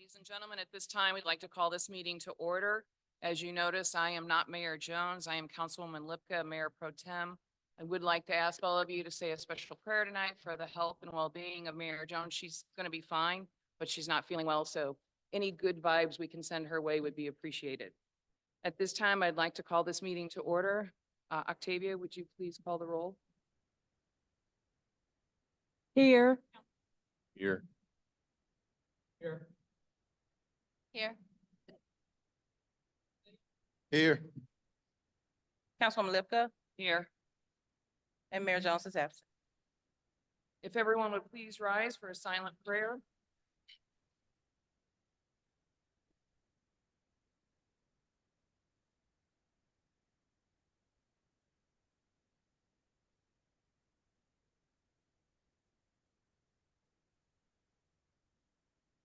Ladies and gentlemen, at this time, we'd like to call this meeting to order. As you notice, I am not Mayor Jones. I am Councilwoman Lipka, Mayor Pro Tem. I would like to ask all of you to say a special prayer tonight for the health and well-being of Mayor Jones. She's going to be fine, but she's not feeling well, so any good vibes we can send her way would be appreciated. At this time, I'd like to call this meeting to order. Octavia, would you please call the roll? Here. Here. Here. Here. Here. Councilwoman Lipka Here. and Mayor Jones is absent. If everyone would please rise for a silent prayer.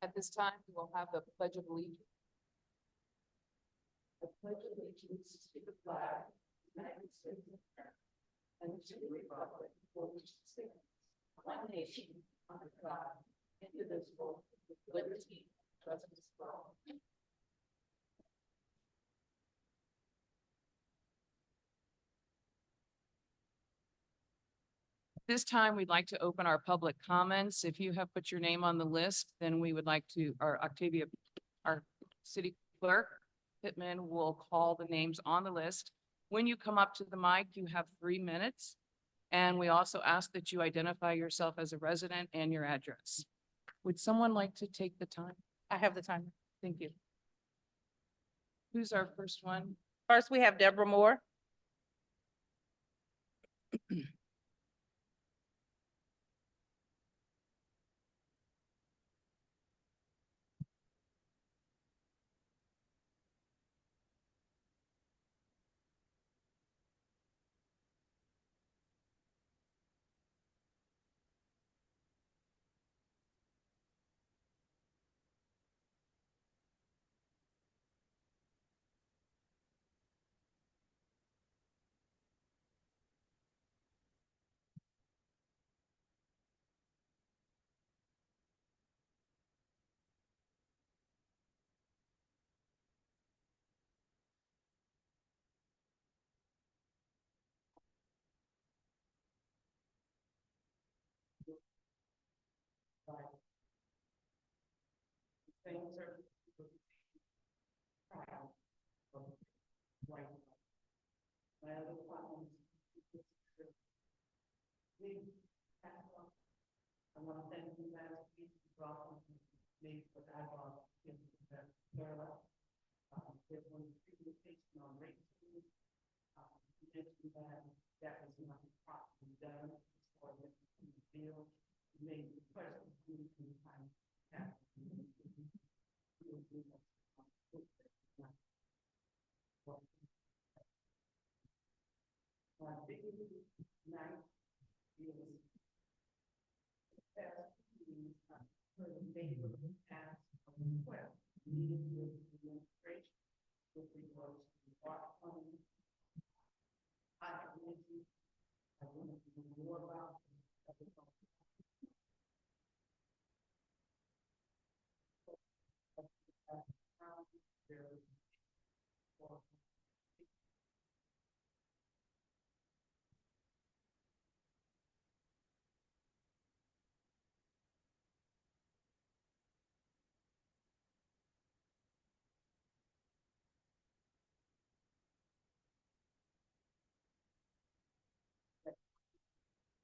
At this time, we will have the Pledge of Allegiance. I pledge allegiance to the flag of the United States of America and to the republic for which it stands, one nation, under God, indivisible, with liberty and justice for all. This time, we'd like to open our public comments. If you have put your name on the list, then we would like to, our Octavia, our city clerk, Pittman, will call the names on the list. When you come up to the mic, you have 3 minutes. And we also ask that you identify yourself as a resident and your address. Would someone like to take the time? I have the timer. Thank you. Who's our first one? First, we have Deborah Moore. I want to thank you guys for being brought me for that there's one presentation on racism. You mentioned that was not properly done for the bill. You made the question in time. My biggest night is for the neighborhood task of 12, meeting with the administration with regards to the water fund. I have mentioned, I want to know more about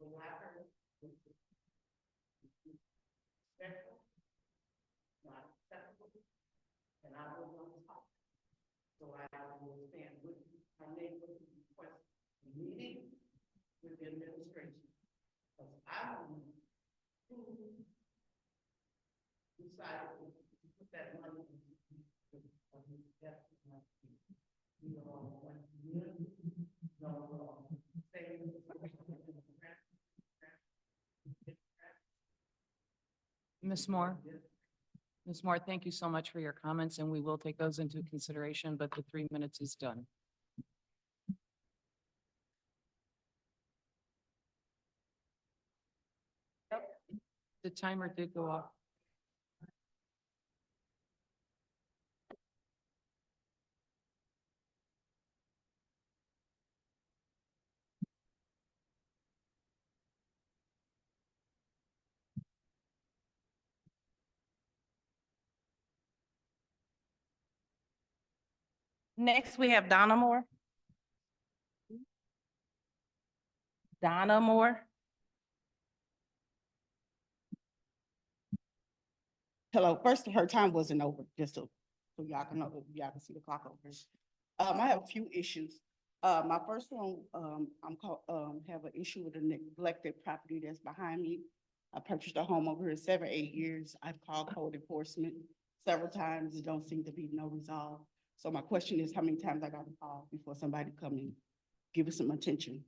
the latter, respectful, not acceptable, and I will not talk. So I will stand with you. My neighborhood request a meeting with the administration. Because I don't know who decided to put that money in debt. We are all one community. No, same. Ms. Moore? Ms. Moore, thank you so much for your comments, and we will take those into consideration, but the 3 minutes is done. The timer did go off. Next, we have Donna Moore. Donna Moore. Hello, first, her time wasn't over, just so y'all can know, y'all can see the clock over. I have a few issues. My first one, have an issue with the neglected property that's behind me. I purchased a home over here 7, 8 years. I've called code enforcement several times. It don't seem to be no resolve. So my question is, how many times I gotta call before somebody come and give us some attention?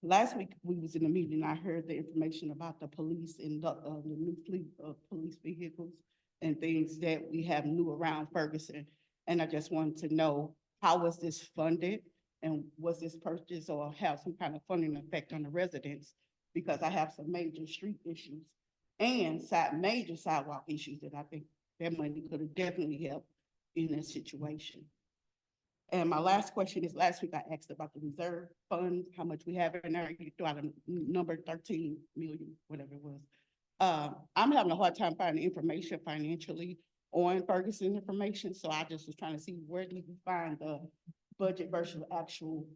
Last week, we was in a meeting, I heard the information about the police and the new fleet of police vehicles and things that we have new around Ferguson. And I just wanted to know, how was this funded? And was this purchase or have some kind of funding effect on the residents? Because I have some major street issues and major sidewalk issues that I think that money could have definitely helped in this situation. And my last question is, last week I asked about the reserve fund, how much we have in there. You threw out a number 13 million, whatever it was. I'm having a hard time finding information financially on Ferguson information. So I just was trying to see, where do you find the budget versus actual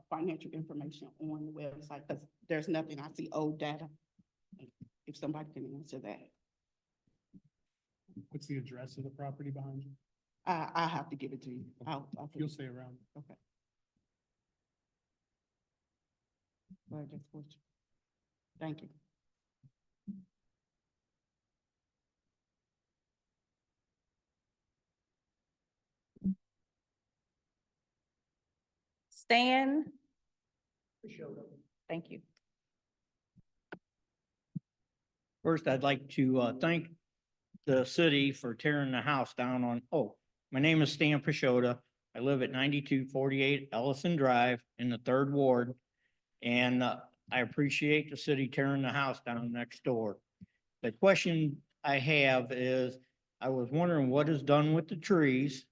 financial information on the website? Because there's nothing. I see old data. If somebody can answer that. What's the address of the property behind you? I have to give it to you. You'll stay around. Okay. Well, that's what thank you. Stan. Thank you. First, I'd like to thank the city for tearing the house down on, my name is Stan Pashota. I live at 9248 Ellison Drive in the 3rd Ward. And I appreciate the city tearing the house down next door. The question I have is, I was wondering what is done with the trees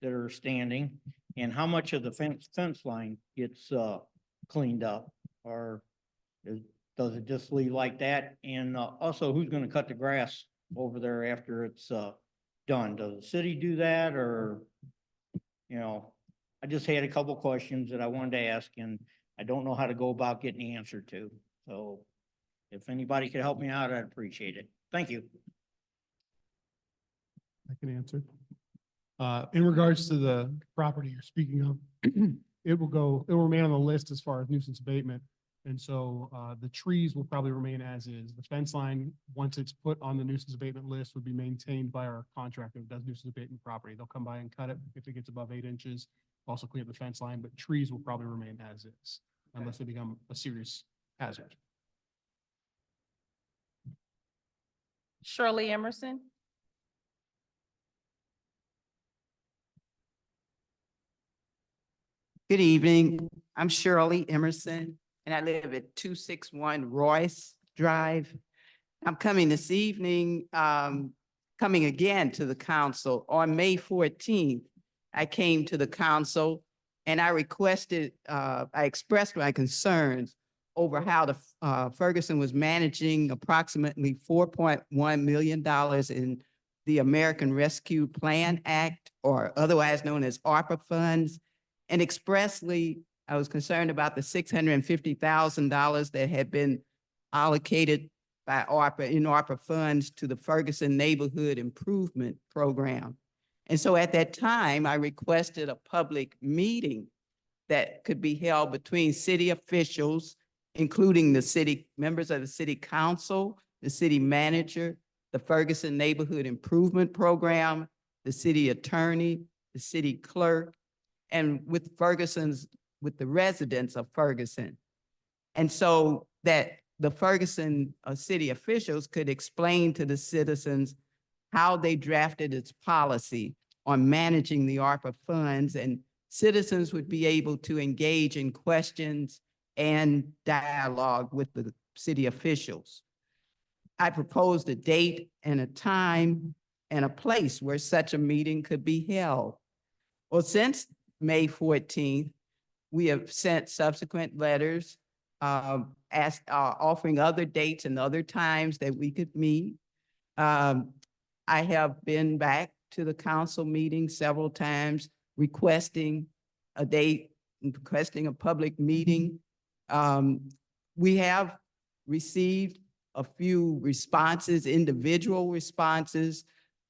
that are standing and how much of the fence line gets cleaned up, or does it just leave like that? And also, who's gonna cut the grass over there after it's done? Does the city do that, or, I just had a couple questions that I wanted to ask, and I don't know how to go about getting the answer to. So if anybody could help me out, I'd appreciate it. Thank you. I can answer. In regards to the property you're speaking of, it will remain on the list as far as nuisance abatement. And so the trees will probably remain as is. The fence line, once it's put on the nuisance abatement list, would be maintained by our contractor that does nuisance abatement property. They'll come by and cut it if it gets above 8 inches, also clean up the fence line, but trees will probably remain as is unless they become a serious hazard. Shirley Emerson. Good evening. I'm Shirley Emerson, and I live at 261 Royce Drive. I'm coming this evening, coming again to the council. On May 14th, I came to the council and I expressed my concerns over how the Ferguson was managing approximately $4.1 million in the American Rescue Plan Act, or otherwise known as ARPA funds. And expressly, I was concerned about the $650,000 that had been allocated by ARPA funds to the Ferguson Neighborhood Improvement Program. And so at that time, I requested a public meeting that could be held between city officials, including the members of the city council, the city manager, the Ferguson Neighborhood Improvement Program, the city attorney, the city clerk, and with the residents of Ferguson. And so that the Ferguson city officials could explain to the citizens how they drafted its policy on managing the ARPA funds, and citizens would be able to engage in questions and dialogue with the city officials. I proposed a date and a time and a place where such a meeting could be held. Well, since May 14th, we have sent subsequent letters offering other dates and other times that we could meet. I have been back to the council meeting several times, requesting a date, requesting a public meeting. We have received a few responses, individual responses,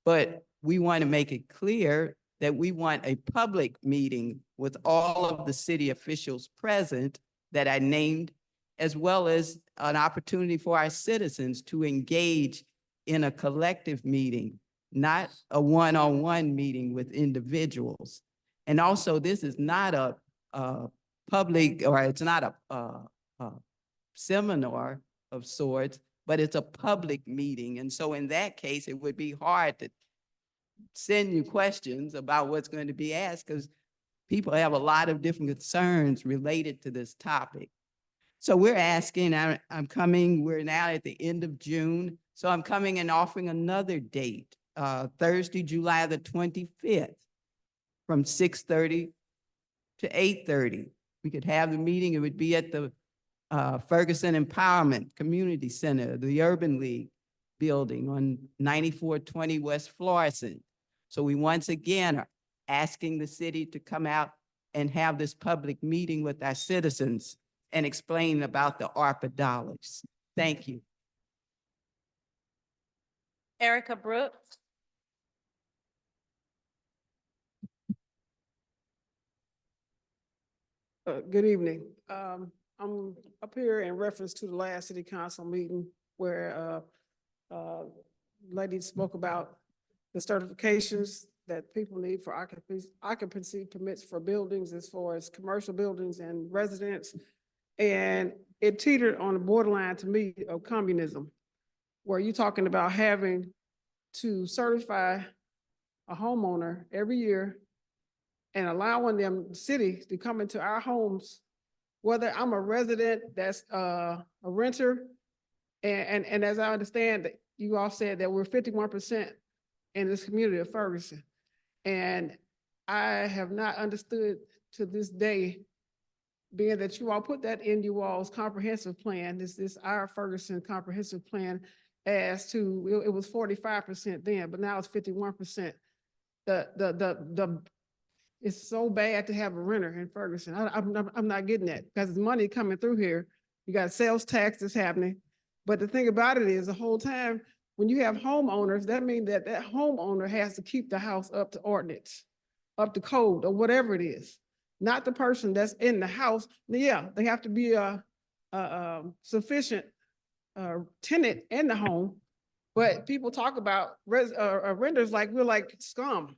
but we want to make it clear that we want a public meeting with all of the city officials present that I named, as well as an opportunity for our citizens to engage in a collective meeting, not a one-on-one meeting with individuals. And also, this is not a public, or it's not a seminar of sorts, but it's a public meeting. And so in that case, it would be hard to send you questions about what's going to be asked, because people have a lot of different concerns related to this topic. So we're asking, I'm coming, we're now at the end of June, so I'm coming and offering another date, Thursday, July the 25th, from 6:30 to 8:30. We could have the meeting, it would be at the Ferguson Empowerment Community Center, the Urban League building on 9420 West Florissant. So we once again are asking the city to come out and have this public meeting with our citizens and explain about the ARPA dollars. Thank you. Erica Brooks. Good evening. I'm up here in reference to the last city council meeting where lady spoke about the certifications that people need for occupancy permits for buildings as far as commercial buildings and residents. And it teetered on the borderline to me of communism, where you're talking about having to certify a homeowner every year and allowing them, city, to come into our homes, whether I'm a resident that's a renter, and as I understand, that you all said that we're 51% in this community of Ferguson. And I have not understood to this day, being that you all put that in you all's comprehensive plan, this our Ferguson comprehensive plan, as to, it was 45% then, but now it's 51%. It's so bad to have a renter in Ferguson. I'm not getting that, because there's money coming through here. You got sales tax that's happening. But the thing about it is, the whole time, when you have homeowners, that means that that homeowner has to keep the house up to ordinance, up to code, or whatever it is. Not the person that's in the house. Yeah, they have to be a sufficient tenant in the home. But people talk about renters like we're like scum.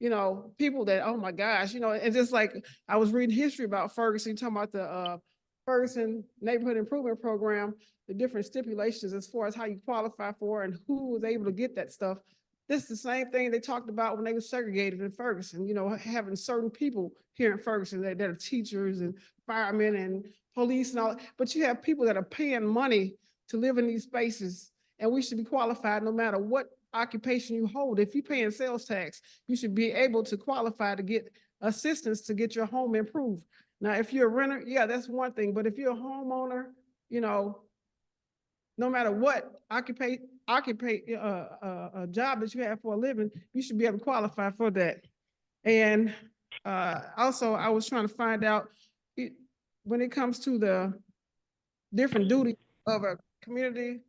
You know, people that, oh my gosh, you know, and just like I was reading history about Ferguson, talking about the Ferguson Neighborhood Improvement Program, the different stipulations as far as how you qualify for and who was able to get that stuff. This is the same thing they talked about when they were segregated in Ferguson, you know, having certain people here in Ferguson that are teachers and firemen and police and all, but you have people that are paying money to live in these spaces, and we should be qualified no matter what occupation you hold. If you're paying sales tax, you should be able to qualify to get assistance to get your home improved. Now, if you're a renter, yeah, that's one thing, but if you're a homeowner, you know, no matter what a job that you have for a living, you should be able to qualify for that. And also, I was trying to find out when it comes to the different duties of a community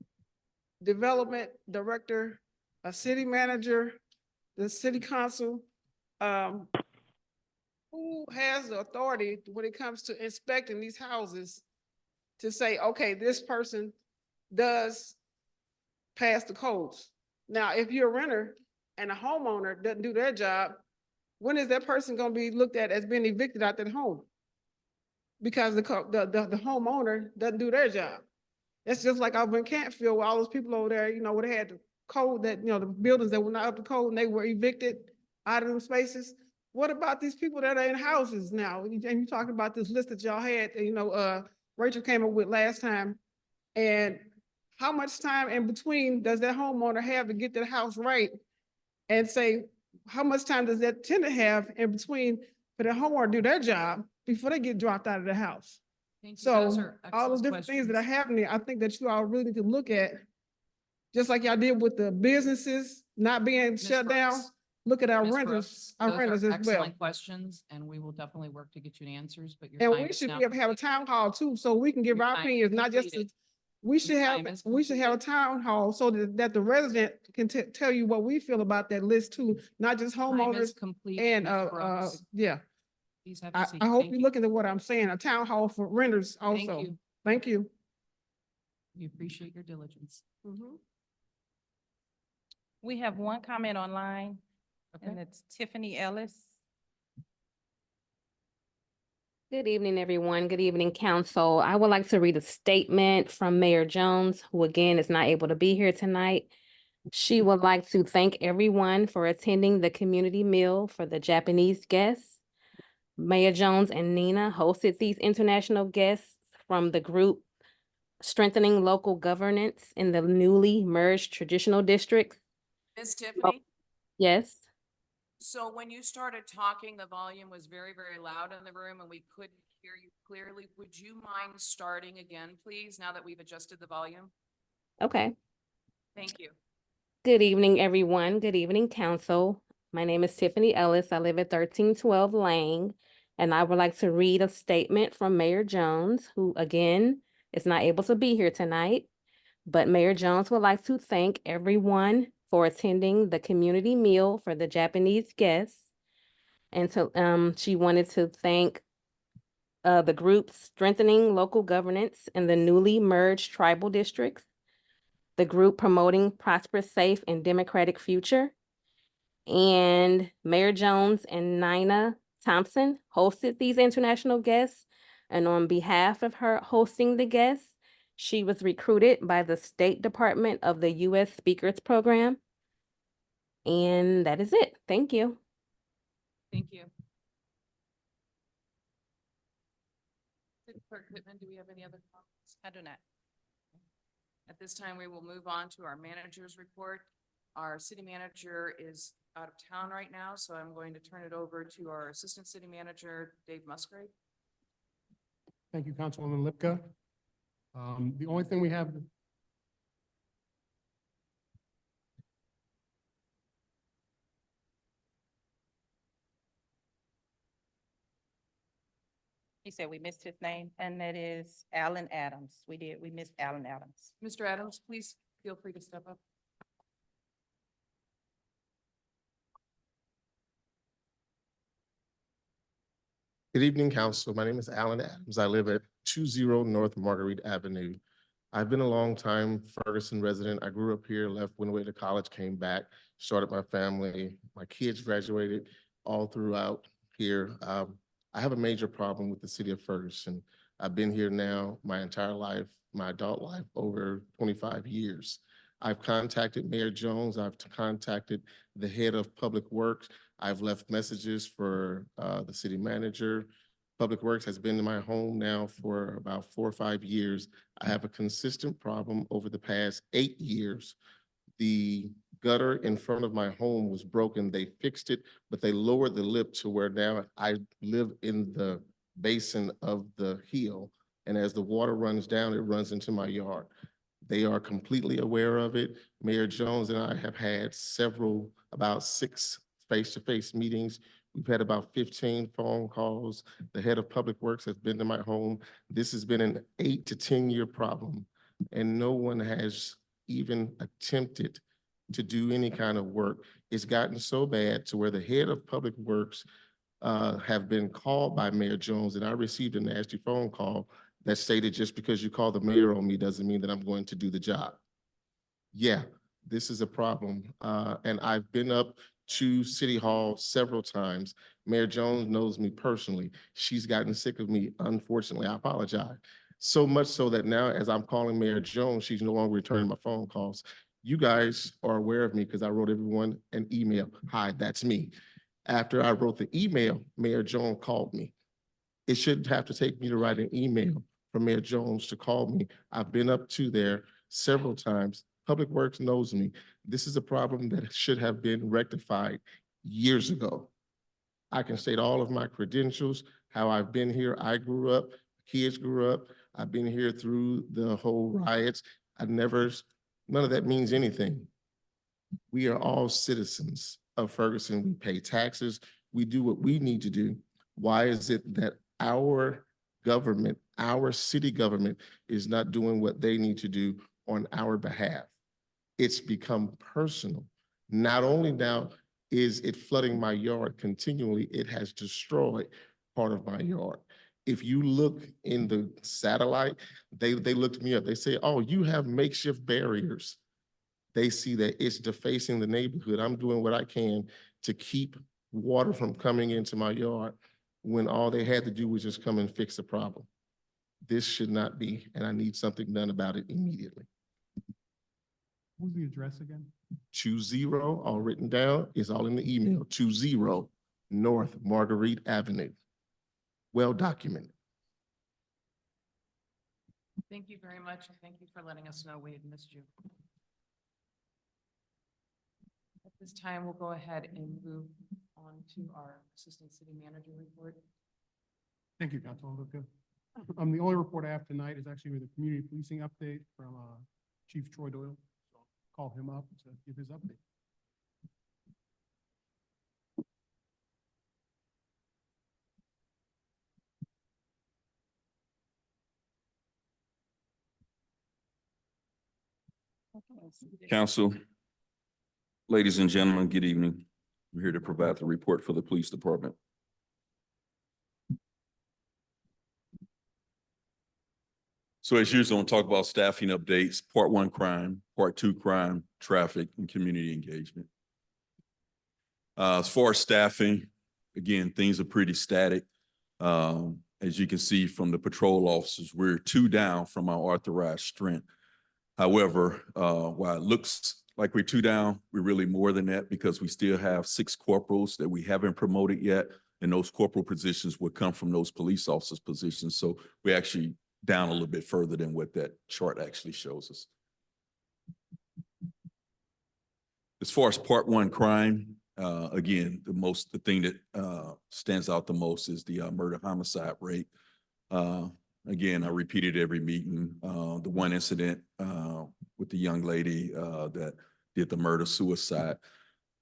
development director, a city manager, the city council, who has the authority when it comes to inspecting these houses to say, okay, this person does pass the codes. Now, if you're a renter and a homeowner doesn't do their job, when is that person gonna be looked at as being evicted out that home? Because the homeowner doesn't do their job. That's just like over in Canfield, where all those people over there, you know, where they had the code that, you know, the buildings that were not up to code and they were evicted out of them spaces. What about these people that are in houses now? And you talking about this list that y'all had, you know, Rachel came up with last time. And how much time in between does that homeowner have to get their house right? And say, how much time does that tenant have in between for the homeowner to do their job before they get dropped out of the house? Thank you. Those So are all those excellent different things that are questions. happening, I think that you all really need to look at, just like y'all did with the businesses not being Ms. shut down. Brooks, look at our Ms. renters, Brooks, our those are renters as well. excellent questions, and we will definitely work to get you answers, but your And time we is should now be able to have a complete. town hall too, so we can give Your our time is opinions, not just, completed. we should have, time is we should have a town hall so that the resident can tell you what we feel about that list too, not just Time is homeowners. complete. And, Ms. Brooks. yeah, Please have your seat. I hope Thank you're you. looking at what I'm saying, a town hall for renters Thank also. you. Thank you. We appreciate your diligence. We have one comment online, and Okay. it's Tiffany Ellis. Good evening, everyone. Good evening, council. I would like to read a statement from Mayor Jones, who again is not able to be here tonight. She would like to thank everyone for attending the community meal for the Japanese guests. Mayor Jones and Nina hosted these international guests from the group Strengthening Local Governance in the newly merged traditional districts. Ms. Tiffany, Yes. so when you started talking, the volume was very, very loud in the room and we couldn't hear you clearly. Would you mind starting again, please, now that we've adjusted the volume? Okay. Thank you. Good evening, everyone. Good evening, council. My name is Tiffany Ellis. I live at 1312 Lang, and I would like to read a statement from Mayor Jones, who again is not able to be here tonight. But Mayor Jones would like to thank everyone for attending the community meal for the Japanese guests. And so she wanted to thank the group Strengthening Local Governance in the newly merged tribal districts, the group Promoting Prosperous, Safe, and Democratic Future. And Mayor Jones and Nina Thompson hosted these international guests. And on behalf of her hosting the guests, she was recruited by the State Department of the U.S. Speakers Program. And that is it. Thank you. Thank you. City Clerk Pittman, do we have any other comments? I do not. At this time, we will move on to our manager's report. Our city manager is out of town right now, so I'm going to turn it over to our Assistant City Manager, Dave Musgrave. Thank you, Councilwoman Lipka. The only thing we have. He said we missed his name, and that is Alan Adams. We missed Alan Adams. Mr. Adams, please feel free to step up. Good evening, council. My name is Alan Adams. I live at 20 North Marguerite Avenue. I've been a long time Ferguson resident. I grew up here, left, went away to college, came back, started my family. My kids graduated all throughout here. I have a major problem with the city of Ferguson. I've been here now my entire life, my adult life, over 25 years. I've contacted Mayor Jones. I've contacted the head of Public Works. I've left messages for the city manager. Public Works has been in my home now for about 4 or 5 years. I have a consistent problem over the past 8 years. The gutter in front of my home was broken. They fixed it, but they lowered the lip to where now I live in the basin of the hill. And as the water runs down, it runs into my yard. They are completely aware of it. Mayor Jones and I have had about 6 face-to-face meetings. We've had about 15 phone calls. The head of Public Works has been to my home. This has been an 8 to 10-year problem, and no one has even attempted to do any kind of work. It's gotten so bad to where the head of Public Works have been called by Mayor Jones, and I received a nasty phone call that stated, just because you call the mayor on me doesn't mean that I'm going to do the job. Yeah, this is a problem. And I've been up to City Hall several times. Mayor Jones knows me personally. She's gotten sick of me, unfortunately. I apologize. So much so that now as I'm calling Mayor Jones, she's no longer returning my phone calls. You guys are aware of me because I wrote everyone an email. Hi, that's me. After I wrote the email, Mayor Jones called me. It shouldn't have to take me to write an email for Mayor Jones to call me. I've been up to there several times. Public Works knows me. This is a problem that should have been rectified years ago. I can state all of my credentials, how I've been here. I grew up, kids grew up. I've been here through the whole riots. None of that means anything. We are all citizens. of Ferguson. We pay taxes. We do what we need to do. Why is it that our government, our city government is not doing what they need to do on our behalf? It's become personal. Not only now is it flooding my yard continually, it has destroyed part of my yard. If you look in the satellite, they looked me up. They say, oh, you have makeshift barriers. They see that it's defacing the neighborhood. I'm doing what I can to keep water from coming into my yard when all they had to do was just come and fix the problem. This should not be, and I need something done about it immediately. What's the address again? 20, all written down, is all in the email, 20 North Marguerite Avenue. Well documented. Thank you very much, and thank you for letting us know we had missed you. At this time, we'll go ahead and move on to our Assistant City Manager report. Thank you, Councilwoman Lipka. The only report I have tonight is actually with a community policing update from Chief Troy Doyle. So I'll call him up to give his update. Council, ladies and gentlemen, good evening. I'm here to provide the report for the police department. So as usual, I'm gonna talk about staffing updates, part 1 crime, part 2 crime, traffic, and community engagement. As far as staffing, again, things are pretty static. As you can see from the patrol officers, we're 2 down from our authorized strength. However, while it looks like we're 2 down, we're really more than that because we still have 6 corporals that we haven't promoted yet. And those corporal positions would come from those police officers' positions. So we're actually down a little bit further than what that chart actually shows us. As far as part 1 crime, again, the thing that stands out the most is the murder homicide rate. Again, I repeated every meeting, the one incident with the young lady that did the murder suicide.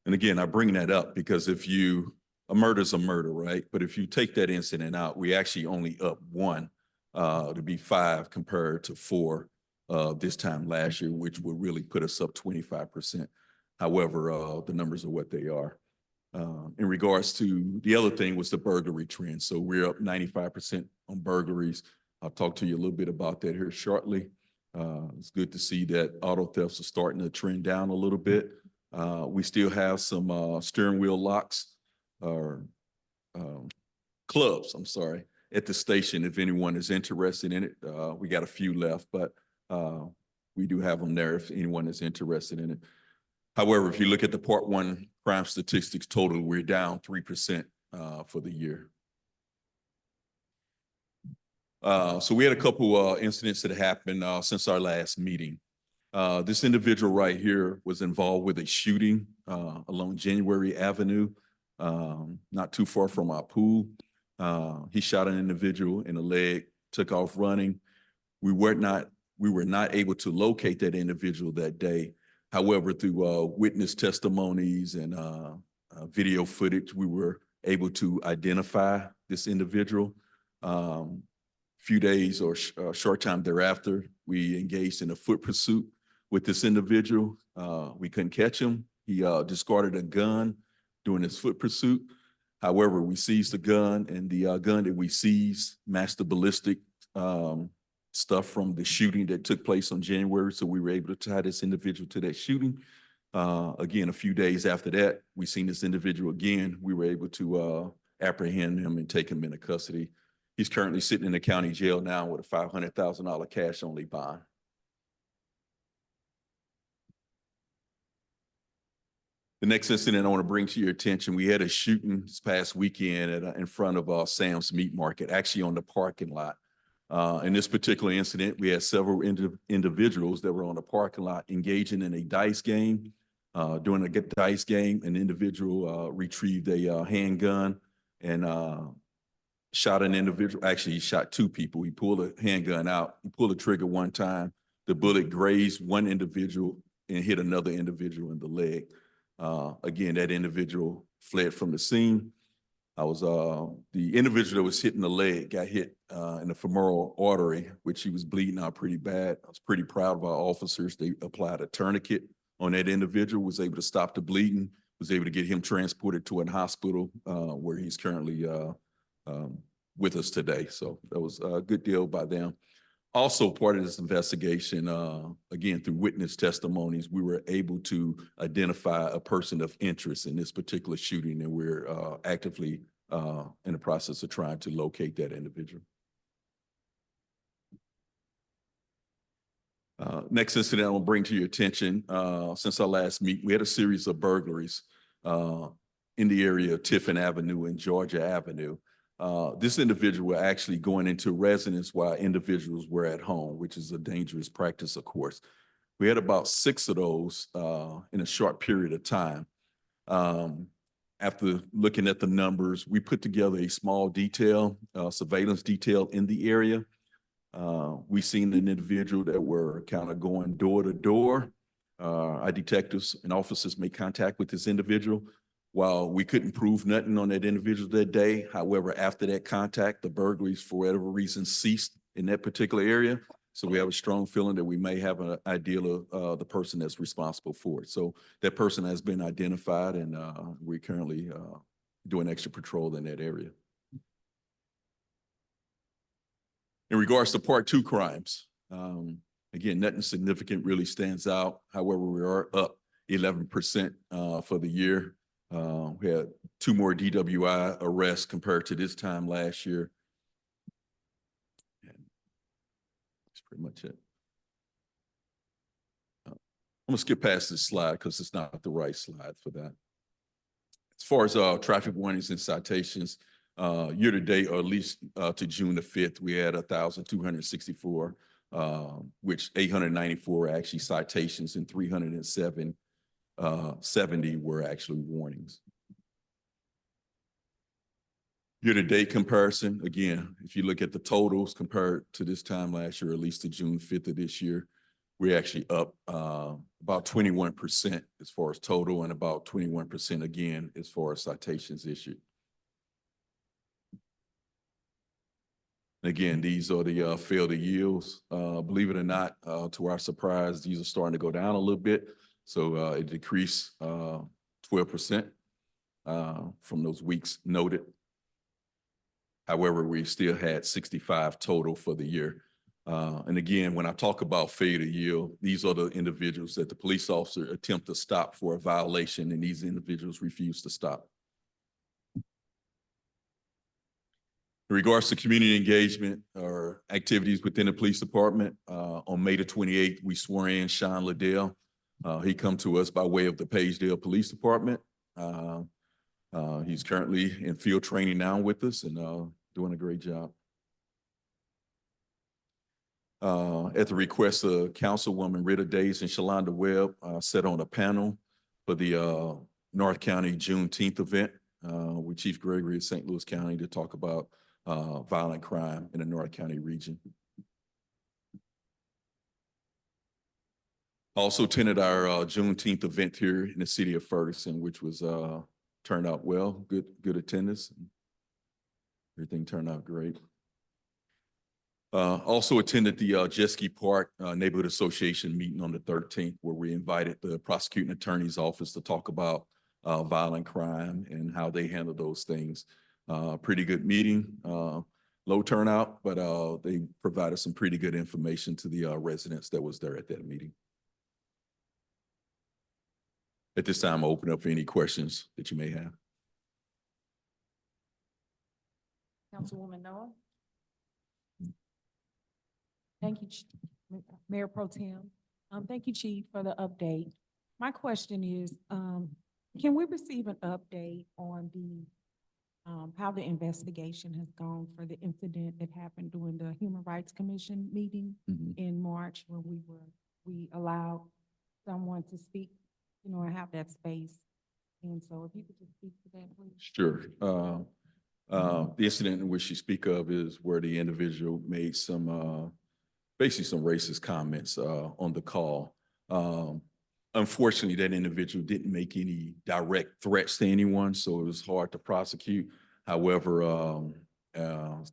And again, I bring that up because a murder's a murder, right? But if you take that incident out, we actually only up 1 to be 5 compared to 4 this time last year, which would really put us up 25%. However, the numbers are what they are. In regards to the other thing was the burglary trend. So we're up 95% on burglaries. I'll talk to you a little bit about that here shortly. It's good to see that auto thefts are starting to trend down a little bit. We still have some steering wheel locks or clubs, I'm sorry, at the station if anyone is interested in it. We got a few left, but we do have them there if anyone is interested in it. However, if you look at the part 1 crime statistics total, we're down 3% for the year. So we had a couple incidents that happened since our last meeting. This individual right here was involved with a shooting along January Avenue, not too far from our pool. He shot an individual in the leg, took off running. We were not able to locate that individual that day. However, through witness testimonies and video footage, we were able to identify this individual. Few days or a short time thereafter, we engaged in a foot pursuit with this individual. We couldn't catch him. He discarded a gun during his foot pursuit. However, we seized the gun, and the gun that we seized matched the ballistic stuff from the shooting that took place on January. So we were able to tie this individual to that shooting. Again, a few days after that, we seen this individual again. We were able to apprehend him and take him into custody. He's currently sitting in the county jail now with a $500,000 cash only bond. The next incident I want to bring to your attention, we had a shooting this past weekend in front of Sam's Meat Market, actually on the parking lot. In this particular incident, we had several individuals that were on the parking lot engaging in a dice game. During a dice game, an individual retrieved a handgun and shot an individual. Actually, he shot 2 people. He pulled a handgun out. He pulled the trigger 1 time. The bullet grazed one individual and hit another individual in the leg. Again, that individual fled from the scene. The individual that was hit in the leg got hit in the femoral artery, which he was bleeding out pretty bad. I was pretty proud of our officers. They applied a tourniquet on that individual, was able to stop the bleeding, was able to get him transported to a hospital where he's currently with us today. So that was a good deal by them. Also, part of this investigation, again, through witness testimonies, we were able to identify a person of interest in this particular shooting, and we're actively in the process of trying to locate that individual. Next incident I will bring to your attention, since our last meet, we had a series of burglaries in the area of Tiffin Avenue and Georgia Avenue. This individual were actually going into residence while individuals were at home, which is a dangerous practice, of course. We had about 6 of those in a short period of time. After looking at the numbers, we put together a small detail, surveillance detail in the area. We seen an individual that were kind of going door to door. Our detectives and officers made contact with this individual. While we couldn't prove nothing on that individual that day, however, after that contact, the burglaries, for whatever reason, ceased in that particular area. So we have a strong feeling that we may have an idea of the person that's responsible for it. So that person has been identified, and we're currently doing extra patrol in that area. In regards to Part 2 crimes, again, nothing significant really stands out. However, we are up 11% for the year. We had 2 more DWI arrests compared to this time last year. And that's pretty much it. I'm gonna skip past this slide because it's not the right slide for that. As far as traffic warnings and citations, year to date, or at least to June the 5th, we had 1,264, which 894 are actually citations and 307 70 were actually warnings. Year-to-date comparison, again, if you look at the totals compared to this time last year, at least to June 5th of this year, we're actually up about 21% as far as total, and about 21% again as far as citations issued. Again, these are the failed yields. Believe it or not, to our surprise, these are starting to go down a little bit. So it decreased 12% from those weeks noted. However, we still had 65 total for the year. And again, when I talk about failure to yield, these are the individuals that the police officer attempt to stop for a violation, and these individuals refuse to stop. In regards to community engagement or activities within the police department, on May the 28th, we swore in Sean Liddell. He come to us by way of the Pagedale Police Department. He's currently in field training now with us and doing a great job. At the request of Councilwoman Rita Days and Shalonda Webb, sat on a panel for the North County Juneteenth event with Chief Gregory of St. Louis County to talk about violent crime in the North County region. Also attended our Juneteenth event here in the city of Ferguson, which was turned out well, good attendance. Everything turned out great. Also attended the Jeske Park Neighborhood Association meeting on the 13th, where we invited the prosecuting attorney's office to talk about violent crime and how they handle those things. Pretty good meeting, low turnout, but they provided some pretty good information to the residents that was there at that meeting. At this time, I'll open up for any questions that you may have. Councilwoman Noah? Thank you, Mayor Pro Tem. Thank you, Chief, for the update. My question is, can we receive an update on the how the investigation has gone for the incident that happened during the Human Rights Commission meeting in March, where we allowed someone to speak, you know, and have that space? And so if you could just speak to that, please. Sure. The incident in which you speak of is where the individual made some, basically some racist comments on the call. unfortunately, that individual didn't make any direct threats to anyone, so it was hard to prosecute. However,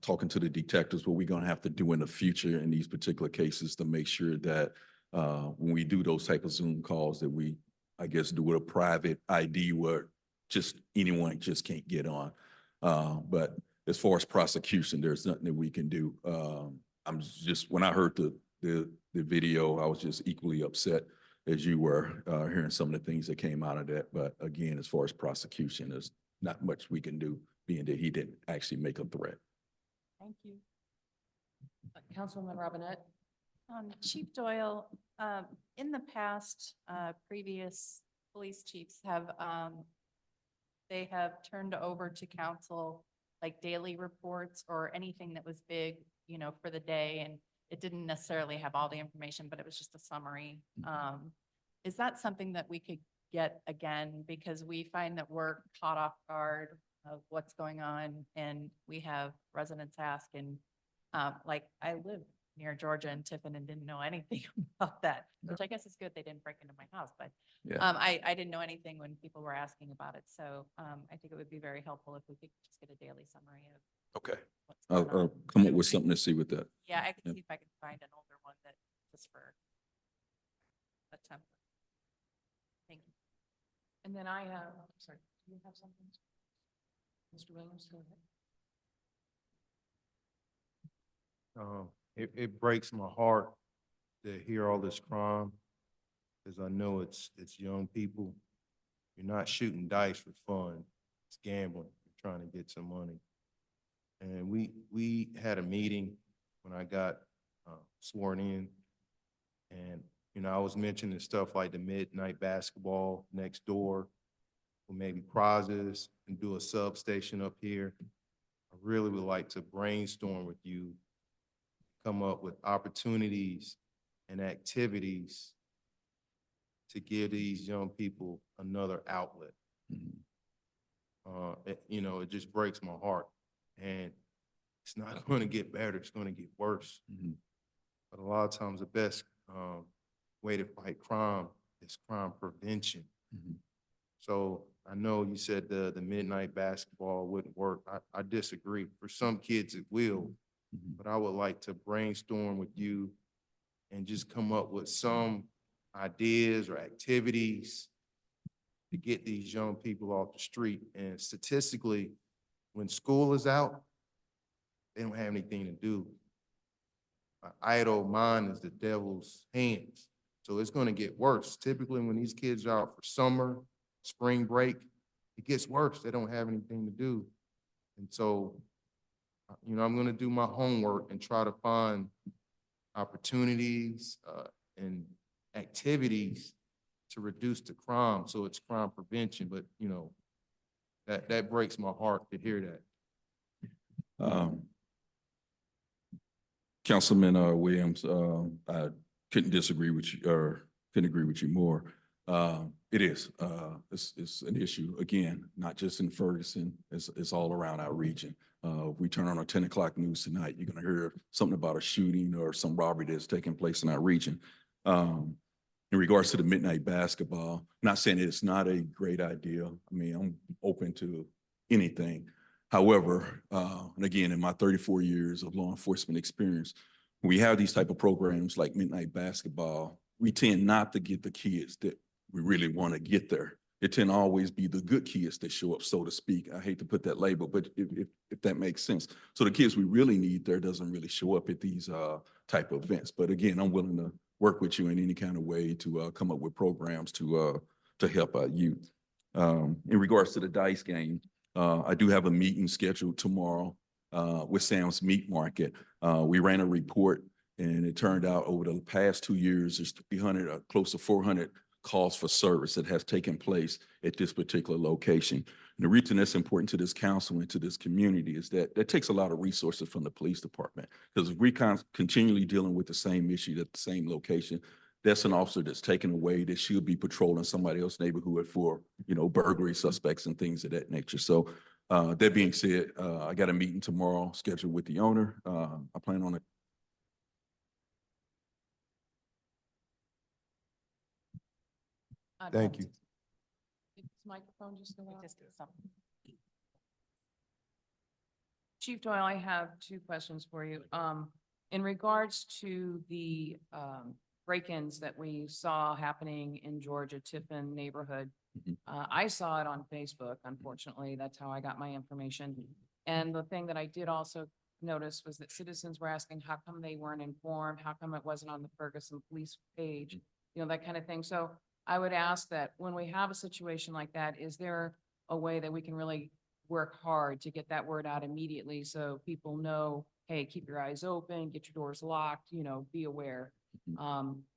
talking to the detectives, what we're gonna have to do in the future in these particular cases to make sure that when we do those type of Zoom calls, that we, I guess, do with a private ID where just anyone just can't get on. But as far as prosecution, there's nothing that we can do. I'm just, when I heard the video, I was just equally upset as you were, hearing some of the things that came out of that. But again, as far as prosecution, there's not much we can do, being that he didn't actually make a threat. Thank you. Councilwoman Robinette? Chief Doyle, in the past, previous police chiefs have, they have turned over to council like daily reports or anything that was big, you know, for the day, and it didn't necessarily have all the information, but it was just a summary. Is that something that we could get again? Because we find that we're caught off guard of what's going on, and we have residents ask, and like I live near Georgia and Tiffin and didn't know anything about that, which I guess is good. They didn't break into my house, but Yeah. I didn't know anything when people were asking about it. So I think it would be very helpful if we could just get a daily summary of Okay. what's I'll, going on. I'll come up with something to see with that. Yeah, I can Yeah. see if I can find an older one that just for a template. Thank you. And then I have, sorry, do you have something? Mr. Williams, go ahead. It breaks my heart to hear all this crime, because I know it's young people. You're not shooting dice for fun. It's gambling. You're trying to get some money. And we had a meeting when I got sworn in. And, you know, I was mentioning stuff like the midnight basketball next door, or maybe prizes, and do a substation up here. I really would like to brainstorm with you, come up with opportunities and activities to give these young people another outlet. You know, it just breaks my heart, and it's not going to get better. It's going to get worse. But a lot of times the best way to fight crime is crime prevention. So I know you said the midnight basketball wouldn't work. I disagree. For some kids it will, but I would like to brainstorm with you and just come up with some ideas or activities to get these young people off the street. And statistically, when school is out, they don't have anything to do. An idle mind is the devil's hands. So it's going to get worse. Typically, when these kids are out for summer, spring break, it gets worse. They don't have anything to do. And so, you know, I'm going to do my homework and try to find opportunities and activities to reduce the crime. So it's crime prevention, but you know, that breaks my heart to hear that. Councilman Williams, I couldn't disagree with you, or couldn't agree with you more. It is, it's an issue, again, not just in Ferguson, it's all around our region. We turn on our 10 o'clock news tonight, you're gonna hear something about a shooting or some robbery that's taking place in our region. In regards to the midnight basketball, not saying it's not a great idea. I mean, I'm open to anything. However, and again, in my 34 years of law enforcement experience, when we have these type of programs like midnight basketball, we tend not to get the kids that we really want to get there. It tend to always be the good kids that show up, so to speak. I hate to put that label, but if that makes sense. So the kids we really need there doesn't really show up at these type of events. But again, I'm willing to work with you in any kind of way to come up with programs to help our youth. In regards to the dice game, I do have a meeting scheduled tomorrow with Sam's Meat Market. We ran a report, and it turned out over the past 2 years, there's 300, close to 400 calls for service that has taken place at this particular location. And the reason that's important to this council and to this community is that that takes a lot of resources from the police department. Because if we continually dealing with the same issue at the same location, that's an officer that's taken away that should be patrolling somebody else's neighborhood for, you know, burglary suspects and things of that nature. So that being said, I got a meeting tomorrow scheduled with the owner. I plan on it. Thank you. Is this microphone just go We out? just did something. Chief Doyle, I have two questions for you. In regards to the, break-ins that we saw happening in Georgia Tiffin neighborhood, Mhm. I saw it on Facebook, unfortunately. That's how I got my information. And the thing that I did also notice was that citizens were asking how come they weren't informed? How come it wasn't on the Ferguson police page? You know, that kind of thing. So I would ask that when we have a situation like that, is there a way that we can really work hard to get that word out immediately so people know, hey, keep your eyes open, get your doors locked, you know, be aware.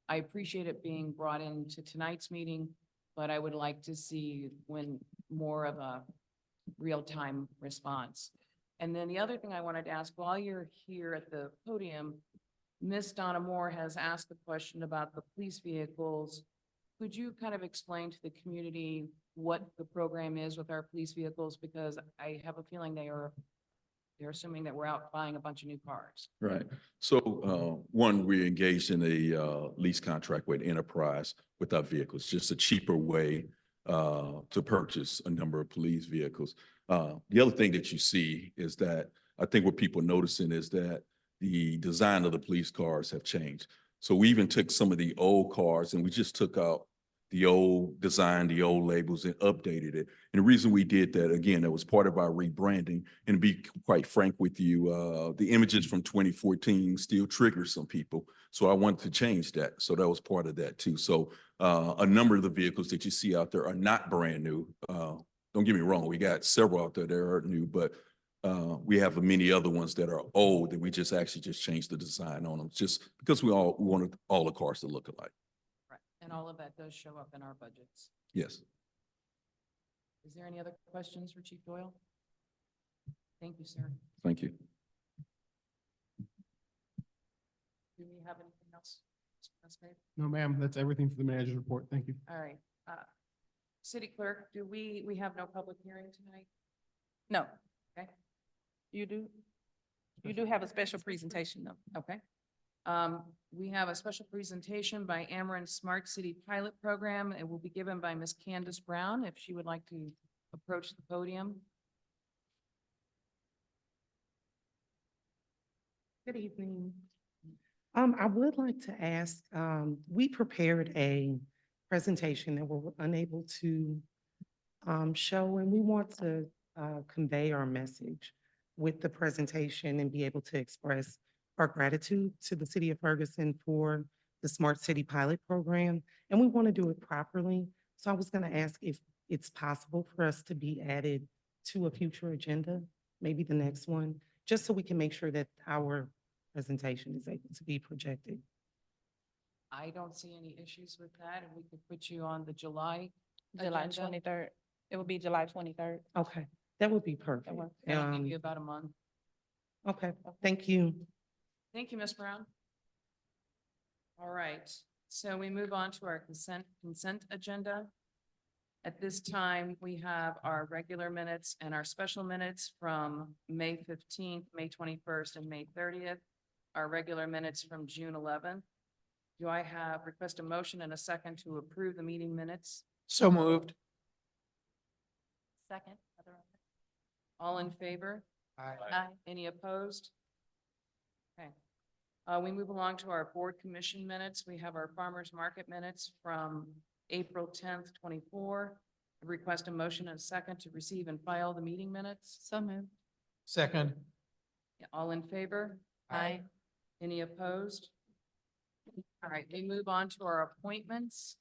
I appreciate it being brought into tonight's meeting, but I would like to see when more of a real-time response. And then the other thing I wanted to ask, while you're here at the podium, Miss Donna Moore has asked the question about the police vehicles. Could you kind of explain to the community what the program is with our police vehicles? Because I have a feeling they're assuming that we're out buying a bunch of new cars. Right. So, one, we're engaged in a, lease contract with Enterprise with our vehicles, just a cheaper way, to purchase a number of police vehicles. The other thing that you see is that I think what people are noticing is that the design of the police cars have changed. So we even took some of the old cars and we just took out the old design, the old labels, and updated it. And the reason we did that, again, that was part of our rebranding. And to be quite frank with you, the images from 2014 still trigger some people. So I wanted to change that. So that was part of that too. So a number of the vehicles that you see out there are not brand new. Don't get me wrong, we got several out there that are new, but we have many other ones that are old that we just actually just changed the design on them, just because we wanted all the cars to look alike. Right. And all of that does show up in our budgets. Yes. Is there any other questions for Chief Doyle? Thank you, sir. Thank you. Do we have anything else? That's great. No, ma'am, that's everything for the manager's report. Thank you. All right. City Clerk, we have no public hearing tonight? No, Okay. you do. You do have a special presentation though. Okay. We have a special presentation by Ameren Smart City Pilot Program. It will be given by Ms. Candace Brown, if she would like to approach the podium. Good evening. I would like to ask, we prepared a presentation that we're unable to show, and we want to convey our message with the presentation and be able to express our gratitude to the city of Ferguson for the Smart City Pilot Program, and we want to do it properly. So I was going to ask if it's possible for us to be added to a future agenda, maybe the next one, just so we can make sure that our presentation is able to be projected. I don't see any issues with that, and we could put you on the July July agenda. 23rd. It will be July 23rd. Okay, that would be perfect. works. That'll give you about a month. Okay, thank you. Thank you, Ms. Brown. All right, so we move on to our consent agenda. At this time, we have our regular minutes and our special minutes from May 15th, May 21st, and May 30th. Our regular minutes from June 11th. Do I request a motion and a second to approve the meeting minutes? So moved. Second. All in favor? Aye. Any opposed? Okay. We move along to our board commission minutes. We have our farmers market minutes from April 10th, 24. I request a motion and a second to receive and file the meeting minutes. So moved. Second. All in favor? Aye. Any opposed? All right, we move on to our appointments.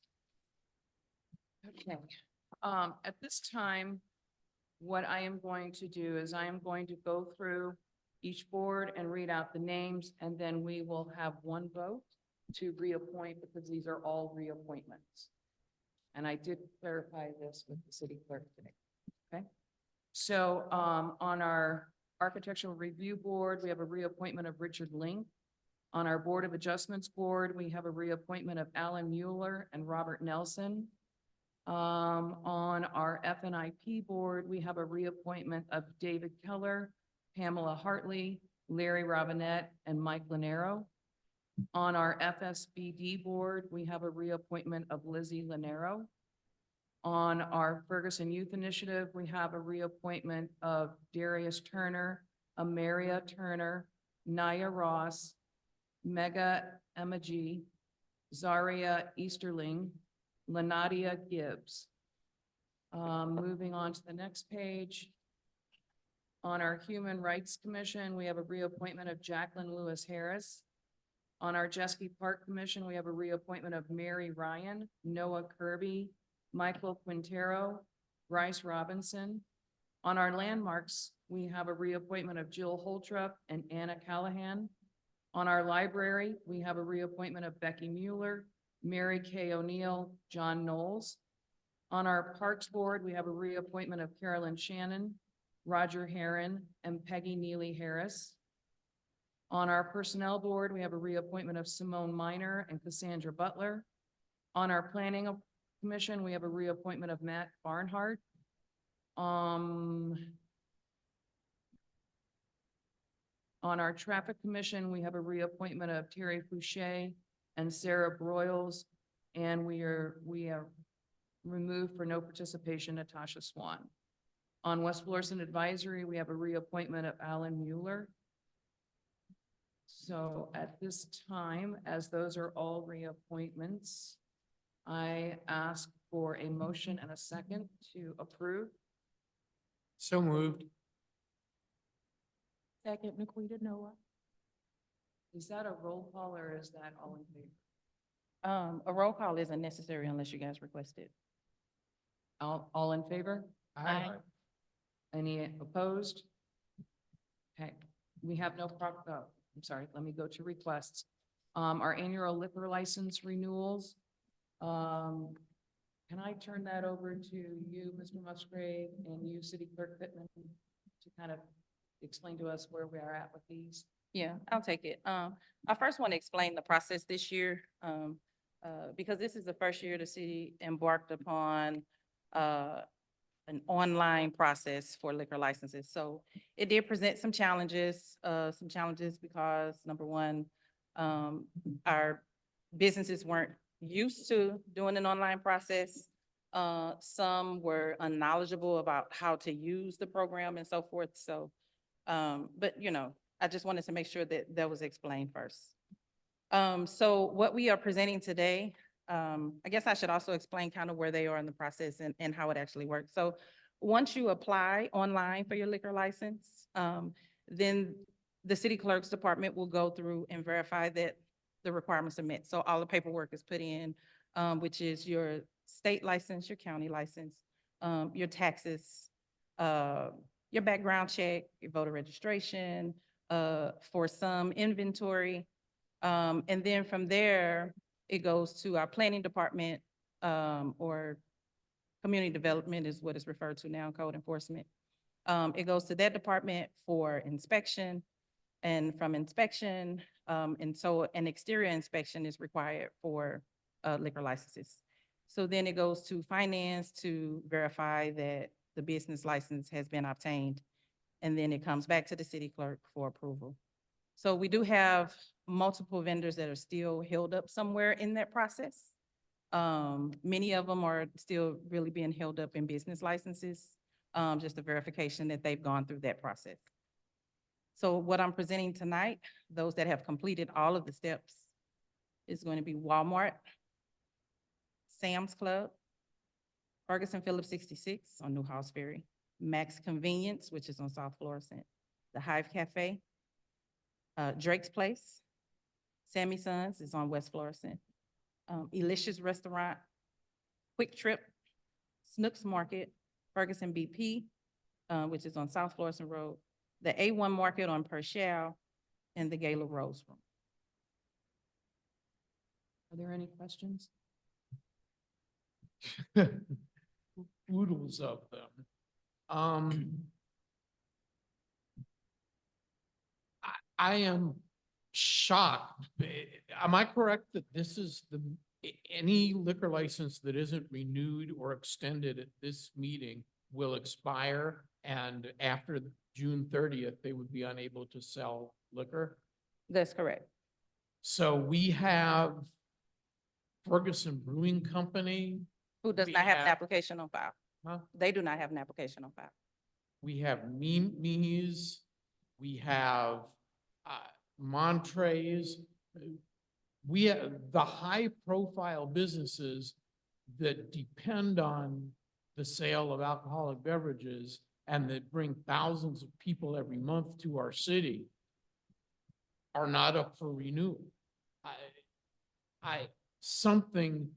Okay, at this time, what I am going to do is I am going to go through each board and read out the names, and then we will have one vote to reappoint because these are all reappointments. And I did clarify this with the city clerk today. Okay, so on our architectural review board, we have a reappointment of Richard Link. On our Board of Adjustments Board, we have a reappointment of Alan Mueller and Robert Nelson. On our FNIP Board, we have a reappointment of David Keller, Pamela Hartley, Larry Robinette, and Mike Lanero. On our FSBD Board, we have a reappointment of Lizzie Lanero. On our Ferguson Youth Initiative, we have a reappointment of Darius Turner, Amaria Turner, Naya Ross, Mega Emaji, Zaria Easterling, Lenadia Gibbs. Moving on to the next page. On our Human Rights Commission, we have a reappointment of Jacqueline Lewis Harris. On our Jeske Park Commission, we have a reappointment of Mary Ryan, Noah Kirby, Michael Quintero, Bryce Robinson. On our Landmarks, we have a reappointment of Jill Holtrup and Anna Callahan. On our Library, we have a reappointment of Becky Mueller, Mary Kay O'Neill, John Knowles. On our Parks Board, we have a reappointment of Carolyn Shannon, Roger Herron, and Peggy Neely Harris. On our Personnel Board, we have a reappointment of Simone Minor and Cassandra Butler. On our Planning Commission, we have a reappointment of Matt Barnhart. On our Traffic Commission, we have a reappointment of Terry Fouché and Sarah Broyles, and we are removed for no participation Natasha Swan. On West Florissant Advisory, we have a reappointment of Alan Mueller. So at this time, as those are all reappointments, I ask for a motion and a second to approve. So moved. Second, Naquita Noah. Is that a roll call or is that all in favor? A roll call isn't necessary unless you guys request it. All in favor? Aye. Any opposed? Okay, we have no I'm sorry, let me go to requests. Our annual liquor license renewals. Can I turn that over to you, Mr. Musgrave, and you, City Clerk Pittman, to kind of explain to us where we are at with these? Yeah, I'll take it. I first want to explain the process this year, because this is the first year the city embarked upon an online process for liquor licenses. So it did present some challenges because number one, our businesses weren't used to doing an online process. Some were unknowledgeable about how to use the program and so forth. So, but you know, I just wanted to make sure that that was explained first. So what we are presenting today, I guess I should also explain kind of where they are in the process and how it actually works. So once you apply online for your liquor license, then the city clerk's department will go through and verify that the requirements are met. So all the paperwork is put in, which is your state license, your county license, your taxes, your background check, your voter registration, for some inventory. And then from there, it goes to our planning department, or community development is what is referred to now, code enforcement. It goes to that department for inspection, and from inspection, and so an exterior inspection is required for liquor licenses. So then it goes to finance to verify that the business license has been obtained. And then it comes back to the city clerk for approval. So we do have multiple vendors that are still held up somewhere in that process. Many of them are still really being held up in business licenses, just a verification that they've gone through that process. So what I'm presenting tonight, those that have completed all of the steps, is going to be Walmart, Sam's Club, Ferguson Phillips 66 on Newhouse Ferry, Max Convenience, which is on South Florissant, the Hive Cafe, Drake's Place, Sammy Sons is on West Florissant, Elicious Restaurant, Quick Trip, Snooks Market, Ferguson BP, which is on South Florissant Road, the A1 Market on Purcell, and the Gala Rose Room. Are there any questions? Oodles of them. I am shocked. Am I correct that this is any liquor license that isn't renewed or extended at this meeting will expire, and after June 30th, they would be unable to sell liquor? That's correct. So we have Ferguson Brewing Company Who does We not have an have- application on file? Huh? They do not have an application on file. We have Me's, we have Montrez. We have the high-profile businesses that depend on the sale of alcoholic beverages and that bring thousands of people every month to our city are not up for renewal. Something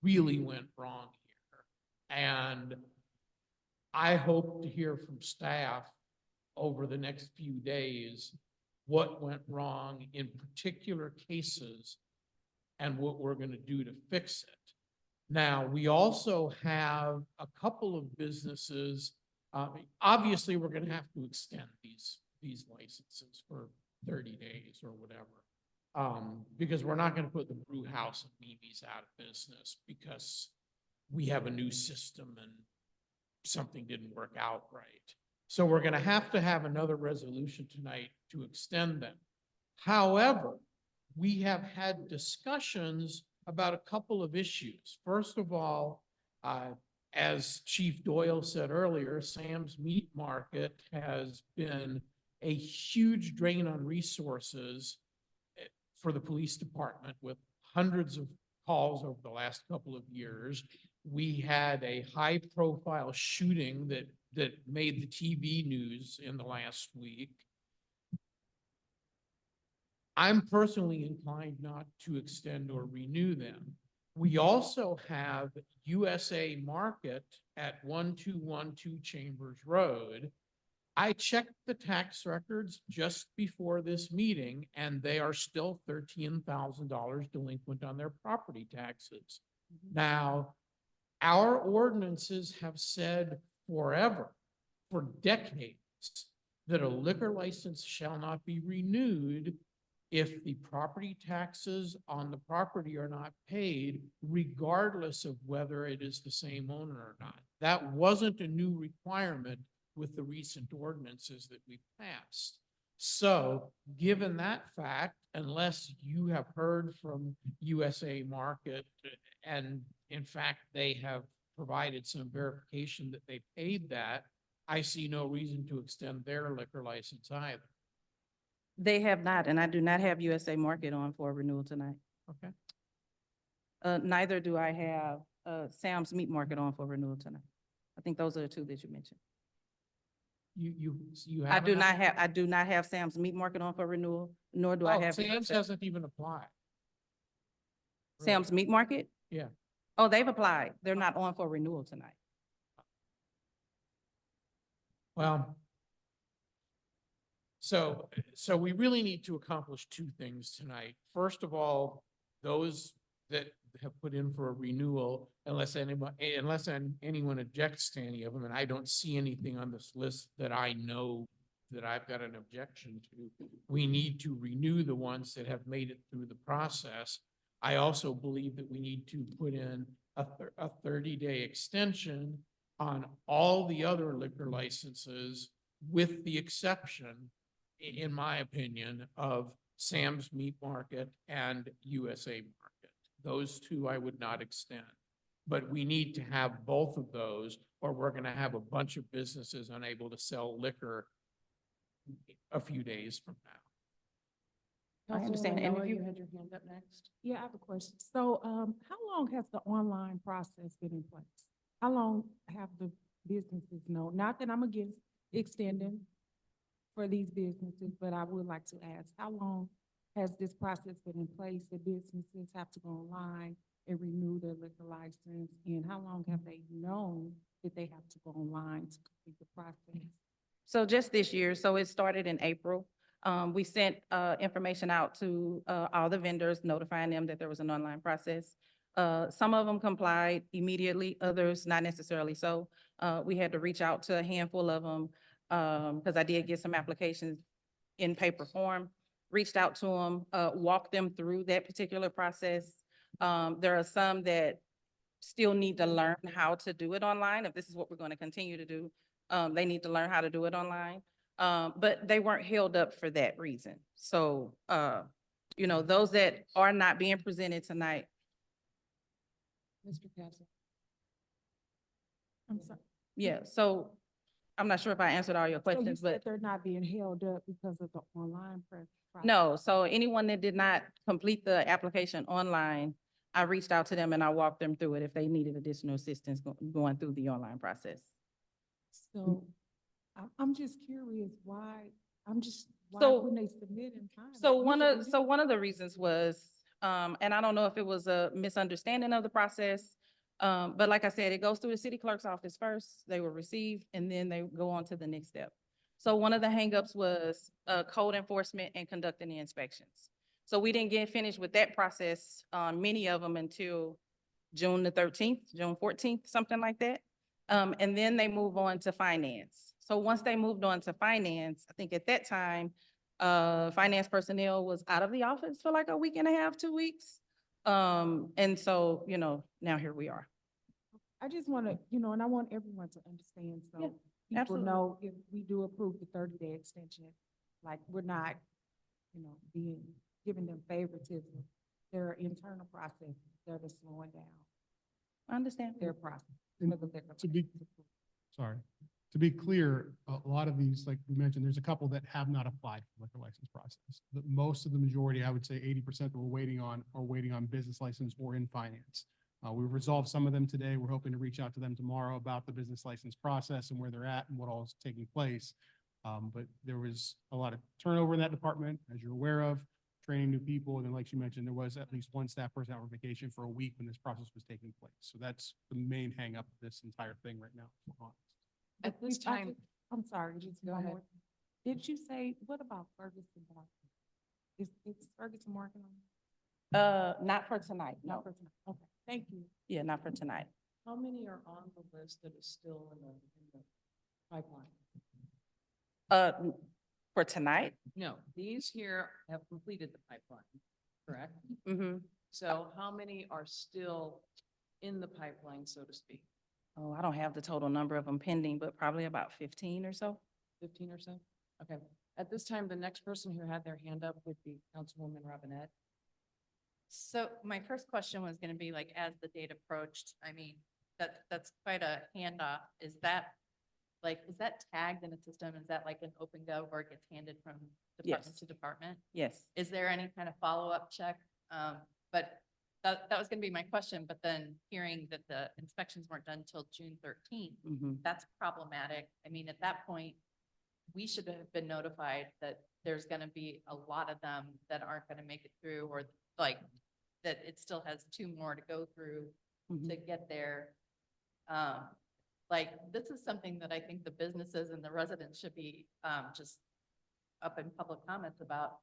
really went wrong here. And I hope to hear from staff over the next few days what went wrong in particular cases and what we're going to do to fix it. Now, we also have a couple of businesses. Obviously, we're going to have to extend these licenses for 30 days or whatever. Because we're not going to put the brew house and Mimi's out of business because we have a new system and something didn't work out right. So we're going to have another resolution tonight to extend them. However, we have had discussions about a couple of issues. First of all, as Chief Doyle said earlier, Sam's Meat Market has been a huge drain on resources for the police department with hundreds of calls over the last couple of years. We had a high-profile shooting that made the TV news in the last week. I'm personally inclined not to extend or renew them. We also have USA Market at 1212 Chambers Road. I checked the tax records just before this meeting, and they are still $13,000 delinquent on their property taxes. Now, our ordinances have said forever, for decades, that a liquor license shall not be renewed if the property taxes on the property are not paid, regardless of whether it is the same owner or not. That wasn't a new requirement with the recent ordinances that we passed. So given that fact, unless you have heard from USA Market, and in fact, they have provided some verification that they paid that, I see no reason to extend their liquor license either. They have not, and I do not have USA Market on for renewal tonight. Okay. Neither do I have Sam's Meat Market on for renewal tonight. I think those are the two that you mentioned. You I have. do not have Sam's Meat Market on for renewal, nor do I have. Sam's hasn't even applied. Sam's Meat Market? Yeah. Oh, they've applied. They're not on for renewal tonight. Well, so we really need to accomplish two things tonight. First of all, those that have put in for a renewal, unless anyone objects to any of them, and I don't see anything on this list that I know that I've got an objection to, we need to renew the ones that have made it through the process. I also believe that we need to put in a 30-day extension on all the other liquor licenses, with the exception, in my opinion, of Sam's Meat Market and USA Market. Those two I would not extend. But we need to have both of those, or we're going to have a bunch of businesses unable to sell liquor a few days from now. I understand. And if you had your hand up next. Yeah, I have a question. So, how long has the online process been in place? How long have the businesses known? Not that I'm against extending for these businesses, but I would like to ask, how long has this process been in place? The businesses have to go online and renew their liquor license, and how long have they known that they have to go online to complete the process? So just this year, so it started in April. We sent information out to all the vendors, notifying them that there was an online process. Some of them complied immediately, others not necessarily so. We had to reach out to a handful of them because I did get some applications in paper form, reached out to them, walked them through that particular process. There are some that still need to learn how to do it online. If this is what we're going to continue to do, they need to learn how to do it online. But they weren't held up for that reason. So, those that are not being presented tonight. Mr. Castle. I'm sorry. Yeah, so I'm not sure if I answered all your So you questions, said but they're not being held up because of the online process? no, so anyone that did not complete the application online, I reached out to them and I walked them through it if they needed additional assistance going through the online process. So I'm just curious why, why So- wouldn't they submit in time? So Usually one of the reasons was, and I don't know if it was a misunderstanding of the process. But like I said, it goes through the city clerk's office first, they will receive, and then they go on to the next step. So one of the hangups was, code enforcement and conducting the inspections. So we didn't get finished with that process, many of them until June the 13th, June 14th, something like that. And then they move on to finance. So once they moved on to finance, I think at that time, finance personnel was out of the office for like a week and a half, 2 weeks. And so, now here we are. I just want to, and I want everyone to understand, Yeah, so people absolutely. know if we do approve the 30-day extension, like, we're not, giving them favoritism. There are internal processes that are slowing down I understand. their process. And because of their to be- Sorry. To be clear, a lot of these, like we mentioned, there's a couple that have not applied for liquor license process. Most of the majority, I would say 80% that we're waiting on are waiting on business license or in finance. We've resolved some of them today. We're hoping to reach out to them tomorrow about the business license process and where they're at and what all is taking place. But there was a lot of turnover in that department, as you're aware of, training new people. And then like you mentioned, there was at least one staff person out on vacation for a week when this process was taking place. So that's the main hang up of this entire thing right now. if we're honest. At this time, I'm sorry, just Go one ahead. more. Did you say, what about Ferguson marketing? Is Ferguson marketing on? Not for tonight, Not no. for tonight. Okay, thank you. Yeah, not for tonight. how many are on the list that is still in the pipeline? For tonight? No, these here have completed the pipeline, correct? Mm-hmm. So how many are still in the pipeline, so to speak? Oh, I don't have the total number of them pending, but probably about 15 or so. 15 or so? Okay. At this time, the next person who had their hand up would be Councilwoman Robinette. So my first question was gonna be like, as the date approached, I mean, that's quite a handoff. Is that tagged in a system? Is that like an open go where it gets handed from department Yes. to department? Yes. Is there any kind of follow-up check? But that was gonna be my question, but then hearing that the inspections weren't done until June 13th, Mm-hmm. that's problematic. I mean, at that point, we should have been notified that there's gonna be a lot of them that aren't gonna make it through, or like, that it still has 2 more to go through Mhm. to get there. Like, this is something that I think the businesses and the residents should be, just up in public comments about,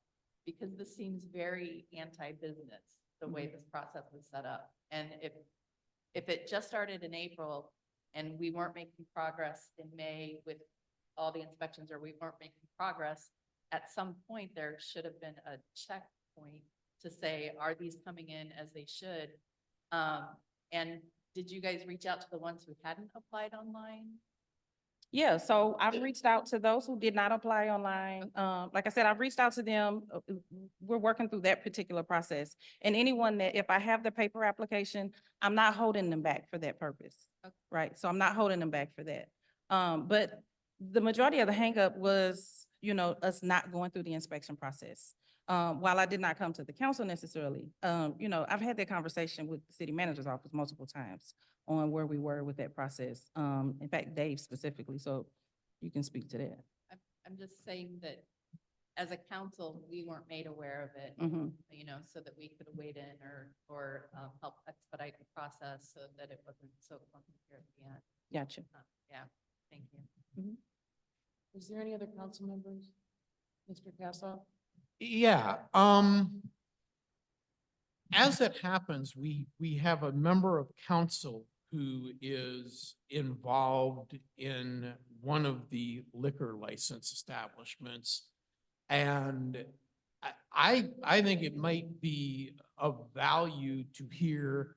because this seems very anti-business, the way this process was set up. And if it just started in April and we weren't making progress in May with all the inspections, or we weren't making progress, at some point there should have been a checkpoint to say, are these coming in as they should? And did you guys reach out to the ones who hadn't applied online? Yeah, so I've reached out to those who did not apply online. Like I said, I've reached out to them. We're working through that particular process. And anyone that, if I have the paper application, I'm not holding them back for that purpose. Okay. Right? So I'm not holding them back for that. But the majority of the hangup was, us not going through the inspection process. While I did not come to the council necessarily, I've had that conversation with the city manager's office multiple times on where we were with that process. In fact, Dave specifically, so you can speak to that. I'm just saying that as a council, we weren't made aware of it, Mhm. So that we could wait in or help expedite the process so that it wasn't so clunky here at the end. Gotcha. Yeah, thank you. Is there any other council members? Mr. Castle? Yeah, as it happens, we have a member of council who is involved in one of the liquor license establishments. And I think it might be of value to hear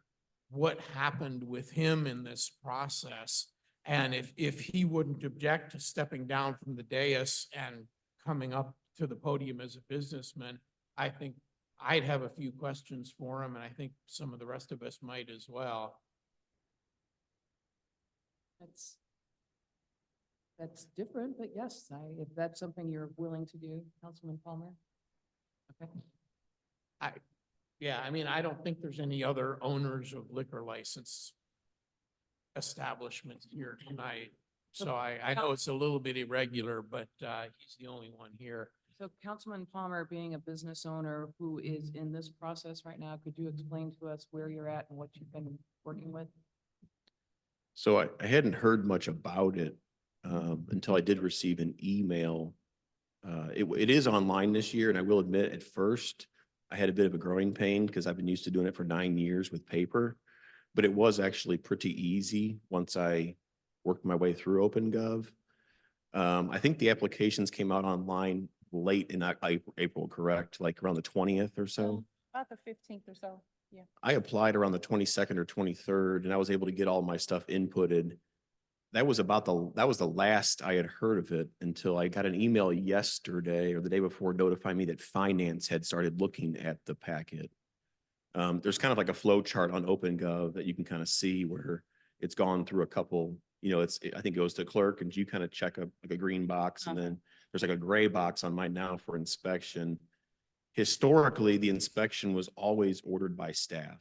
what happened with him in this process. And if he wouldn't object to stepping down from the dais and coming up to the podium as a businessman, I think I'd have a few questions for him, and I think some of the rest of us might as well. That's different, but yes, if that's something you're willing to do, Councilman Palmer. Okay. Yeah, I mean, I don't think there's any other owners of liquor license establishments here tonight. So I know it's a little bit irregular, but he's the only one here. So Councilman Palmer, being a business owner who is in this process right now, could you explain to us where you're at and what you've been working with? So I hadn't heard much about it until I did receive an email. It is online this year, and I will admit at first I had a bit of a growing pain because I've been used to doing it for 9 years with paper, but it was actually pretty easy once I worked my way through OpenGov. I think the applications came out online late in April, correct? Like around the 20th or so? About the 15th or so, yeah. I applied around the 22nd or 23rd, and I was able to get all my stuff inputted. That was the last I had heard of it until I got an email yesterday or the day before notifying me that finance had started looking at the packet. There's kind of like a flow chart on OpenGov that you can kind of see where it's gone through a couple, I think it goes to clerk and you kind of check like a green box, and then there's like a gray box on mine now for inspection. Historically, the inspection was always ordered by staff,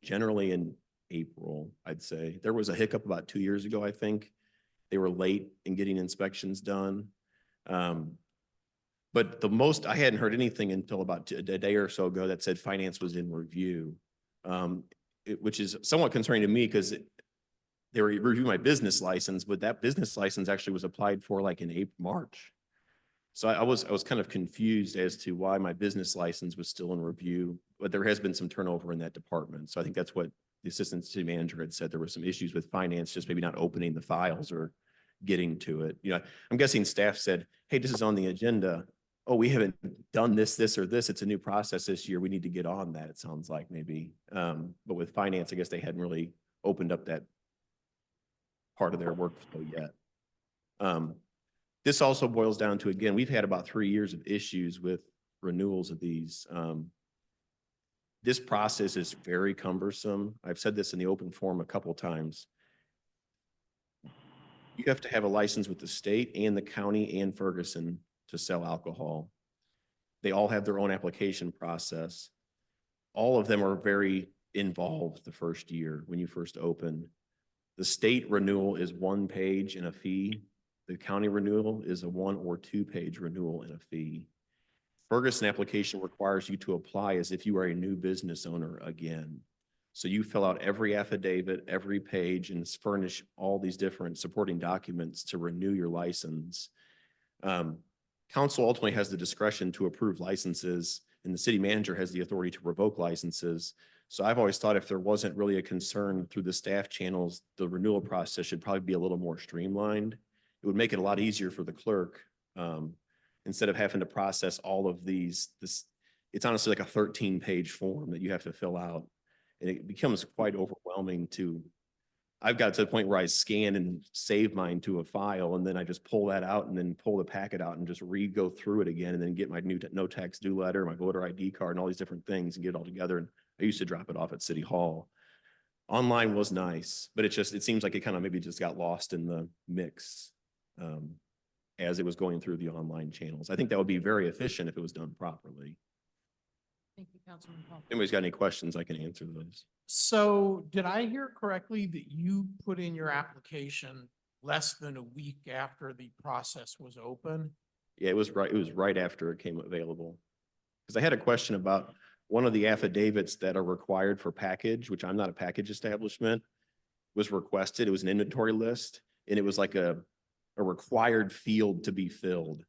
generally in April, I'd say. There was a hiccup about 2 years ago, I think. They were late in getting inspections done. But I hadn't heard anything until about a day or so ago that said finance was in review, which is somewhat concerning to me because they were reviewing my business license, but that business license actually was applied for like in March. So I was kind of confused as to why my business license was still in review, but there has been some turnover in that department. So I think that's what the assistant city manager had said. There were some issues with finance, just maybe not opening the files or getting to it. I'm guessing staff said, hey, this is on the agenda. Oh, we haven't done this, or this. It's a new process this year. We need to get on that, it sounds like maybe. But with finance, I guess they hadn't really opened up that part of their workflow yet. This also boils down to, again, we've had about 3 years of issues with renewals of these. This process is very cumbersome. I've said this in the open forum a couple of times. You have to have a license with the state and the county and Ferguson to sell alcohol. They all have their own application process. All of them are very involved the first year when you first open. The state renewal is 1 page and a fee. The county renewal is a 1 or 2 page renewal and a fee. Ferguson application requires you to apply as if you are a new business owner again. So you fill out every affidavit, every page, and furnish all these different supporting documents to renew your license. Council ultimately has the discretion to approve licenses, and the city manager has the authority to revoke licenses. So I've always thought if there wasn't really a concern through the staff channels, the renewal process should probably be a little more streamlined. It would make it a lot easier for the clerk. Instead of having to process all of these, it's honestly like a 13-page form that you have to fill out. And it becomes quite overwhelming I've got to the point where I scan and save mine to a file, and then I just pull that out and then pull the packet out and just go through it again, and then get my new no tax due letter, my voter ID card, and all these different things and get it all together. And I used to drop it off at City Hall. Online was nice, but it seems like it kind of maybe just got lost in the mix as it was going through the online channels. I think that would be very efficient if it was done properly. Thank you, Councilman Paul. If anybody's got any questions, I can answer those. So did I hear correctly that you put in your application less than a week after the process was open? Yeah, it was right after it came available. Because I had a question about one of the affidavits that are required for package, which I'm not a package establishment, was requested. It was an inventory list, and it was like a required field to be filled.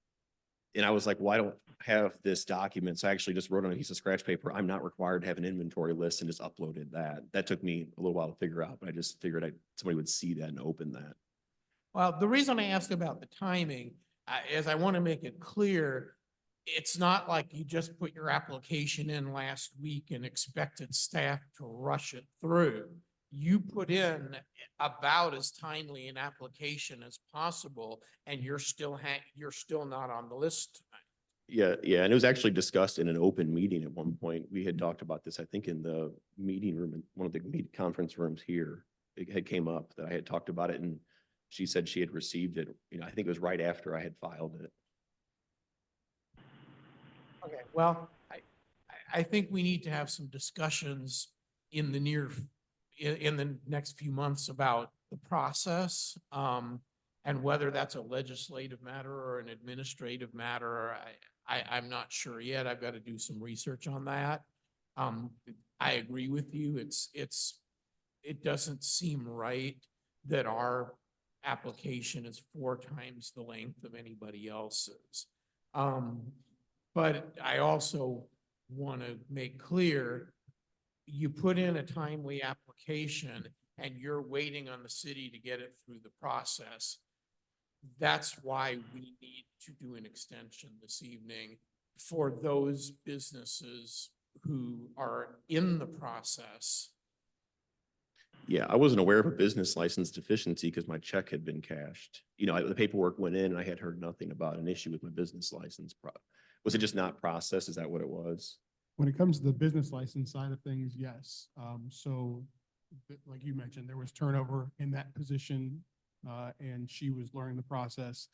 And I was like, well, I don't have this document. So I actually just wrote on a piece of scratch paper, I'm not required to have an inventory list, and just uploaded that. That took me a little while to figure out, but I just figured somebody would see that and open that. Well, the reason I asked about the timing is I want to make it clear, it's not like you just put your application in last week and expected staff to rush it through. You put in about as timely an application as possible, and you're still not on the list tonight. Yeah, and it was actually discussed in an open meeting at one point. We had talked about this, I think, in the meeting room, in one of the conference rooms here. It had came up that I had talked about it, and she said she had received it, I think it was right after I had filed it. Okay, well, I think we need to have some discussions in the in the next few months about the process. And whether that's a legislative matter or an administrative matter, I'm not sure yet. I've got to do some research on that. I agree with you. It doesn't seem right that our application is 4 times the length of anybody else's. But I also want to make clear, you put in a timely application and you're waiting on the city to get it through the process. That's why we need to do an extension this evening for those businesses who are in the process. Yeah, I wasn't aware of a business license deficiency because my check had been cashed. The paperwork went in and I had heard nothing about an issue with my business license. Was it just not processed? Is that what it was? When it comes to the business license side of things, yes. So like you mentioned, there was turnover in that position, and she was learning the process.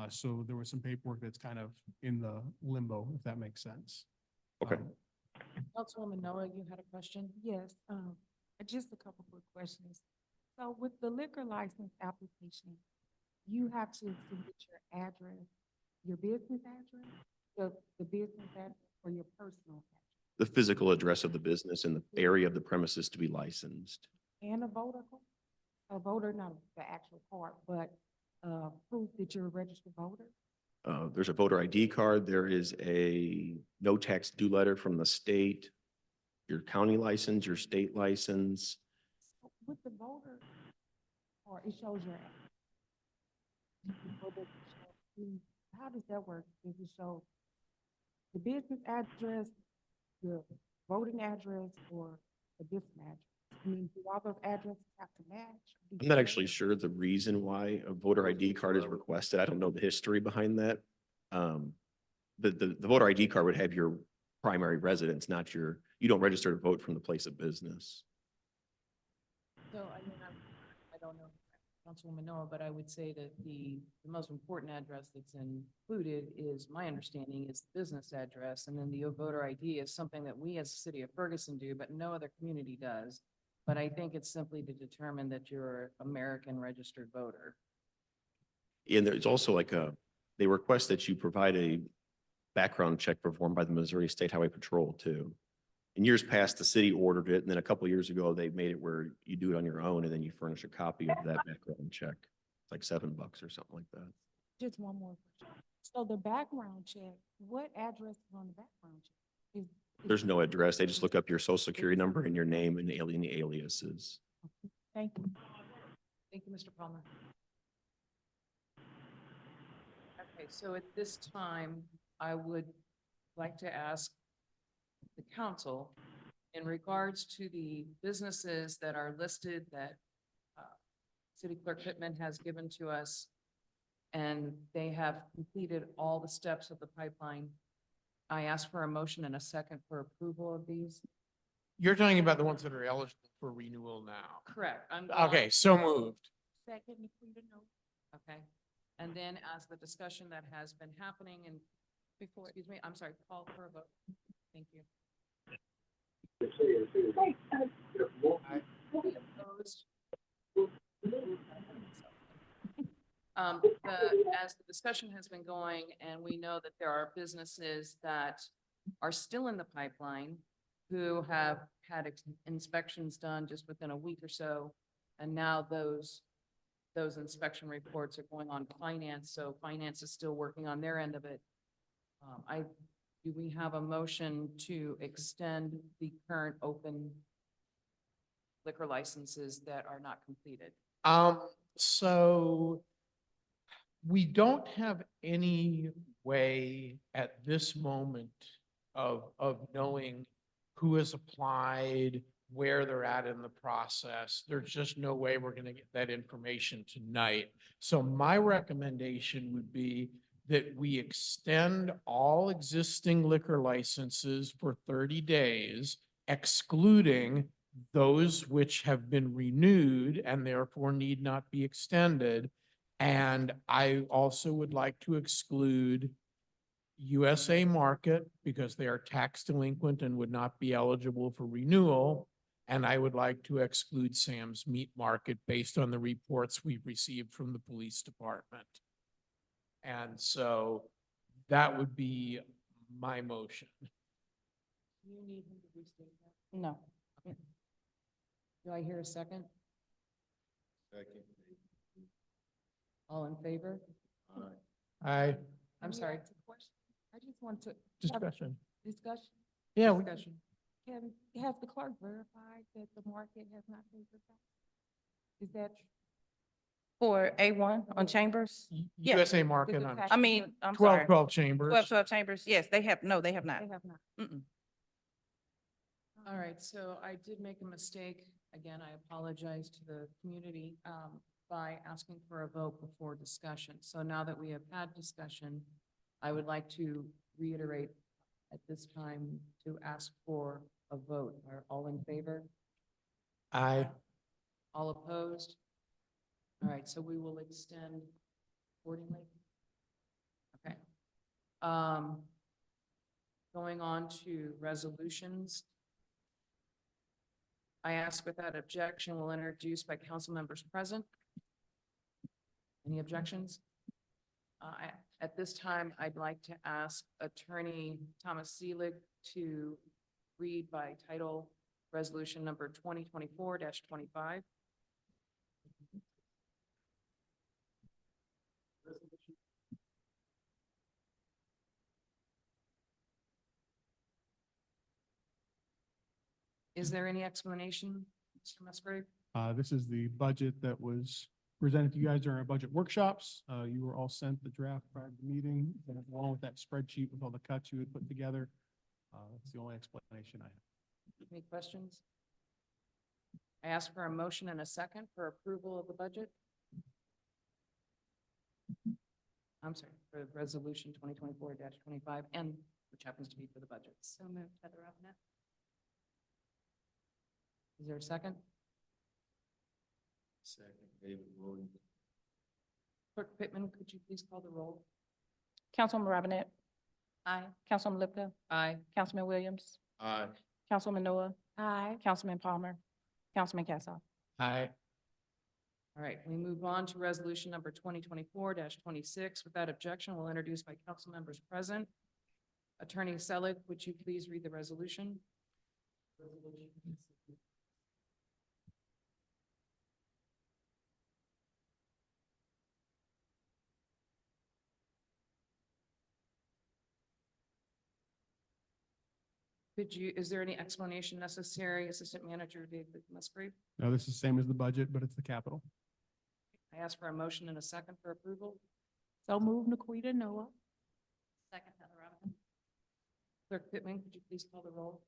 So there was some paperwork that's kind of in the limbo, if that makes sense. Okay. Councilwoman Noah, you had a question? Yes, just a couple quick questions. So with the liquor license application, you have to submit your address, your business address, the business address, or your personal address, The physical address of the business and the area of the premises to be licensed. and a voter, not the actual card, but proof that you're a registered voter. There's a voter ID card. There is a no tax due letter from the state, your county license, your state license. With the voter, or it shows your. How does that work? Does it show the business address, your voting address, or a different address? I mean, do all those addresses have to match? I'm not actually sure the reason why a voter ID card is requested. I don't know the history behind that. The voter ID card would have your primary residence, not you don't register to vote from the place of business. So, I don't know, Councilwoman Noah, but I would say that the most important address that's included is, my understanding, is the business address. And then the voter ID is something that we as the city of Ferguson do, but no other community does. But I think it's simply to determine that you're an American registered voter. And there's also they request that you provide a background check performed by the Missouri State Highway Patrol too. In years past, the city ordered it, and then a couple of years ago, they made it where you do it on your own and then you furnish a copy of that background check. It's like $7 or something like that. Just one more question. So the background check, what address is on the background check? There's no address. They just look up your social security number and your name and alien aliases. Thank you. Thank you, Mr. Palmer. Okay, so at this time, I would like to ask the council in regards to the businesses that are listed that City Clerk Pittman has given to us, and they have completed all the steps of the pipeline. I ask for a motion and a second for approval of these. You're talking about the ones that are eligible for renewal now. Correct. Okay, so moved. Second, Nikita, no. Okay. And then as the discussion that has been happening and before, excuse me, I'm sorry, call for a vote. Thank you. Opposed? As the discussion has been going, and we know that there are businesses that are still in the pipeline who have had inspections done just within a week or so, and now those inspection reports are going on to finance, so finance is still working on their end of it. Do we have a motion to extend the current open liquor licenses that are not completed? So we don't have any way at this moment of knowing who has applied, where they're at in the process. There's just no way we're going to get that information tonight. So my recommendation would be that we extend all existing liquor licenses for 30 days, excluding those which have been renewed and therefore need not be extended. And I also would like to exclude USA Market because they are tax delinquent and would not be eligible for renewal. And I would like to exclude Sam's Meat Market based on the reports we've received from the police department. And so that would be my motion. You need him to restate that. No. Do I hear a second? Second. All in favor? I, I'm sorry. I just want to. discussion. Discussion. Yeah, Discussion. Has the clerk verified that the market has not paid the tax? Is that? For A1 on Chambers? Yes. USA Market the on tax- I mean, I'm 12, sorry. 12 Chambers. 12 Chambers, yes, they have, no, they have not. They have not. Mm-mm. All right, so I did make a mistake. Again, I apologize to the community by asking for a vote before discussion. So now that we have had discussion, I would like to reiterate at this time to ask for a vote. Are all in favor? I, All opposed? All right, so we will extend accordingly. Okay. Going on to resolutions. I ask without objection will introduce by council members present. Any objections? At this time, I'd like to ask Attorney Thomas Seelig to read by title resolution number 2024-25. Is there any explanation, Mr. Musgrave? This is the budget that was presented to you guys during our budget workshops. You were all sent the draft prior to the meeting, and along with that spreadsheet with all the cuts you had put together. That's the only explanation I have. Any questions? I ask for a motion and a second for approval of the budget. I'm sorry, for resolution 2024-25, and which happens to be for the budget. So moved, Heather Robinette. Is there a second? Second, David Williams. Clerk Pittman, could you please call the roll? Councilwoman Robinette, Aye. Councilwoman Lipka, Aye. Councilman Williams, Aye. Councilwoman Noah, Aye. Councilman Palmer, Councilman Cassoff. I, All right, we move on to resolution number 2024-26. Without objection, we'll introduce by council members present. Attorney Selig, would you please read the resolution? Is there any explanation necessary, Assistant Manager David Musgrave? No, this is the same as the budget, but it's the capital. I ask for a motion and a second for approval. So move Naquita Noah. Second, Heather Robinette. Clerk Pittman, could you please call the roll?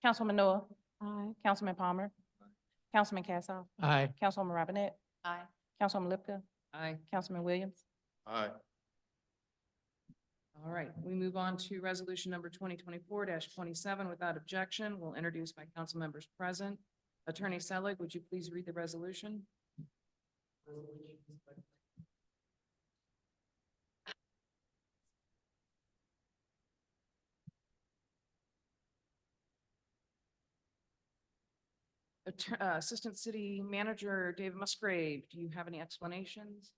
Councilwoman Noah, Aye. Councilman Palmer, Councilman Cassoff, I, Councilwoman Robinette, Aye. Councilwoman Lipka, Aye. Councilman Williams. Aye. All right, we move on to resolution number 2024-27. Without objection, we'll introduce by council members present. Attorney Selig, would you please read the resolution? Assistant City Manager David Musgrave, do you have any explanations?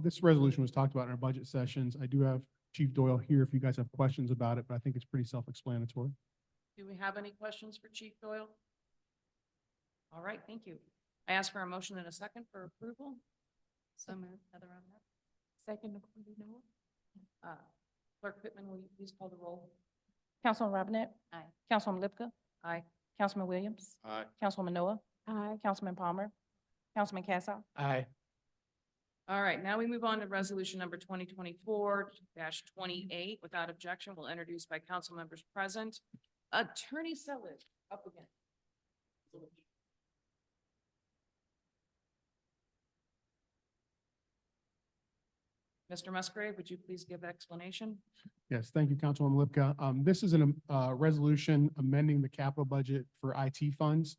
This resolution was talked about in our budget sessions. I do have Chief Doyle here if you guys have questions about it, but I think it's pretty self-explanatory. Do we have any questions for Chief Doyle? All right, thank you. I ask for a motion and a second for approval. So moved, Heather Robinette. Second Naquita Noah. Clerk Pittman, will you please call the roll? Councilwoman Robinette, Aye. Councilwoman Lipka, Aye. Councilman Williams, Aye. Councilwoman Noah, Aye. Councilman Palmer, Councilman Cassoff. I, All right, now we move on to resolution number 2024-28. Without objection, we'll introduce by council members present. Attorney Selig, up again. Mr. Musgrave, would you please give explanation? Yes, thank you, Councilwoman Lipka. This is a resolution amending the capital budget for IT funds.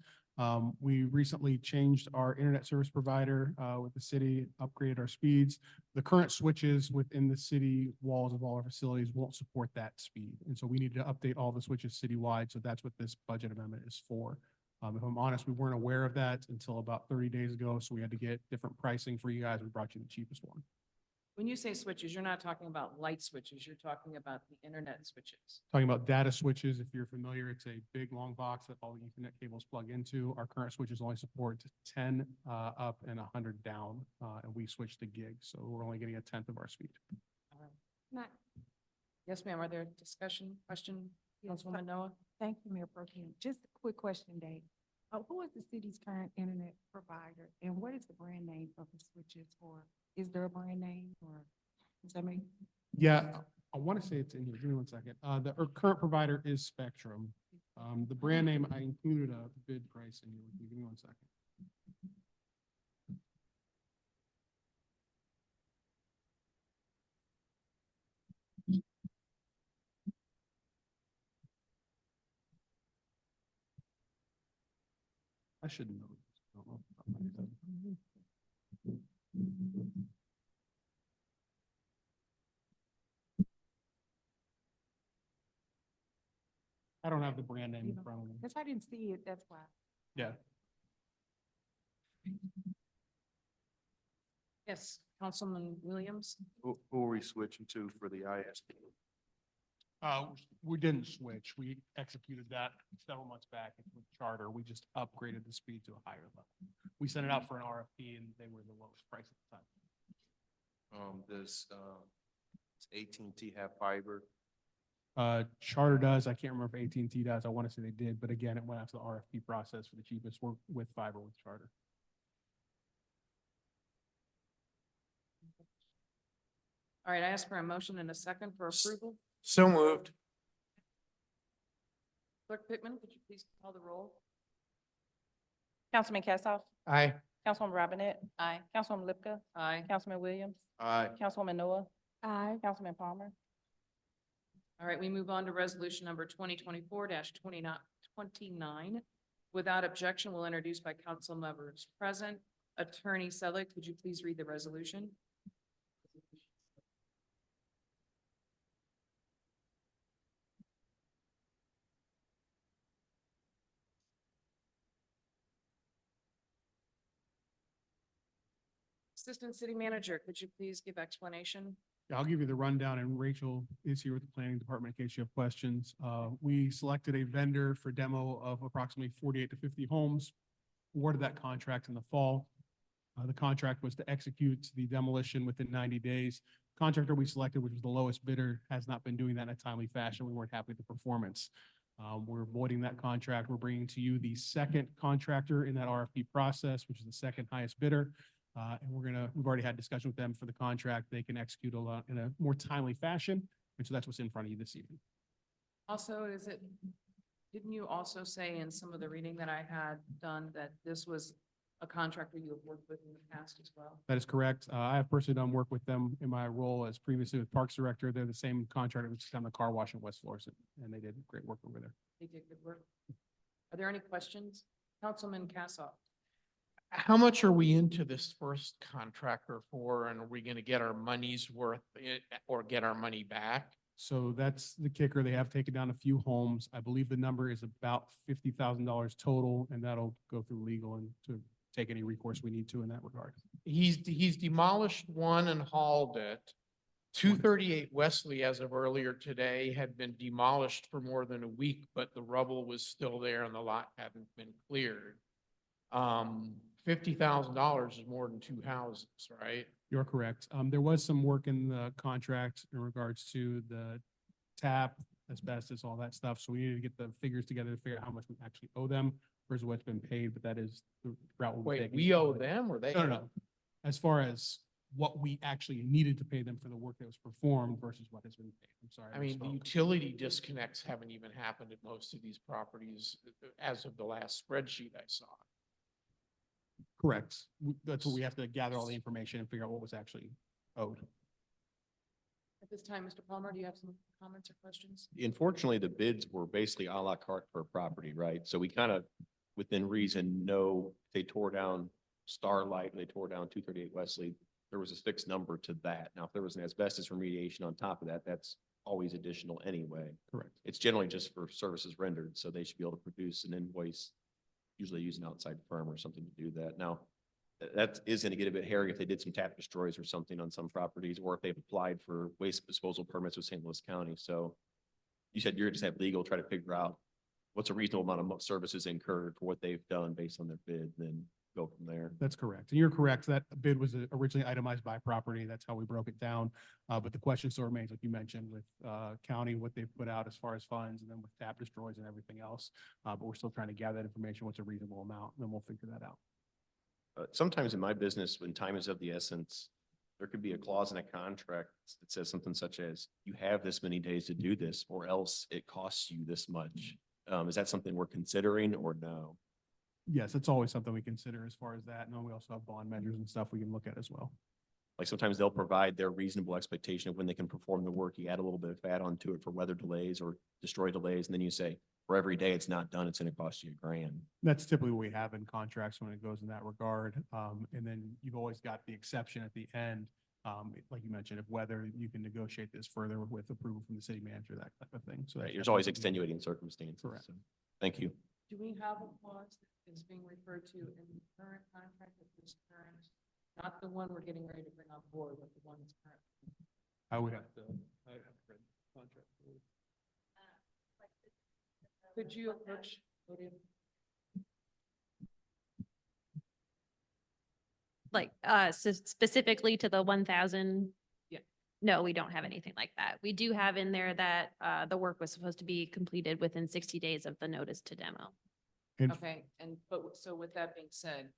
We recently changed our internet service provider with the city, upgraded our speeds. The current switches within the city walls of all our facilities won't support that speed. And so we need to update all the switches citywide. So that's what this budget amendment is for. If I'm honest, we weren't aware of that until about 30 days ago. So we had to get different pricing for you guys. We brought you the cheapest one. When you say switches, you're not talking about light switches, you're talking about the internet switches. Talking about data switches, if you're familiar, it's a big long box that all the Ethernet cables plug into. Our current switches only support 10 up and 100 down, and we switched to gigs, so we're only getting a tenth of our speed. Not, Yes, ma'am. Are there discussion, question, Yes, Councilwoman Noah? thank you, Mayor Pro Tem. Just a quick question, Dave. Who is the city's current internet provider and what is the brand name of the switches, or is there a brand name, or is that me? Yeah, I want to say it's in here. Give me one second. Our current provider is Spectrum. The brand name, I included a bid price in here. Give me one second. I should know. This. I don't know off the top of my head. I don't have the brand name in front of me. Because I didn't see it, that's why. Yeah. Yes, Councilman Williams? Who are we switching to for the ISP? We didn't switch. We executed that several months back with Charter. We just upgraded the speed to a higher level. We sent it out for an RFP and they were the lowest price at the time. Does AT&T have fiber? Charter does. I can't remember if AT&T does. I want to say they did, but again, it went after the RFP process for the cheapest. We're with fiber with Charter. All right, I ask for a motion and a second for approval. So moved. Clerk Pittman, could you please call the roll? Councilman Cassoff, Aye. Councilwoman Robinette, Aye. Councilwoman Lipka, Aye. Councilman Williams, Aye. Councilwoman Noah, Aye. Councilman Palmer. All right, we move on to resolution number 2024-29. Without objection, will introduce by council members present. Attorney Selick, could you please read the resolution? Assistant City Manager, could you please give explanation? Yeah, I'll give you the rundown and Rachel is here with the planning department in case you have questions. We selected a vendor for demo of approximately 48 to 50 homes. Awarded that contract in the fall. The contract was to execute the demolition within 90 days. Contractor we selected, which was the lowest bidder, has not been doing that in a timely fashion. We weren't happy with the performance. We're voiding that contract. We're bringing to you the second contractor in that RFP process, which is the second highest bidder. And we've already had discussion with them for the contract. They can execute a lot in a more timely fashion. And so that's what's in front of you this evening. Also, didn't you also say in some of the reading that I had done that this was a contractor you have worked with in the past as well? That is correct. I have personally done work with them in my role as previously with Parks Director. They're the same contractor which is on the car wash in West Florissant, and they did great work over there. They did good work. Are there any questions? Councilman Cassoff? How much are we into this first contractor for, and are we gonna get our money's worth or get our money back? So that's the kicker. They have taken down a few homes. I believe the number is about $50,000 total, and that'll go through legal and to take any recourse we need to in that regard. He's demolished one and hauled it. 238 Wesley, as of earlier today, had been demolished for more than a week, but the rubble was still there and the lot hadn't been cleared. $50,000 is more than two houses, right? You're correct. There was some work in the contract in regards to the tap, asbestos, all that stuff. So we needed to get the figures together to figure out how much we actually owe them versus what's been paid, but that is the route we'll Wait, take. we owe them or they? No. As far as what we actually needed to pay them for the work that was performed versus what has been paid. I'm sorry. I mean, the misspoke. utility disconnects haven't even happened at most of these properties as of the last spreadsheet I saw. Correct. That's what we have to gather all the information and figure out what was actually owed. At this time, Mr. Palmer, do you have some comments or questions? Unfortunately, the bids were basically à la carte per property, right? So we within reason, no, they tore down Starlight, they tore down 238 Wesley, there was a fixed number to that. Now, if there was an asbestos remediation on top of that, that's always additional anyway. Correct. It's generally just for services rendered, so they should be able to produce an invoice. Usually use an outside firm or something to do that. Now, that is going to get a bit hairy if they did some tap destroys or something on some properties, or if they've applied for waste disposal permits with St. Louis County. So you said you're just have legal try to figure out what's a reasonable amount of services incurred for what they've done based on their bid, then go from there. That's correct. And you're correct. That bid was originally itemized by property. That's how we broke it down. But the question still remains, like you mentioned, with county, what they've put out as far as funds, and then with tap destroys and everything else. But we're still trying to gather that information, what's a reasonable amount, and then we'll figure that out. Sometimes in my business, when time is of the essence, there could be a clause in a contract that says something such as, you have this many days to do this, or else it costs you this much. Is that something we're considering or no? Yes, it's always something we consider as far as that. And then we also have bond measures and stuff we can look at as well. Like sometimes they'll provide their reasonable expectation of when they can perform the work. You add a little bit of fat onto it for weather delays or destroy delays. And then you say, for every day it's not done, it's going to cost you $1,000. That's typically what we have in contracts when it goes in that regard. And then you've always got the exception at the end. Like you mentioned, of whether you can negotiate this further with approval from the city manager, that type of thing. So Right, that's there's always definitely something- extenuating circumstances. Correct. So, thank you. Do we have a clause that is being referred to in the current contract with this current, not the one we're getting ready to bring on board, but the one that's current? I would have to, I have to read the contract. Could you approach podium? Like, specifically to the 1,000? Yeah. No, we don't have anything like that. We do have in there that, the work was supposed to be completed within 60 days of the notice to demo. And Okay, so with that being said,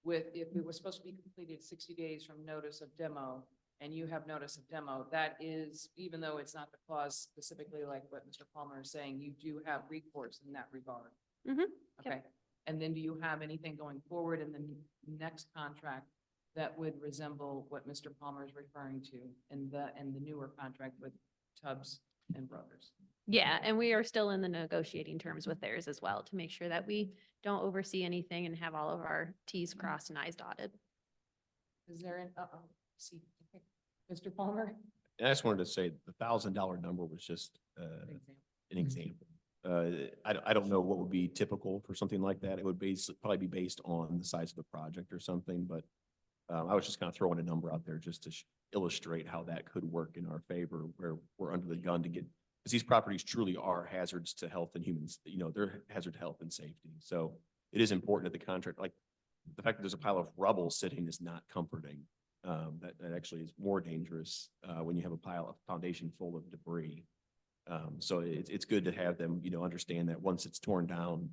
if it was supposed to be completed 60 days from notice of demo, and you have notice of demo, that is, even though it's not the clause specifically like what Mr. Palmer is saying, you do have recourse in that regard. Mm-hmm. Okay, and then do you have anything going forward in the next contract that would resemble what Mr. Palmer is referring to in the newer contract with Tubbs and Brothers? Yeah, and we are still in the negotiating terms with theirs as well to make sure that we don't oversee anything and have all of our Ts crossed and Is dotted. Is there an, see, okay. Mr. Palmer? And I just wanted to say the $1,000 number was just an example. I don't know what would be typical for something like that. It would probably be based on the size of the project or something, but I was just kind of throwing a number out there just to illustrate how that could work in our favor, where we're under the gun to get, because these properties truly are hazards to health and humans, they're hazard to health and safety. So it is important that the contract, like the fact that there's a pile of rubble sitting is not comforting. That actually is more dangerous when you have a foundation full of debris. So it's good to have them, understand that once it's torn down,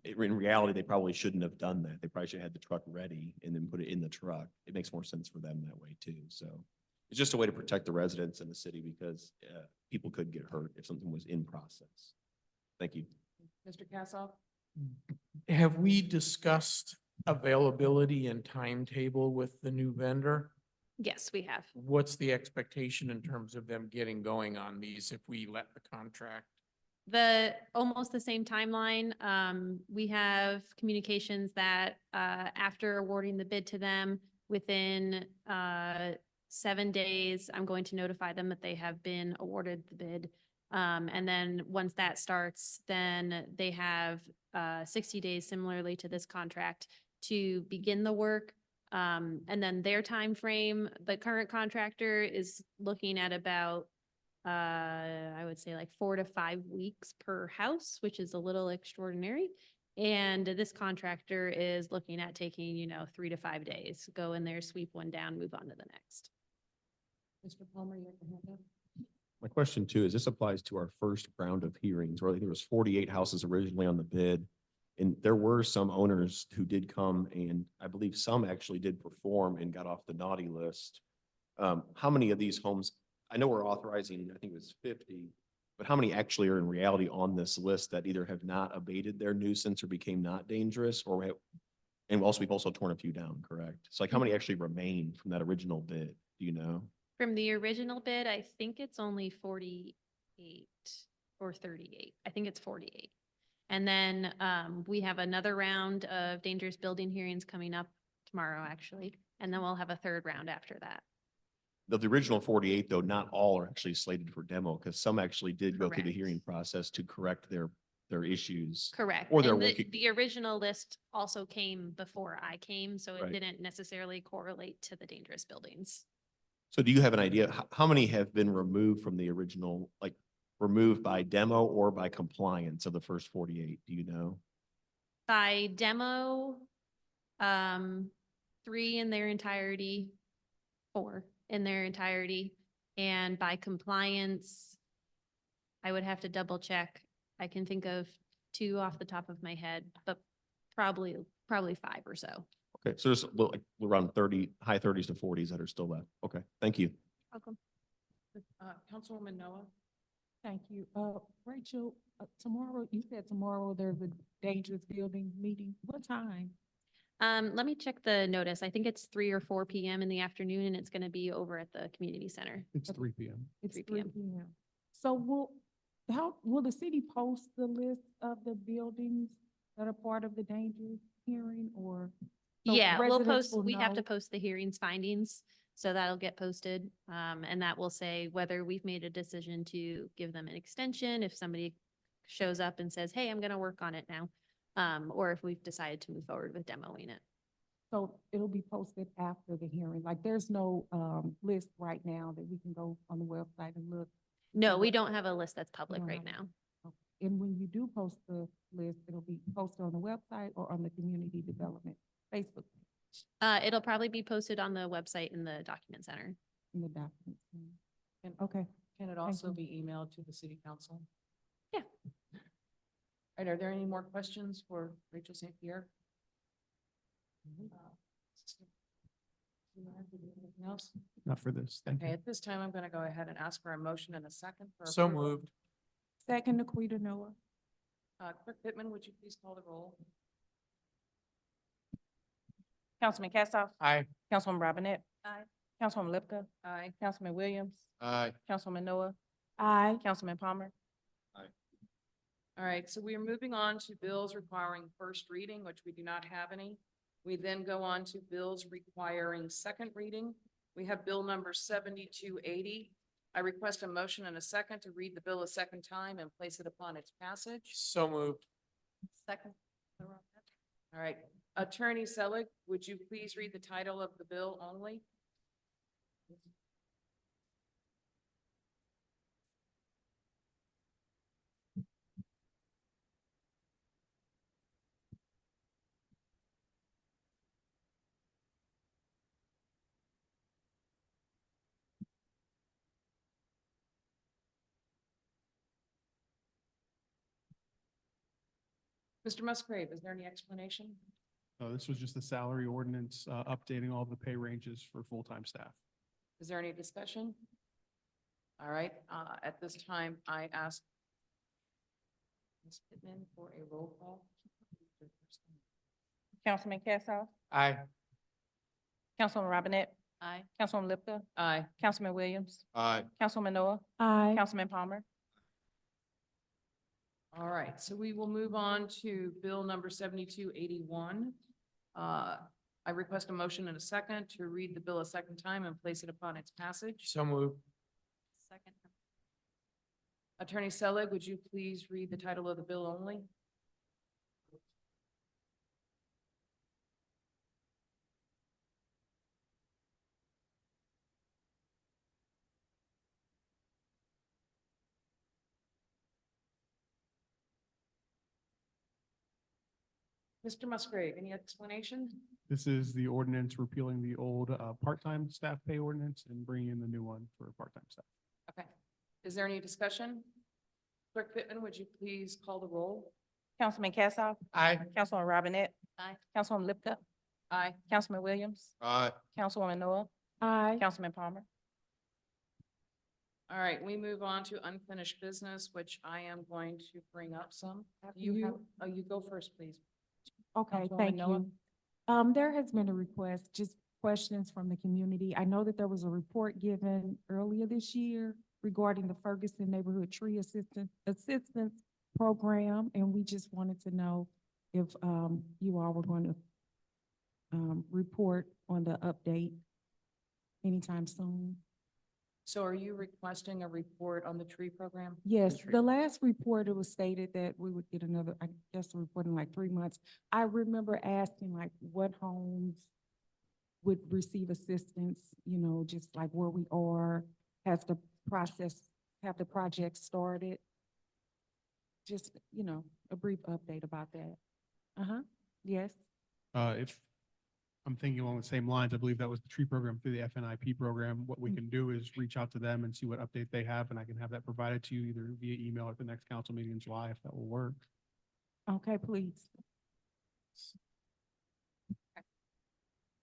in reality, they probably shouldn't have done that. They probably should have had the truck ready and then put it in the truck. It makes more sense for them that way too. So it's just a way to protect the residents in the city because people could get hurt if something was in process. Thank you. Mr. Kassoff? Have we discussed availability and timetable with the new vendor? Yes, we have. What's the expectation in terms of them getting going on these if we let the contract? Almost the same timeline. We have communications that, after awarding the bid to them, within, 7 days, I'm going to notify them that they have been awarded the bid. And then once that starts, then they have, 60 days similarly to this contract to begin the work. And then their time frame, the current contractor is looking at about, I would say like 4 to 5 weeks per house, which is a little extraordinary. And this contractor is looking at taking, 3 to 5 days, go in there, sweep one down, move on to the next. Mr. Palmer, you have your hand up? My question too is this applies to our first round of hearings, where there was 48 houses originally on the bid. And there were some owners who did come, and I believe some actually did perform and got off the naughty list. How many of these homes, I know we're authorizing, I think it was 50, but how many actually are in reality on this list that either have not abated their nuisance or became not dangerous, and also we've also torn a few down, correct? So like how many actually remain from that original bid? Do you know? From the original bid, I think it's only 48 or 38. I think it's 48. And then we have another round of dangerous building hearings coming up tomorrow, actually. And then we'll have a third round after that. Of the original 48, though, not all are actually slated for demo because some actually did go through the Correct. hearing process to correct their issues. Correct. Or they're And working. the original list also came before I came, so it Right. didn't necessarily correlate to the dangerous buildings. So do you have an idea, how many have been removed from the original, like removed by demo or by compliance of the first 48? Do you know? By demo, 3 in their entirety, 4 in their entirety, and by compliance, I would have to double check. I can think of 2 off the top of my head, but probably 5 or so. Okay, so there's a little, like around 30, high 30s to 40s that are still left. Okay, thank you. Welcome. Councilwoman Noah? Thank you. Rachel, tomorrow, you said tomorrow there's a dangerous building meeting. What time? Let me check the notice. I think it's 3 or 4 PM in the afternoon, and it's gonna be over at the community center. It's 3 p.m. It's 3 3 p.m. p.m. So will the city post the list of the buildings that are part of the dangerous hearing or? so Yeah, we'll residents post, will we have to know? post the hearings findings, so that'll get posted. And that will say whether we've made a decision to give them an extension, if somebody shows up and says, hey, I'm gonna work on it now. Or if we've decided to move forward with demoing it. So it'll be posted after the hearing. Like there's no list right now that we can go on the website and look. No, we don't have a list that's public don't right have now. Okay. And when you do post the list, it'll be posted on the website or on the community development Facebook page It'll probably be posted on the website in the document center. in the documents. And Okay. can it also be emailed to the city council? Yeah. All right, are there any more questions for Rachel St. Pierre? Anything else? Not for this. Thank Okay, you. at this time, I'm gonna go ahead and ask for a motion and a second for So approval. moved. Second, Aquita Noah. Clerk Pittman, would you please call the roll? Councilman Cassoff, Aye. Councilwoman Robinette, Aye. Councilwoman Lipka, Aye. Councilman Williams, Aye. Councilwoman Noah, Aye. Councilman Palmer. All right, so we are moving on to bills requiring first reading, which we do not have any. We then go on to bills requiring second reading. We have bill number 7280. I request a motion and a second to read the bill a second time and place it upon its passage. So moved. Second. All right, Attorney Selig, would you please read the title of the bill only? Mr. Musgrave, is there any explanation? This was just the salary ordinance, updating all the pay ranges for full-time staff. Is there any discussion? All right, at this time, I ask Ms. Pittman for a roll call. Councilman Cassoff, Aye. Councilwoman Robinette, Aye. Councilwoman Lipka, Aye. Councilman Williams, Aye. Councilwoman Noah, Aye. Councilman Palmer. All right, so we will move on to bill number 7281. I request a motion and a second to read the bill a second time and place it upon its passage. So moved. Second. Attorney Selig, would you please read the title of the bill only? Mr. Musgrave, any explanation? This is the ordinance repealing the old, part-time staff pay ordinance and bringing in the new one for part-time staff. Okay. Is there any discussion? Clerk Pittman, would you please call the roll? Councilman Cassoff, Aye. Councilwoman Robinette, Aye. Councilwoman Lipka, Aye. Councilman Williams, Aye. Councilwoman Noah, Aye. Councilman Palmer. All right, we move on to unfinished business, which I am going to bring up some. You have, oh, you go first, please. Okay, Councilwoman thank Noah? you. There has been a request, just questions from the community. I know that there was a report given earlier this year regarding the Ferguson Neighborhood Tree Assistance program, and we just wanted to know if, you all were going to, report on the update anytime soon. So are you requesting a report on the tree program? Yes, the last report, it was stated that we would get another, I guess, a report in like 3 months. I remember asking like what homes would receive assistance, you know, just like where we are, has the process, have the project started? Just, you know, a brief update about that. Uh-huh, yes. If I'm thinking along the same lines, I believe that was the tree program through the FNIP program. What we can do is reach out to them and see what update they have, and I can have that provided to you either via email at the next council meeting in July, if that will work. Okay, please.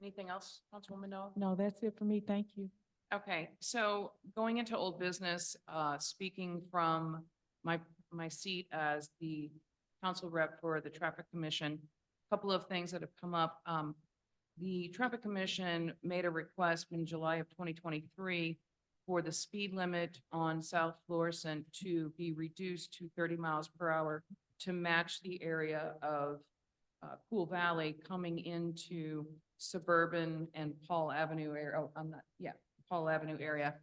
Anything else, Councilwoman Noah? No, that's it for me. Thank you. Okay, so going into old business, speaking from my seat as the council rep for the Traffic Commission, a couple of things that have come up. The Traffic Commission made a request in July of 2023 for the speed limit on South Florissant to be reduced to 30 miles per hour to match the area of Pool Valley coming into suburban and Paul Avenue area. Oh, Paul Avenue area.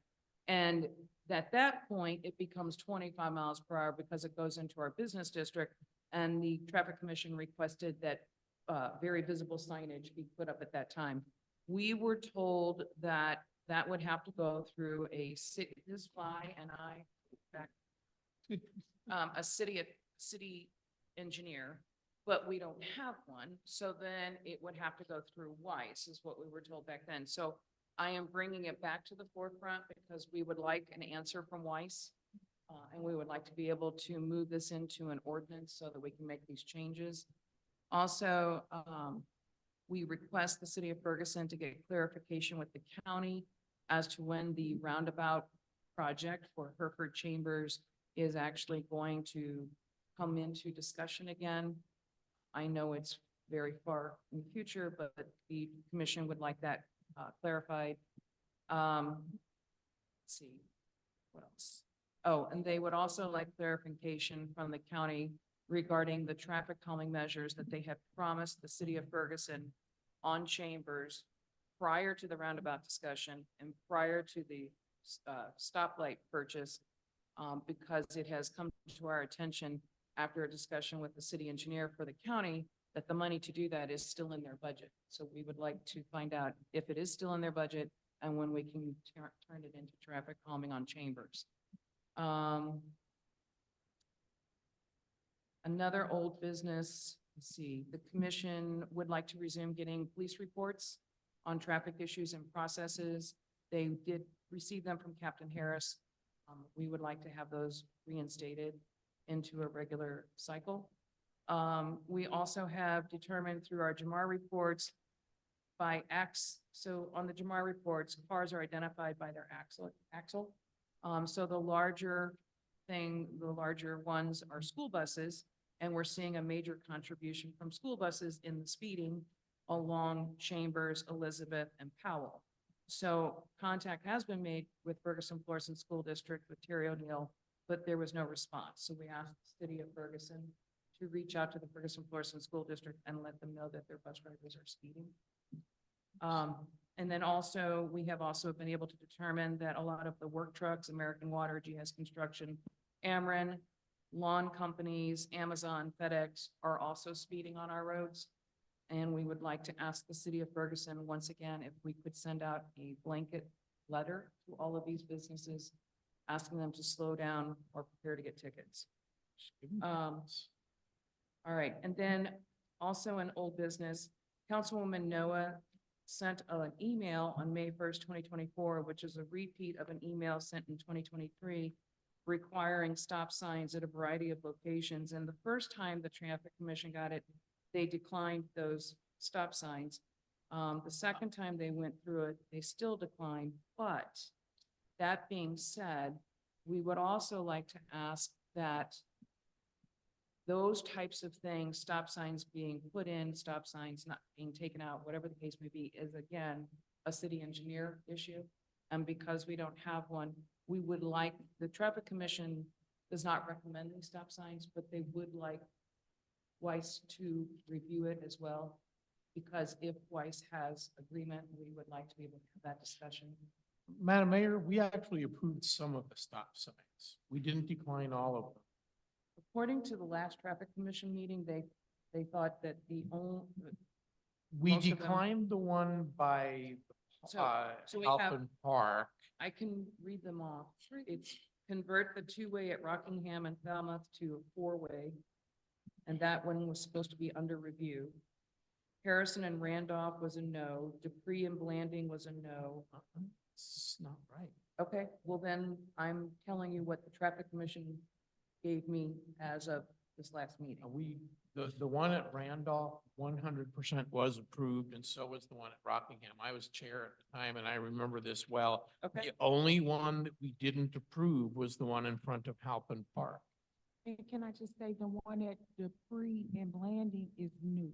And at that point, it becomes 25 miles per hour because it goes into our business district. And the Traffic Commission requested that very visible signage be put up at that time. We were told that that would have to go through a city, a city engineer, but we don't have one. So then it would have to go through Weiss is what we were told back then. So I am bringing it back to the forefront because we would like an answer from Weiss. And we would like to be able to move this into an ordinance so that we can make these changes. Also, we request the city of Ferguson to get clarification with the county as to when the roundabout project for Hereford Chambers is actually going to come into discussion again. I know it's very far in the future, but the commission would like that clarified. Let's see, what else? Oh, and they would also like clarification from the county regarding the traffic calming measures that they had promised the city of Ferguson on Chambers prior to the roundabout discussion and prior to the stoplight purchase, because it has come to our attention after a discussion with the city engineer for the county that the money to do that is still in their budget. So we would like to find out if it is still in their budget and when we can turn it into traffic calming on Chambers. Another old business, let's see, the commission would like to resume getting police reports on traffic issues and processes. They did receive them from Captain Harris. We would like to have those reinstated into a regular cycle. We also have determined through our Jamar reports by so on the Jamar reports, cars are identified by their axle. So the larger ones are school buses, and we're seeing a major contribution from school buses in the speeding along Chambers, Elizabeth, and Powell. So contact has been made with Ferguson Florissant School District with Terry O'Neill, but there was no response. So we asked the city of Ferguson to reach out to the Ferguson Florissant School District and let them know that their bus drivers are speeding. And then also, we have also been able to determine that a lot of the work trucks, American Water, GS Construction, Ameren, lawn companies, Amazon, FedEx are also speeding on our roads. And we would like to ask the city of Ferguson, once again, if we could send out a blanket letter to all of these businesses, asking them to slow down or prepare to get tickets. All right, and then also in old business, Councilwoman Noah sent an email on May 1st, 2024, which is a repeat of an email sent in 2023 requiring stop signs at a variety of locations. And the first time the Traffic Commission got it, they declined those stop signs. The second time they went through it, they still declined. But that being said, we would also like to ask that those types of things, stop signs being put in, stop signs not being taken out, whatever the case may be, is again a city engineer issue. And because we don't have one, we would like the Traffic Commission does not recommend these stop signs, but they would like Weiss to review it as well. Because if Weiss has agreement, we would like to be able to have that discussion. Madam Mayor, we actually approved some of the stop signs. We didn't decline all of them. According to the last traffic commission meeting, they thought that the only, We Most of them- declined the one by So we have- Halpin Park. I can read them off. It's convert the two-way at Rockingham and Falmouth to a four-way. And that one was supposed to be under review. Harrison and Randolph was a no. Dupree and Blanding was a no. It's not right. Okay, well then I'm telling you what the traffic commission gave me as of this last meeting. The one at Randolph, 100% was approved, and so was the one at Rockingham. I was chair at the time, and I remember this well. Okay. The only one that we didn't approve was the one in front of Halpin Park. And can I just say, the one at Dupree and Blanding is new.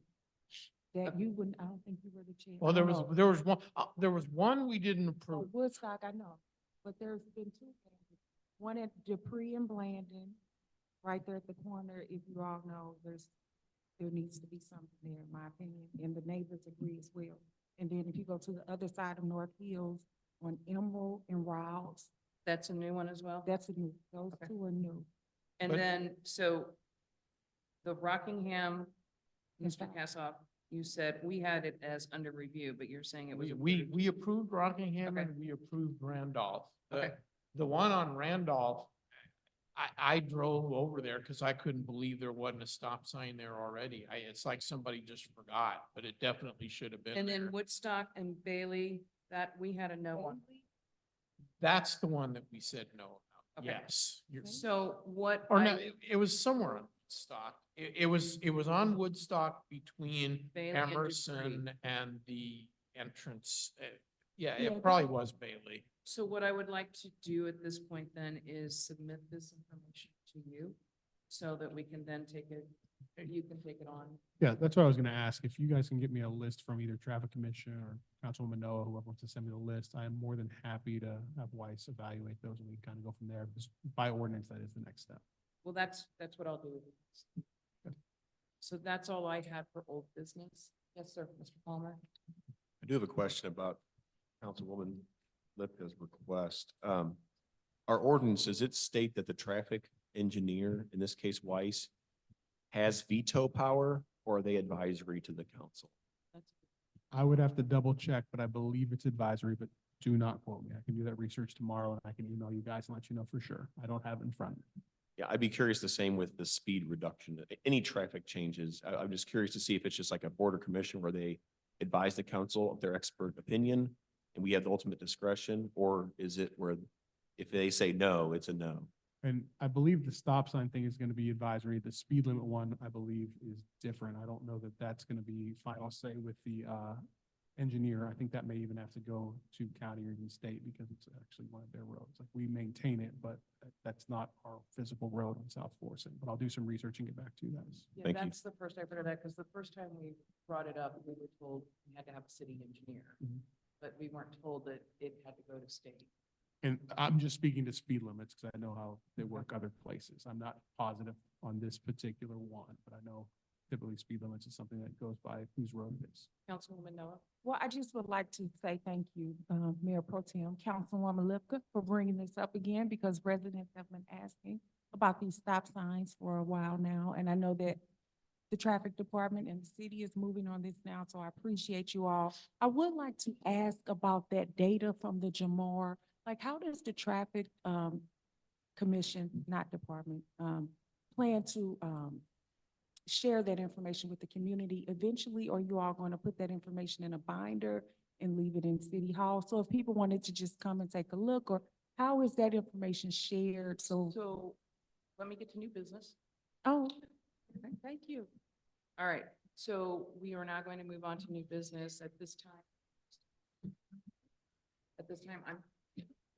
That you wouldn't, I don't think you were the chair. Well, I there don't was know. there was one we didn't Oh, approve. Woodstock, I know, but there's been two. cases. One at Dupree and Blanding, right there at the corner. If you all know, there needs to be something there, in my opinion, and the neighbors agree as well. And then if you go to the other side of North Hills on Emerald and Rouse, That's a new one as well? that's a new, those Okay. two are new. And But- then, so the Rockingham, Mr. Okay. Kassoff, you said we had it as under review, but you're saying it was. We approved Rockingham Okay. and we approved Randolph. Okay. The one on Randolph, I drove over there because I couldn't believe there wasn't a stop sign there already. It's like somebody just forgot, but it definitely should have been And there. then Woodstock and Bailey, that we had a no on. That's the one that we said no about. Okay. Yes. So what? Or no, I- it was somewhere on Woodstock. It was on Woodstock between Bailey and Dupree. Emerson and the entrance. Yeah, Yeah, it probably was Bailey. So what I would like to do at this point then is submit this information to you so that we can then take it, you can take it on. Yeah, that's what I was gonna ask. If you guys can get me a list from either Traffic Commission or Councilwoman Manoa, whoever wants to send me the list, I am more than happy to have Weiss evaluate those and we can kind of go from there, because by ordinance, that is the next step. Well, that's what I'll do. So that's all I had for old business. Yes, sir, Mr. Palmer. I do have a question about Councilwoman Lipka's request. Our ordinance, does it state that the traffic engineer, in this case Weiss, has veto power, or are they advisory to the council? I would have to double check, but I believe it's advisory, but do not quote me. I can do that research tomorrow and I can email you guys and let you know for sure. I don't have it in front of me. Yeah, I'd be curious the same with the speed reduction, any traffic changes. I'm just curious to see if it's just like a border commission where they advise the council of their expert opinion and we have the ultimate discretion, or is it where if they say no, it's a no? And I believe the stop sign thing is going to be advisory. The speed limit one, I believe, is different. I don't know that that's going to be final say with the engineer. I think that may even have to go to county or even state because it's actually one of their roads. Like we maintain it, but that's not our physical road on South Forest. But I'll do some research and get back to you guys. Yeah, Thank you. that's the first I've heard of that, because the first time we brought it up, we were told we had to have a city engineer. Mhm. But we weren't told that it had to go to state. And I'm just speaking to speed limits because I know how they work other places. I'm not positive on this particular one, but I know typically speed limits is something that goes by whose road it is. Councilwoman Noah? Well, I just would like to say thank you, Mayor Pro Tem, Councilwoman Lipka, for bringing this up again, because residents have been asking about these stop signs for a while now, and I know that the traffic department and the city is moving on this now, so I appreciate you all. I would like to ask about that data from the Jamar. Like, how does the traffic, commission, not department, plan to, share that information with the community eventually, or are you all going to put that information in a binder and leave it in City Hall? So if people wanted to just come and take a look, or how is that information shared? So let me get to new business. Oh, okay, thank you. All right, so we are now going to move on to new business at this time. At this time,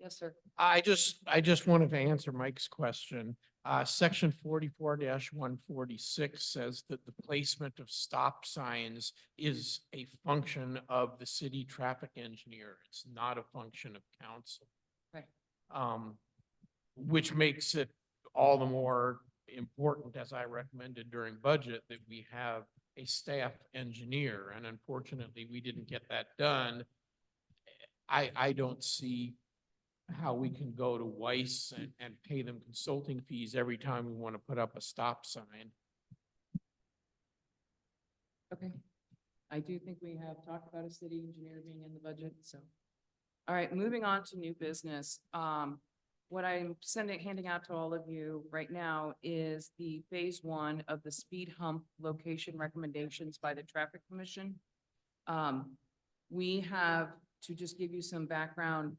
yes, sir. I just wanted to answer Mike's question. Section 44-146 says that the placement of stop signs is a function of the city traffic engineer. It's not a function of council. Right. Which makes it all the more important, as I recommended during budget, that we have a staff engineer, and unfortunately, we didn't get that done. I don't see how we can go to Weiss and pay them consulting fees every time we want to put up a stop sign. Okay. I do think we have talked about a city engineer being in the budget, so. All right, moving on to new business. What I'm handing out to all of you right now is the phase 1 of the speed hump location recommendations by the Traffic Commission. We have, to just give you some background,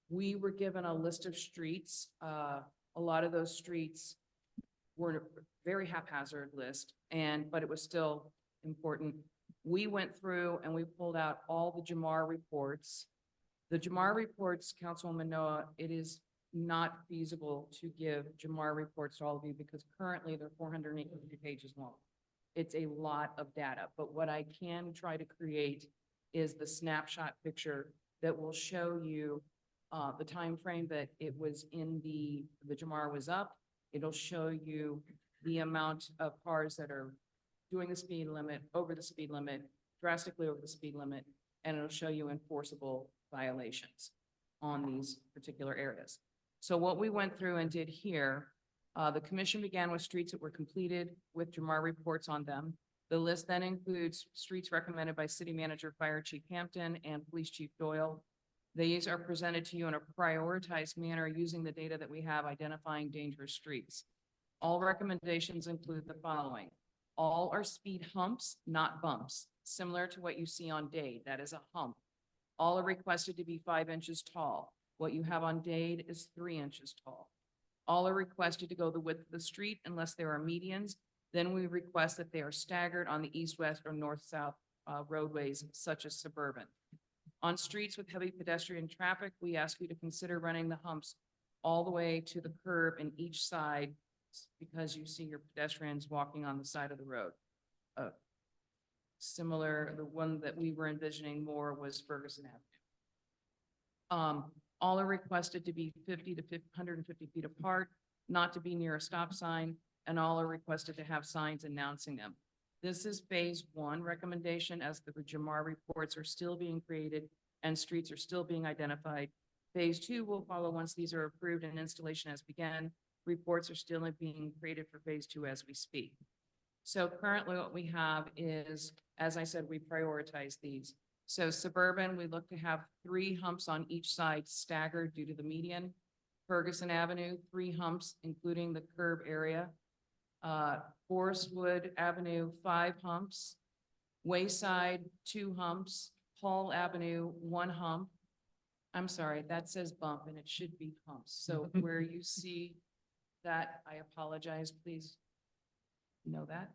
we were given a list of streets. A lot of those streets were a very haphazard list, but it was still important. We went through and we pulled out all the Jamar reports. The Jamar reports, Councilwoman Noah, it is not feasible to give Jamar reports to all of you because currently they're 483 pages long. It's a lot of data, but what I can try to create is the snapshot picture that will show you the time frame that it was in the Jamar was up. It'll show you the amount of cars that are doing the speed limit, over the speed limit, drastically over the speed limit, and it'll show you enforceable violations on these particular areas. So what we went through and did here, the commission began with streets that were completed with Jamar reports on them. The list then includes streets recommended by City Manager Fire Chief Hampton and Police Chief Doyle. These are presented to you in a prioritized manner using the data that we have identifying dangerous streets. All recommendations include the following. All are speed humps, not bumps, similar to what you see on Dade. That is a hump. All are requested to be 5 inches tall. What you have on Dade is 3 inches tall. All are requested to go the width of the street unless there are medians. Then we request that they are staggered on the east-west or north-south roadways such as suburban. On streets with heavy pedestrian traffic, we ask you to consider running the humps all the way to the curb in each side because you see your pedestrians walking on the side of the road. Similar, the one that we were envisioning more was Ferguson Avenue. All are requested to be 50 to 150 feet apart, not to be near a stop sign, and all are requested to have signs announcing them. This is phase 1 recommendation as the Jamar reports are still being created and streets are still being identified. Phase 2 will follow once these are approved and installation has begun. Reports are still being created for phase 2 as we speak. So currently what we have is, as I said, we prioritize these. So suburban, we look to have 3 humps on each side staggered due to the median. Ferguson Avenue, 3 humps, including the curb area. Forestwood Avenue, 5 humps. Wayside, 2 humps. Hall Avenue, 1 hump. I'm sorry, that says bump and it should be humps. So where you see that, I apologize, please know that.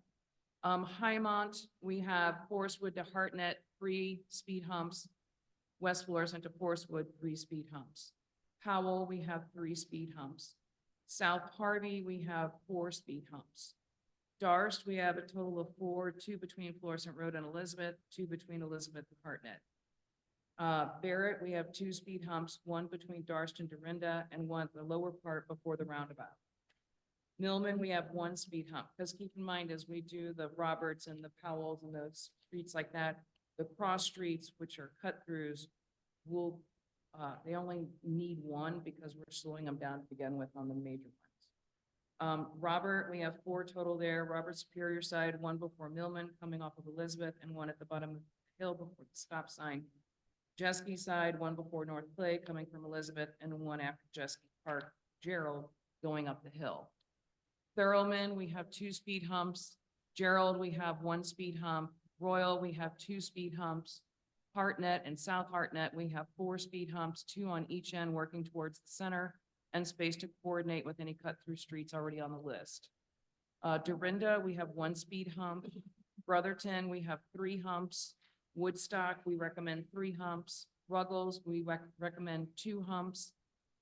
Highmont, we have Forestwood to Hartnett, 3 speed humps. West Florissant to Forestwood, 3 speed humps. Powell, we have 3 speed humps. South Harvey, we have 4 speed humps. Darst, we have a total of 4, 2 between Florissant Road and Elizabeth, 2 between Elizabeth and Hartnett. Barrett, we have 2 speed humps, 1 between Darst and Dorinda, and 1 at the lower part before the roundabout. Millman, we have 1 speed hump, because keep in mind, as we do the Roberts and the Powells and those streets like that, the cross streets, which are cut throughs, will, they only need 1 because we're slowing them down to begin with on the major ones. Robert, we have 4 total there. Robert Superior side, 1 before Millman coming off of Elizabeth and 1 at the bottom of the hill before the stop sign. Jeske side, 1 before North Clay coming from Elizabeth and 1 after Jeske Park, Gerald going up the hill. Thurlman, we have 2 speed humps. Gerald, we have 1 speed hump. Royal, we have 2 speed humps. Hartnett and South Hartnett, we have 4 speed humps, 2 on each end working towards the center and space to coordinate with any cut through streets already on the list. Dorinda, we have 1 speed hump. Brotherton, we have 3 humps. Woodstock, we recommend 3 humps. Ruggles, we recommend 2 humps.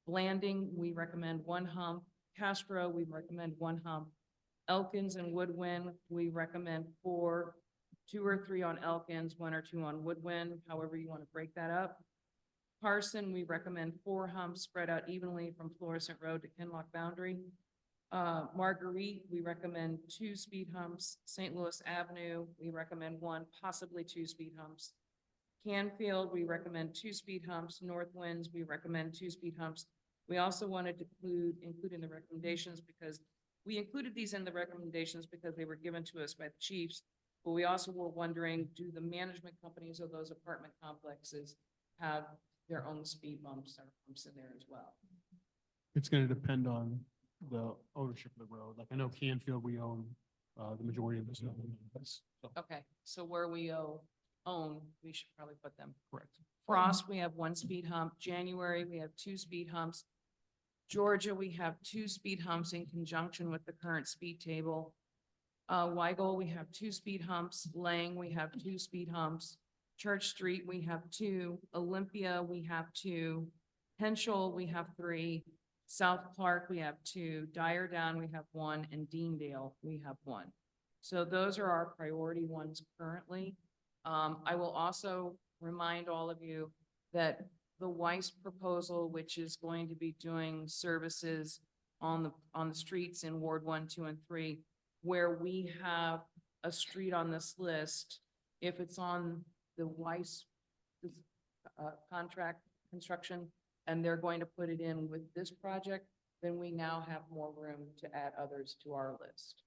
Blanding, we recommend 1 hump. Castro, we recommend 1 hump. Elkins and Woodwind, we recommend 4, 2 or 3 on Elkins, 1 or 2 on Woodwind, however you want to break that up. Carson, we recommend 4 humps spread out evenly from Florissant Road to Kinlock boundary. Marguerite, we recommend 2 speed humps. St. Louis Avenue, we recommend 1, possibly 2 speed humps. Canfield, we recommend 2 speed humps. North Winds, we recommend 2 speed humps. We also wanted to include in the recommendations because we included these in the recommendations because they were given to us by the chiefs. But we also were wondering, do the management companies of those apartment complexes have their own speed bumps or humps in there as well? It's gonna depend on the ownership of the road. Like I know Canfield, we own, the majority of this. So, Okay, so where we own, we should probably put them. correct. Frost, we have 1 speed hump. January, we have 2 speed humps. Georgia, we have 2 speed humps in conjunction with the current speed table. Weigel, we have 2 speed humps. Lang, we have 2 speed humps. Church Street, we have 2. Olympia, we have 2. Henschel, we have 3. South Clark, we have 2. Dyer Down, we have 1, and Deandale, we have 1. So those are our priority ones currently. I will also remind all of you that the Weiss proposal, which is going to be doing services on the streets in Ward 1, 2, and 3, where we have a street on this list, if it's on the Weiss contract construction, and they're going to put it in with this project, then we now have more room to add others to our list.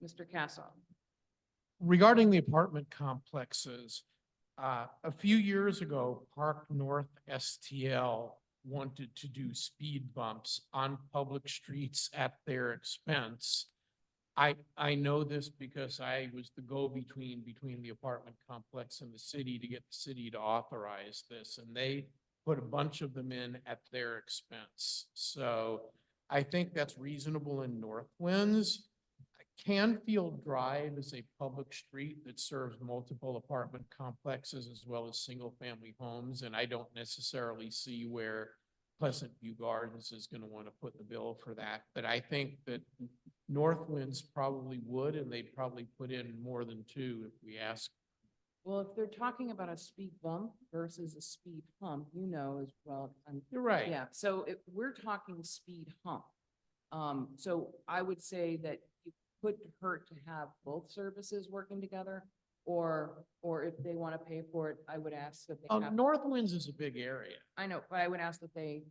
Mr. Cassaw. Regarding the apartment complexes, a few years ago, Park North STL wanted to do speed bumps on public streets at their expense. I know this because I was the go-between between the apartment complex and the city to get the city to authorize this, and they put a bunch of them in at their expense. So I think that's reasonable in North Winds. Canfield Drive is a public street that serves multiple apartment complexes as well as single-family homes, and I don't necessarily see where Pleasant View Gardens is going to want to put the bill for that. But I think that North Winds probably would, and they'd probably put in more than 2 if we ask. Well, if they're talking about a speed bump versus a speed hump, you know as well. You're right. Yeah, so if we're talking speed hump, so I would say that it couldn't hurt to have both services working together, or if they want to pay for it, I would ask that they have. North Winds is a big area. I know, but I would ask that they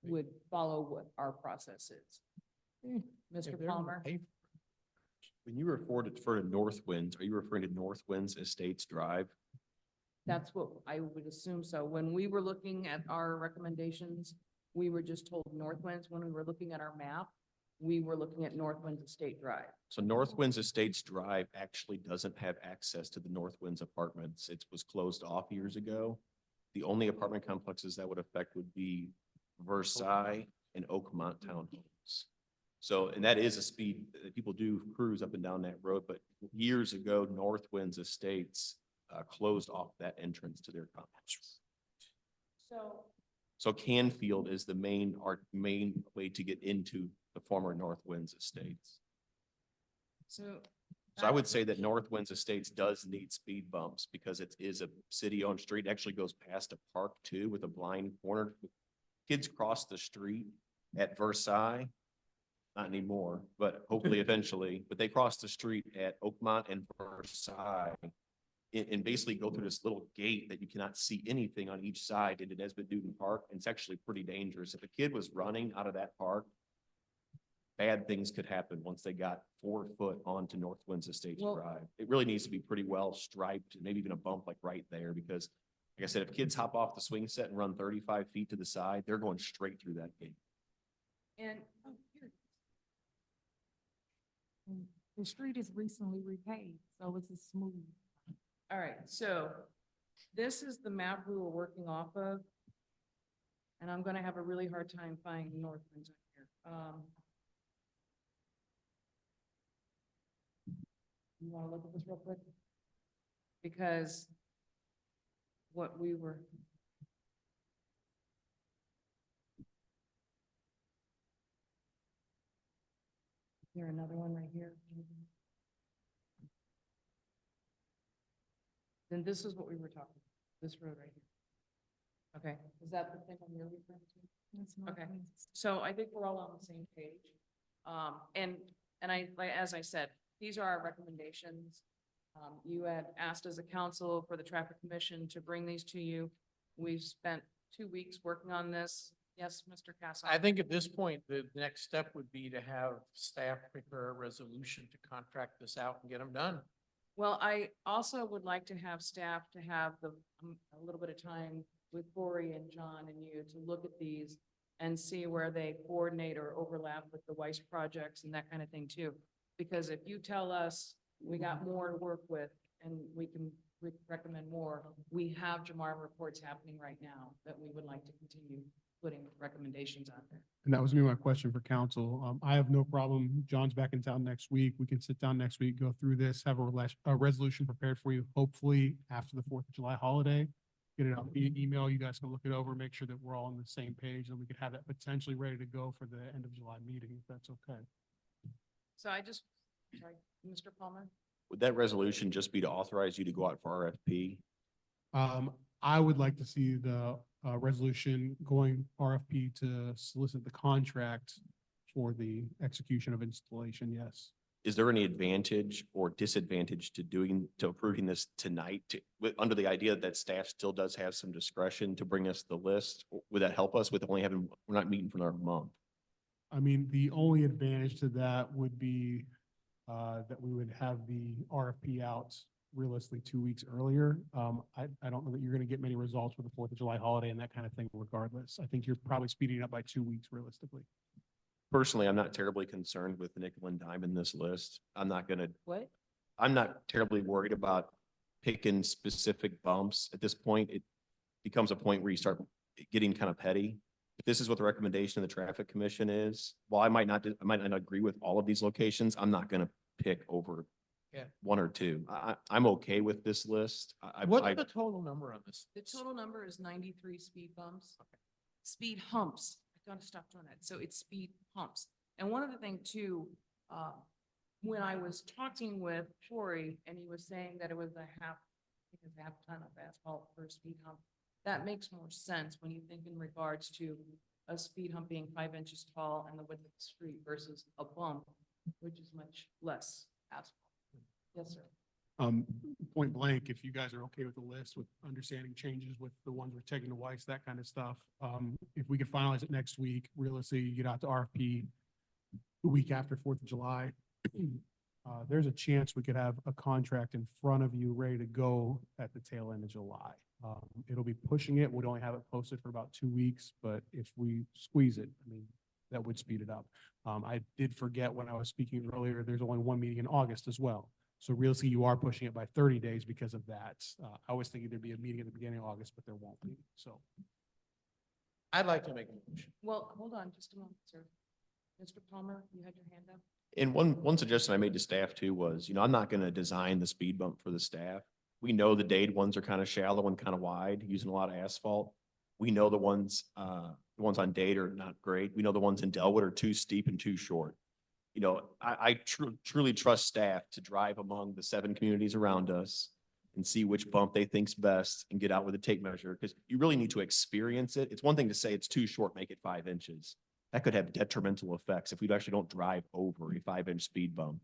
would follow what our process is. Mr. Palmer? When you refer to North Winds, are you referring to North Winds Estates Drive? That's what I would assume so. When we were looking at our recommendations, we were just told North Winds. When we were looking at our map, we were looking at North Winds Estate Drive. So North Winds Estates Drive actually doesn't have access to the North Winds apartments. It was closed off years ago. The only apartment complexes that would affect would be Versailles and Oakmont townhomes. So, and that is a speed, people do cruise up and down that road, but years ago, North Winds Estates closed off that entrance to their complex. So Canfield is the main way to get into the former North Winds Estates. So I would say that North Winds Estates does need speed bumps because it is a city-owned street. It actually goes past a park too with a blind corner. Kids cross the street at Versailles. Not anymore, but hopefully eventually, but they cross the street at Oakmont and Versailles and basically go through this little gate that you cannot see anything on each side into Nesbitt Newton Park. And it's actually pretty dangerous. If a kid was running out of that park, bad things could happen once they got 4 foot onto North Winds Estates Drive. It really needs to be pretty well striped, maybe even a bump like right there, because like I said, if kids hop off the swing set and run 35 feet to the side, they're going straight through that gate. And The street is recently repaved, so it's a smooth. all right, so this is the map we were working off of. And I'm gonna have a really hard time finding North Winds on here. You wanna look at this real quick? Because what we were. Is there another one right here? Then this is what we were talking about, this road right here. Okay, is that the thing on your referring to? That's North Okay, Winds. so I think we're all on the same page. And as I said, these are our recommendations. You had asked as a council for the traffic commission to bring these to you. We've spent 2 weeks working on this. Yes, Mr. Castle? I think at this point, the next step would be to have staff prepare a resolution to contract this out and get them done. Well, I also would like to have staff to have a little bit of time with Corey and John and you to look at these and see where they coordinate or overlap with the Weiss projects and that kind of thing too. Because if you tell us we got more to work with and we can recommend more, we have Jamar reports happening right now that we would like to continue putting recommendations out there. And that was gonna be my question for council. I have no problem. John's back in town next week. We can sit down next week, go through this, have a resolution prepared for you, hopefully after the 4th of July holiday. Get it out via email. You guys can look it over, make sure that we're all on the same page, and we could have that potentially ready to go for the end of July meeting, if that's okay. So sorry, Mr. Palmer? Would that resolution just be to authorize you to go out for RFP? I would like to see the resolution going RFP to solicit the contract for the execution of installation, yes. Is there any advantage or disadvantage to approving this tonight under the idea that staff still does have some discretion to bring us the list? Would that help us with only we're not meeting for another month? I mean, the only advantage to that would be that we would have the RFP out realistically 2 weeks earlier. I don't know that you're going to get many results for the 4th of July holiday and that kind of thing regardless. I think you're probably speeding up by 2 weeks realistically. Personally, I'm not terribly concerned with the nickel and dime in this list. I'm not What? terribly worried about picking specific bumps. At this point, it becomes a point where you start getting kind of petty. If this is what the recommendation of the traffic commission is, while I might not agree with all of these locations, I'm not going to pick over Yeah. one or two. I'm okay with this list. What's the total number on this? The total number is 93 speed bumps. Speed humps. I gotta stop doing that. So it's speed humps. And one other thing too, when I was talking with Corey and he was saying that it was a half ton of asphalt per speed hump, that makes more sense when you think in regards to a speed hump being 5 inches tall and the width of the street versus a bump, which is much less asphalt. Yes, sir. Point blank, if you guys are okay with the list, with understanding changes with the ones we're taking to Weiss, that kind of stuff. If we could finalize it next week, realistically, you get out to RFP the week after 4th of July. There's a chance we could have a contract in front of you ready to go at the tail end of July. It'll be pushing it. We'd only have it posted for about 2 weeks, but if we squeeze it, I mean, that would speed it up. I did forget when I was speaking earlier, there's only one meeting in August as well. So realistically, you are pushing it by 30 days because of that. I was thinking there'd be a meeting at the beginning of August, but there won't be, so. I'd like to make a motion. Well, hold on just a moment, sir. Mr. Palmer, you had your hand up? And one suggestion I made to staff too was, I'm not going to design the speed bump for the staff. We know the Dade ones are kind of shallow and kind of wide, using a lot of asphalt. We know the ones on Dade are not great. We know the ones in Delwood are too steep and too short. I truly trust staff to drive among the 7 communities around us and see which bump they think's best and get out with a tape measure, because you really need to experience it. It's one thing to say it's too short, make it 5 inches. That could have detrimental effects if we actually don't drive over a 5-inch speed bump.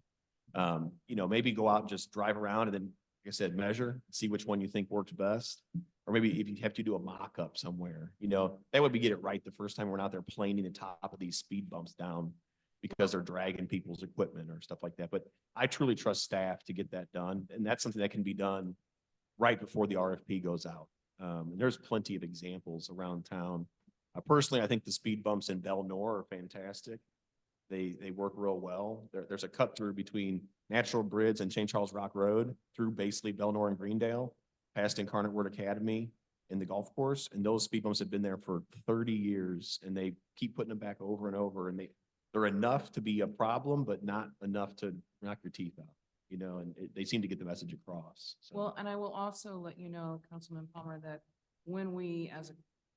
Maybe go out and just drive around and then, like I said, measure, see which one you think works best. Or maybe if you have to do a mock-up somewhere, that would be get it right the first time we're out there planing the top of these speed bumps down because they're dragging people's equipment or stuff like that. But I truly trust staff to get that done. And that's something that can be done right before the RFP goes out. And there's plenty of examples around town. Personally, I think the speed bumps in Belle Noire are fantastic. They work real well. There's a cut through between Natural Bridge and St. Charles Rock Road through basically Belle Noire and Greendale, past Incarnate Word Academy and the golf course. And those speed bumps have been there for 30 years and they keep putting them back over and over. And they're enough to be a problem, but not enough to knock your teeth out, and they seem to get the message across. So. Well, and I will also let you know, Councilman Palmer, that when we, as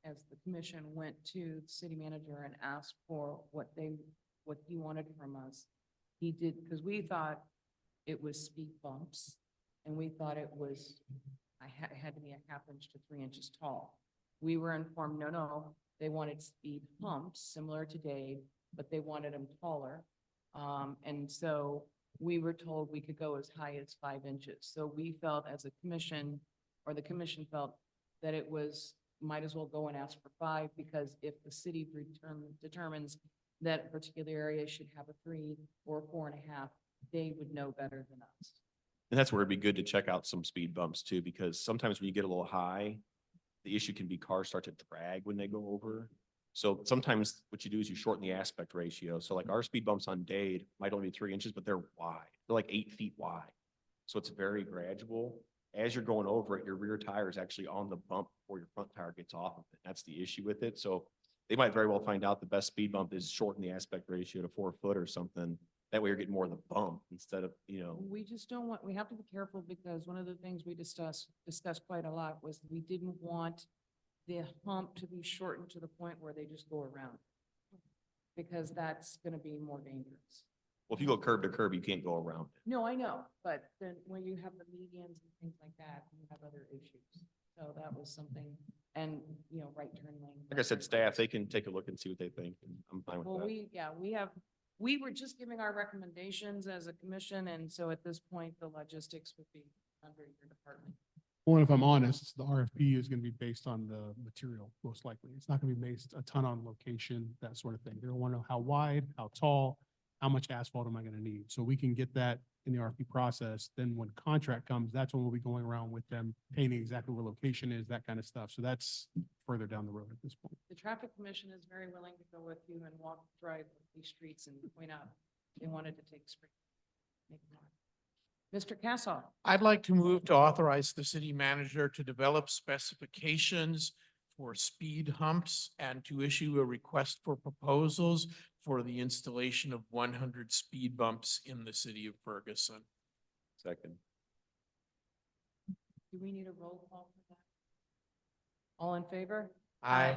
the commission, went to the city manager and asked for what he wanted from us, he did, because we thought it was speed bumps and we thought it had to be a 1/2 inch to 3 inches tall. We were informed, no, they wanted speed humps similar to Dade, but they wanted them taller. And so we were told we could go as high as 5 inches. So we felt as a commission, or the commission felt that it was, might as well go and ask for 5, because if the city determines that a particular area should have a 3 or 4.5, they would know better than us. And that's where it'd be good to check out some speed bumps too, because sometimes when you get a little high, the issue can be cars start to drag when they go over. So sometimes what you do is you shorten the aspect ratio. So like our speed bumps on Dade might only be 3 inches, but they're wide. They're like 8 feet wide. So it's very gradual. As you're going over it, your rear tire is actually on the bump before your front tire gets off of it. That's the issue with it. So they might very well find out the best speed bump is shorten the aspect ratio to 4 foot or something. That way you're getting more of the bump instead of, We just don't want, we have to be careful, because one of the things we discussed quite a lot was we didn't want the hump to be shortened to the point where they just go around, because that's gonna be more dangerous. well, if you go curb to curb, you can't go around it. No, I know, but then when you have the medians and things like that, you have other issues. So that was something, and, right turn lane. Like I said, staff, they can take a look and see what they think. And I'm fine with Well, that. we were just giving our recommendations as a commission, and so at this point, the logistics would be under your department. Well, if I'm honest, the RFP is going to be based on the material, most likely. It's not going to be based a ton on location, that sort of thing. They're going to want to know how wide, how tall, how much asphalt am I going to need? So we can get that in the RFP process. Then when contract comes, that's when we'll be going around with them, painting exactly where location is, that kind of stuff. So that's further down the road at this point. The traffic commission is very willing to go with you and drive these streets and point out they wanted to take spring. Mr. Cassaw. I'd like to move to authorize the city manager to develop specifications for speed humps and to issue a request for proposals for the installation of 100 speed bumps in the city of Ferguson. Second. Do we need a roll call for that? All in favor? Aye.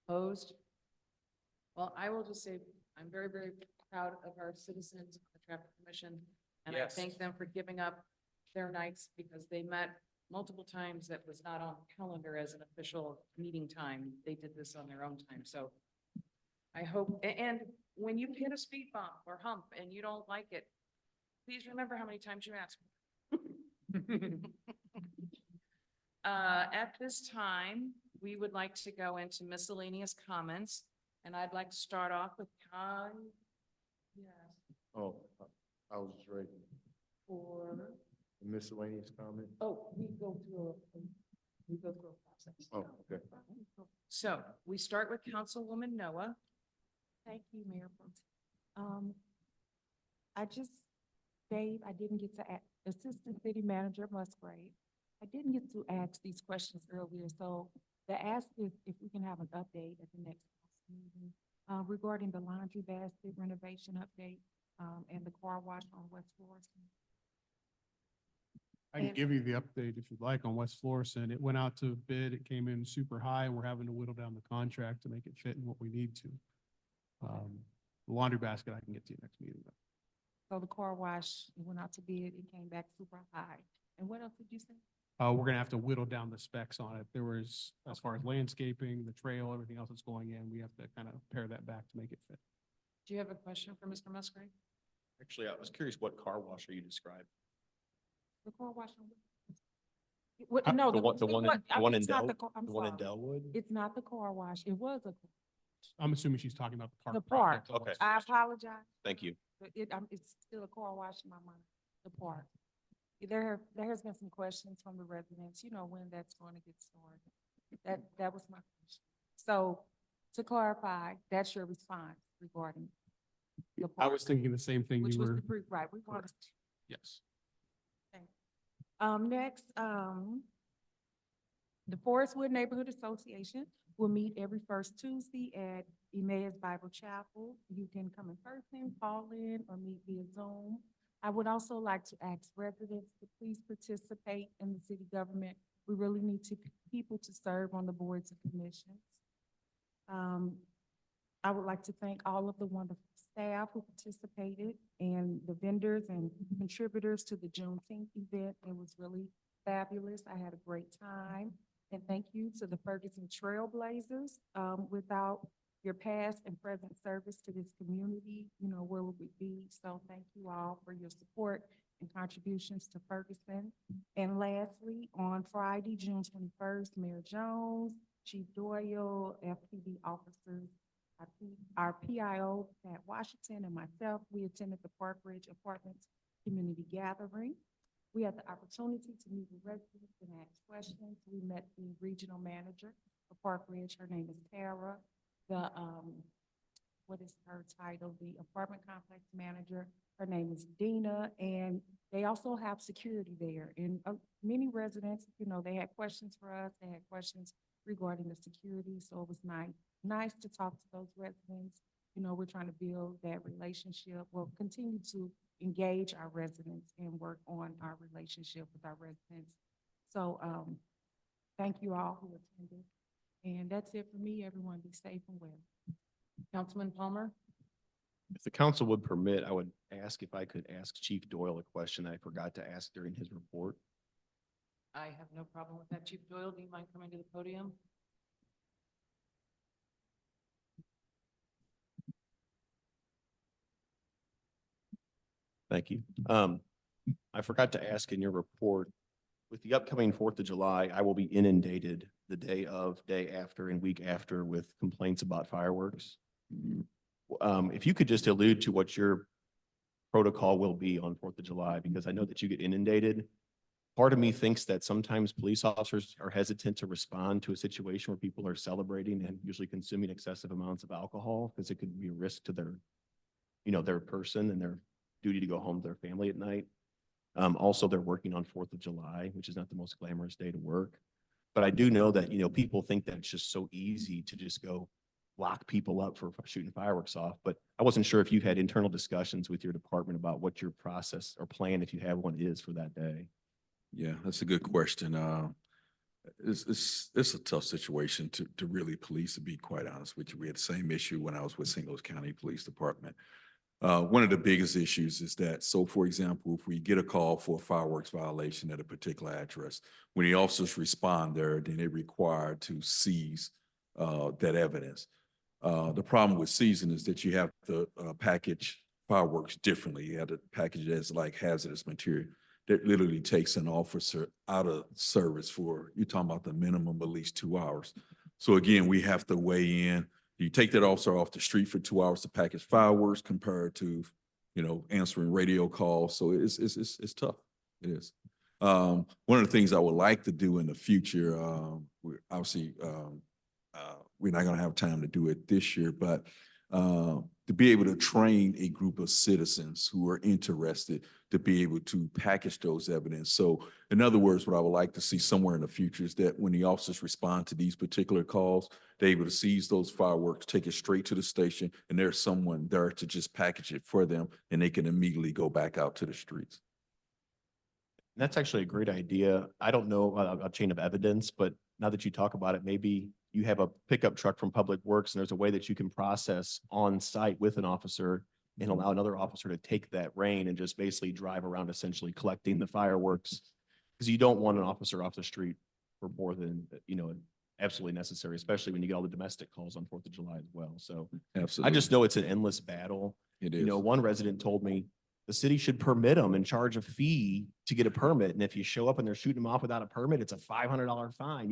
Opposed? Well, I will just say, I'm very, very proud of our citizens of the Traffic Commission. And I Yes. thank them for giving up their nights, because they met multiple times that was not on the calendar as an official meeting time. They did this on their own time. So I hope, and when you hit a speed bump or hump and you don't like it, please remember how many times you asked. At this time, we would like to go into miscellaneous comments, and I'd like to start off with yes, Oh, I was just ready. for, Miscellaneous comment? we go through a process. Oh, okay. So we start with Councilwoman Noah. Thank you, Mayor Pro Tem. Dave, I didn't get to, Assistant City Manager Musgrave, I didn't get to ask these questions earlier, so the ask is if we can have an update at the next council meeting regarding the laundry basket renovation update and the car wash on West Florissant. I can And- give you the update if you'd like on West Florissant. It went out to bid. It came in super high, and we're having to whittle down the contract to make it fit in what we need to. The laundry basket, I can get to you next meeting. So the car wash, it went out to bid, it came back super high. And what else did you say? We're gonna have to whittle down the specs on it. There was, as far as landscaping, the trail, everything else that's going in, we have to kind of pare that back to make it fit. Do you have a question for Mr. Musgrave? Actually, I was curious, what car wash are you describing? The car wash on. Uh, What, no. The one in it's not Del, the car- I'm the one in sorry. Delwood? It's not the car wash. It was a, I'm assuming she's talking about the park. the park. project on Okay. West I Florissant. apologize. Thank you. But it's still a car wash in my mind, the park. There has been some questions from the residents, when that's going to get started. That was my question. So to clarify, that's your response regarding the I park, was thinking the same thing which you was were, the pre, right, we want to. yes. Next, the Forestwood Neighborhood Association will meet every first Tuesday at Emmaus Bible Chapel. You can come in person, call in, or meet via Zoom. I would also like to ask residents to please participate in the city government. We really need people to serve on the boards and commissions. I would like to thank all of the wonderful staff who participated and the vendors and contributors to the Juneteenth event. It was really fabulous. I had a great time. And thank you to the Ferguson Trailblazers. Without your past and present service to this community. Where would we be? So thank you all for your support and contributions to Ferguson. And lastly, on Friday, June 21st, Mayor Jones, Chief Doyle, FPD officers, our PIO, Pat Washington, and myself, we attended the Park Ridge Apartments Community Gathering. We had the opportunity to meet with residents and ask questions. We met the regional manager for Park Ridge. Her name is Tara. The, what is her title? The apartment complex manager. Her name is Dina, and they also have security there. And many residents, they had questions for us. They had questions regarding the security, so it was nice to talk to those residents. We're trying to build that relationship. We'll continue to engage our residents and work on our relationship with our residents. So thank you all who attended. And that's it for me. Everyone be safe and well. Councilman Palmer? If the council would permit, I would ask if I could ask Chief Doyle a question I forgot to ask during his report. I have no problem with that. Chief Doyle, do you mind coming to the podium? Thank you. I forgot to ask in your report, with the upcoming 4th of July, I will be inundated the day of, day after, and week after with complaints about fireworks. If you could just allude to what your protocol will be on 4th of July, because I know that you get inundated. Part of me thinks that sometimes police officers are hesitant to respond to a situation where people are celebrating and usually consuming excessive amounts of alcohol, because it could be a risk to their, their person and their duty to go home to their family at night. Also, they're working on 4th of July, which is not the most glamorous day to work. But I do know that, people think that it's just so easy to just go lock people up for shooting fireworks off. But I wasn't sure if you had internal discussions with your department about what your process or plan, if you have one, is for that day. Yeah, that's a good question. It's a tough situation to really police, to be quite honest with you. We had the same issue when I was with St. Louis County Police Department. One of the biggest issues is that, so for example, if we get a call for a fireworks violation at a particular address, when the officers respond there, then they're required to seize that evidence. The problem with seizing is that you have to package fireworks differently. You have to package it as like hazardous material. That literally takes an officer out of service for, you're talking about the minimum at least 2 hours. So again, we have to weigh in. You take that officer off the street for 2 hours to package fireworks compared to, answering radio calls. So it's tough. It is. One of the things I would like to do in the future, we're not going to have time to do it this year, but to be able to train a group of citizens who are interested to be able to package those evidence. So in other words, what I would like to see somewhere in the future is that when the officers respond to these particular calls, they're able to seize those fireworks, take it straight to the station, and there's someone there to just package it for them, and they can immediately go back out to the streets. That's actually a great idea. I don't know a chain of evidence, but now that you talk about it, maybe you have a pickup truck from Public Works and there's a way that you can process on site with an officer and allow another officer to take that reign and just basically drive around essentially collecting the fireworks. Because you don't want an officer off the street for more than, absolutely necessary, especially when you get all the domestic calls on 4th of July as well. So Absolutely. I just know it's an endless battle. It is. One resident told me the city should permit them and charge a fee to get a permit. And if you show up and they're shooting them off without a permit, it's a $500 fine,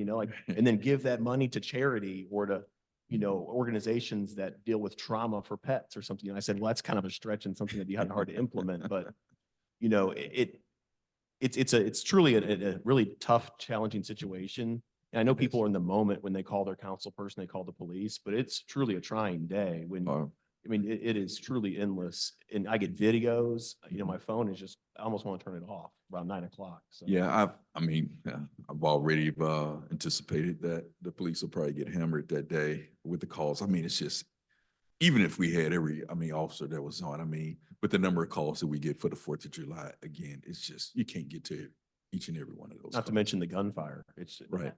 and then give that money to charity or to, organizations that deal with trauma for pets or something. And I said, well, that's kind of a stretch and something that'd be hard to implement, but it's truly a really tough, challenging situation. And I know people are in the moment when they call their council person, they call the police, but it's truly a trying day when, it is truly endless. And I get videos, my phone is just, I almost want to turn it off around 9 o'clock. So. Yeah, I've already anticipated that the police will probably get hammered that day with the calls. It's just, even if we had every officer that was on, with the number of calls that we get for the 4th of July, again, it's just, you can't get to each and every one of those. Not to mention the gunfire. It's right.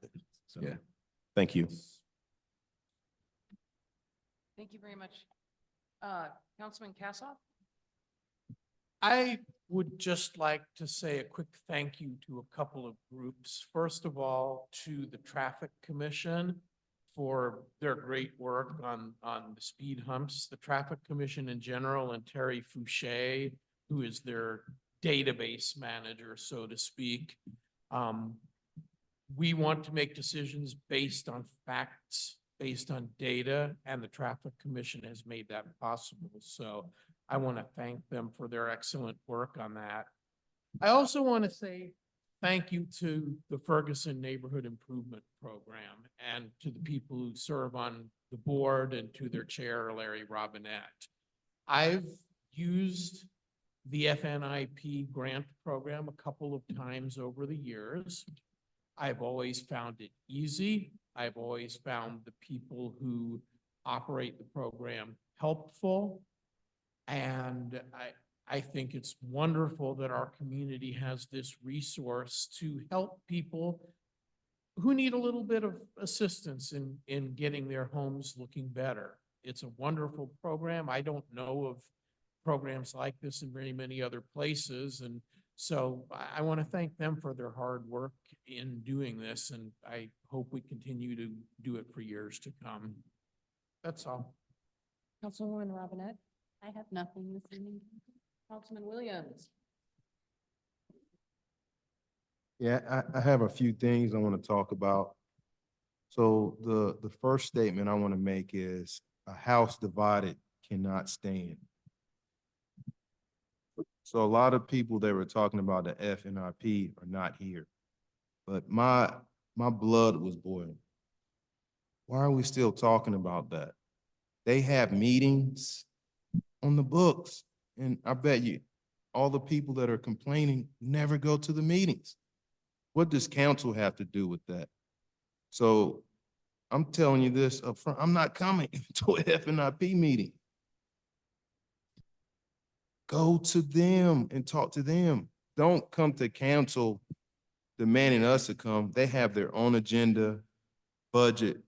So, yeah. Thank you. Thank you very much. Councilman Kassoff? I would just like to say a quick thank you to a couple of groups. First of all, to the Traffic Commission for their great work on the speed humps, the Traffic Commission in general, and Terry Fouché, who is their database manager, so to speak. We want to make decisions based on facts, based on data, and the Traffic Commission has made that possible. So I want to thank them for their excellent work on that. I also want to say thank you to the Ferguson Neighborhood Improvement Program and to the people who serve on the board and to their chair, Larry Robinette. I've used the FNIP grant program a couple of times over the years. I've always found it easy. I've always found the people who operate the program helpful. And I think it's wonderful that our community has this resource to help people who need a little bit of assistance in getting their homes looking better. It's a wonderful program. I don't know of programs like this in very many other places. And so I want to thank them for their hard work in doing this. And I hope we continue to do it for years to come. That's all. Councilwoman Robinette, I have nothing this evening. Councilman Williams. Yeah, I have a few things I want to talk about. So the first statement I want to make is a house divided cannot stand. So a lot of people that were talking about the FNIP are not here, but my blood was boiling. Why are we still talking about that? They have meetings on the books, and I bet you all the people that are complaining never go to the meetings. What does council have to do with that? So I'm telling you this up front, I'm not coming to a FNIP meeting. Go to them and talk to them. Don't come to council demanding us to come. They have their own agenda, budget,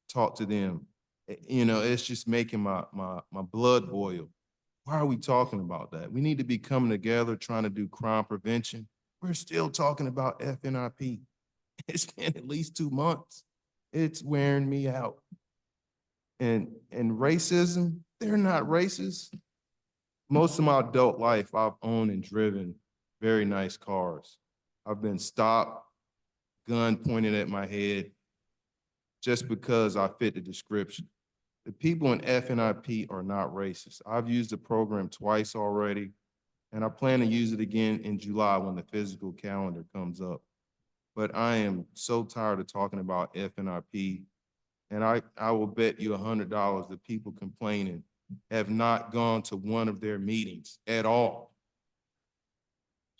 talk to them. You know, it's just making my blood boil. Why are we talking about that? We need to be coming together, trying to do crime prevention. We're still talking about FNIP. It's been at least 2 months. It's wearing me out. And racism, they're not racist. Most of my adult life, I've owned and driven very nice cars. I've been stopped, gun pointed at my head, just because I fit the description. The people in FNIP are not racist. I've used the program twice already, and I plan to use it again in July when the physical calendar comes up. But I am so tired of talking about FNIP, and I will bet you $100 that people complaining have not gone to one of their meetings at all.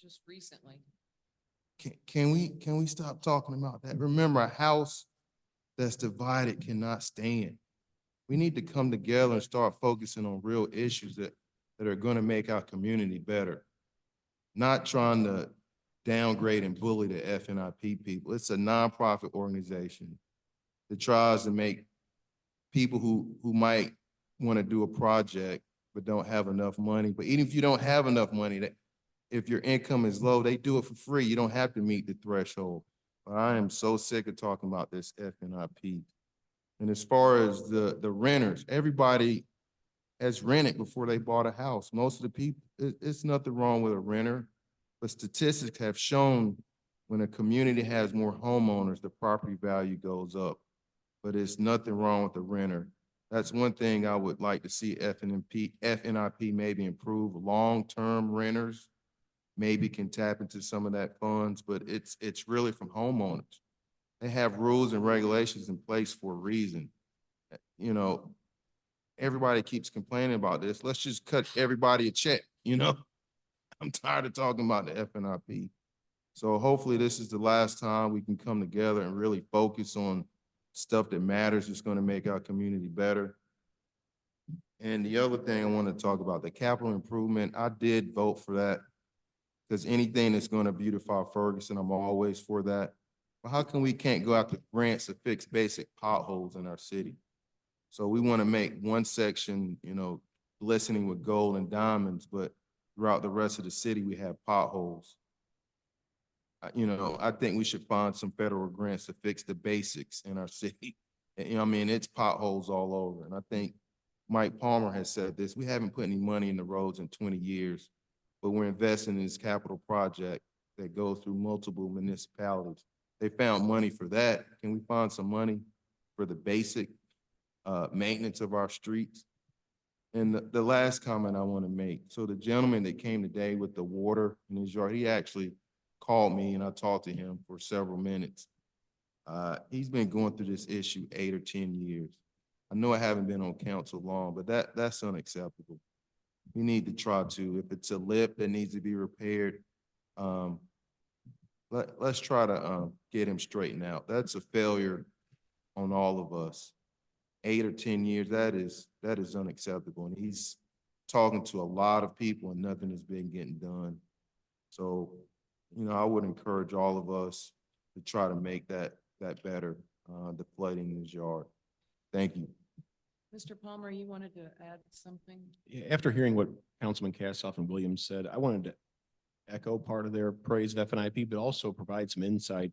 Just recently. Can we stop talking about that? Remember, a house that's divided cannot stand. We need to come together and start focusing on real issues that are going to make our community better. Not trying to downgrade and bully the FNIP people. It's a nonprofit organization that tries to make people who might want to do a project but don't have enough money. But even if you don't have enough money, that if your income is low, they do it for free. You don't have to meet the threshold. But I am so sick of talking about this FNIP. And as far as the renters, everybody has rented before they bought a house. Most of the people, it's nothing wrong with a renter, but statistics have shown when a community has more homeowners, the property value goes up. But it's nothing wrong with the renter. That's one thing I would like to see FNIP maybe improve. Long-term renters maybe can tap into some of that funds, but it's really from homeowners. They have rules and regulations in place for a reason. You know, everybody keeps complaining about this. Let's just cut everybody a check, you know? I'm tired of talking about the FNIP. So hopefully this is the last time we can come together and really focus on stuff that matters, that's gonna make our community better. And the other thing I want to talk about, the capital improvement, I did vote for that because anything that's gonna beautify Ferguson, I'm always for that. But how come we can't go after grants to fix basic potholes in our city? So we want to make one section, you know, glistening with gold and diamonds, but throughout the rest of the city, we have potholes. You know, I think we should find some federal grants to fix the basics in our city. And, you know, what I mean, it's potholes all over. And I think Mike Palmer has said this, we haven't put any money in the roads in 20 years, but we're investing in this capital project that goes through multiple municipalities. They found money for that. Can we find some money for the basic maintenance of our streets? And the last comment I want to make, so the gentleman that came today with the water in his yard, he actually called me and I talked to him for several minutes. He's been going through this issue 8 or 10 years. I know I haven't been on council long, but that's unacceptable. We need to try to, if it's a lip that needs to be repaired, let's try to get him straightened out. That's a failure on all of us. 8 or 10 years, that is unacceptable. And he's talking to a lot of people and nothing has been getting done. So, you know, I would encourage all of us to try to make that better, the flooding in his yard. Thank you. Mr. Palmer, you wanted to add something? Yeah, after hearing what Councilman Kassoff and Williams said, I wanted to echo part of their praise of FNIP, but also provide some insight.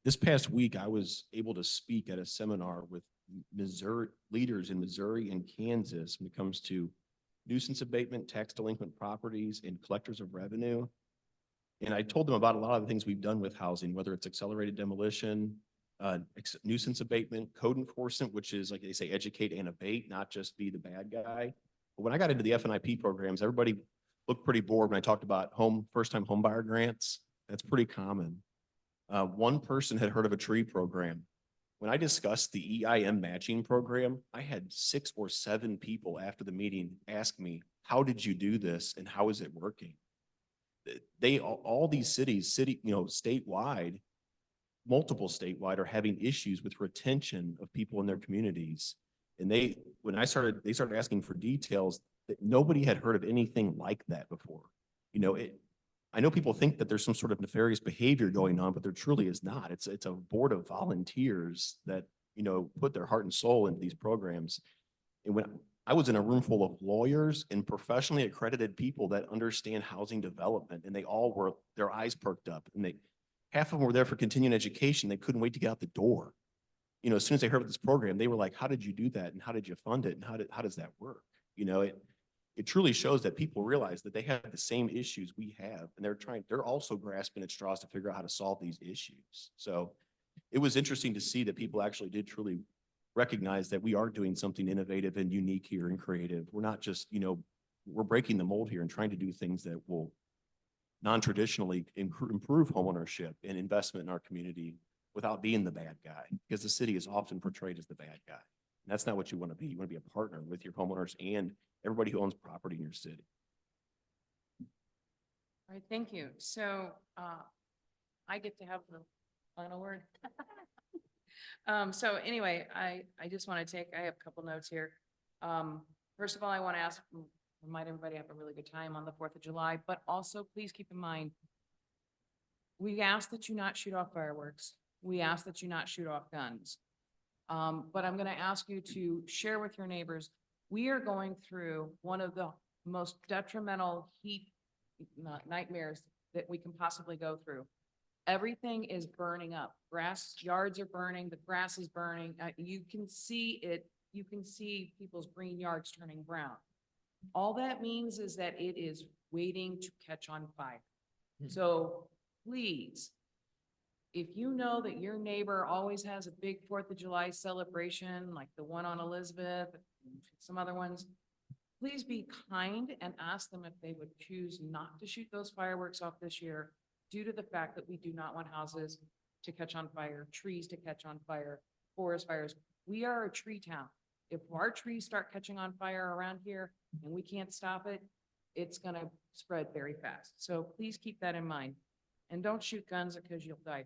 This past week, I was able to speak at a seminar with Missouri leaders in Missouri and Kansas when it comes to nuisance abatement, tax delinquent properties, and collectors of revenue. And I told them about a lot of the things we've done with housing, whether it's accelerated demolition, nuisance abatement, code enforcement, which is, like they say, educate and abate, not just be the bad guy. But when I got into the FNIP programs, everybody looked pretty bored when I talked about first-time homebuyer grants. That's pretty common. One person had heard of a tree program. When I discussed the EIM matching program, I had 6 or 7 people after the meeting ask me, how did you do this and how is it working? All these cities, statewide, multiple statewide, are having issues with retention of people in their communities. And they started asking for details that nobody had heard of anything like that before. You know, I know people think that there's some sort of nefarious behavior going on, but there truly is not. It's a board of volunteers that, you know, put their heart and soul into these programs. And when I was in a room full of lawyers and professionally accredited people that understand housing development, and they all were, their eyes perked up, and half of them were there for continuing education. They couldn't wait to get out the door. You know, as soon as they heard of this program, they were like, how did you do that? And how did you fund it? And how does that work? You know, it truly shows that people realize that they have the same issues we have, and they're also grasping at straws to figure out how to solve these issues. So it was interesting to see that people actually did truly recognize that we are doing something innovative and unique here and creative. We're not just, you know, we're breaking the mold here and trying to do things that will non-traditionally improve homeownership and investment in our community without being the bad guy, because the city is often portrayed as the bad guy. And that's not what you want to be. You want to be a partner with your homeowners and everybody who owns property in your city. All right, thank you. So I get to have the final word. So anyway, I just want to I have a couple notes here. First of all, I want to remind everybody have a really good time on the 4th of July, but also please keep in mind, we ask that you not shoot off fireworks. We ask that you not shoot off guns. But I'm going to ask you to share with your neighbors. We are going through one of the most detrimental heat nightmares that we can possibly go through. Everything is burning up. Yards are burning. The grass is burning. You can see it. You can see people's green yards turning brown. All that means is that it is waiting to catch on fire. So please, if you know that your neighbor always has a big 4th of July celebration, like the one on Elizabeth, some other ones, please be kind and ask them if they would choose not to shoot those fireworks off this year, due to the fact that we do not want houses to catch on fire, trees to catch on fire, forest fires. We are a tree town. If our trees start catching on fire around here and we can't stop it, it's going to spread very fast. So please keep that in mind. And don't shoot guns because you'll die.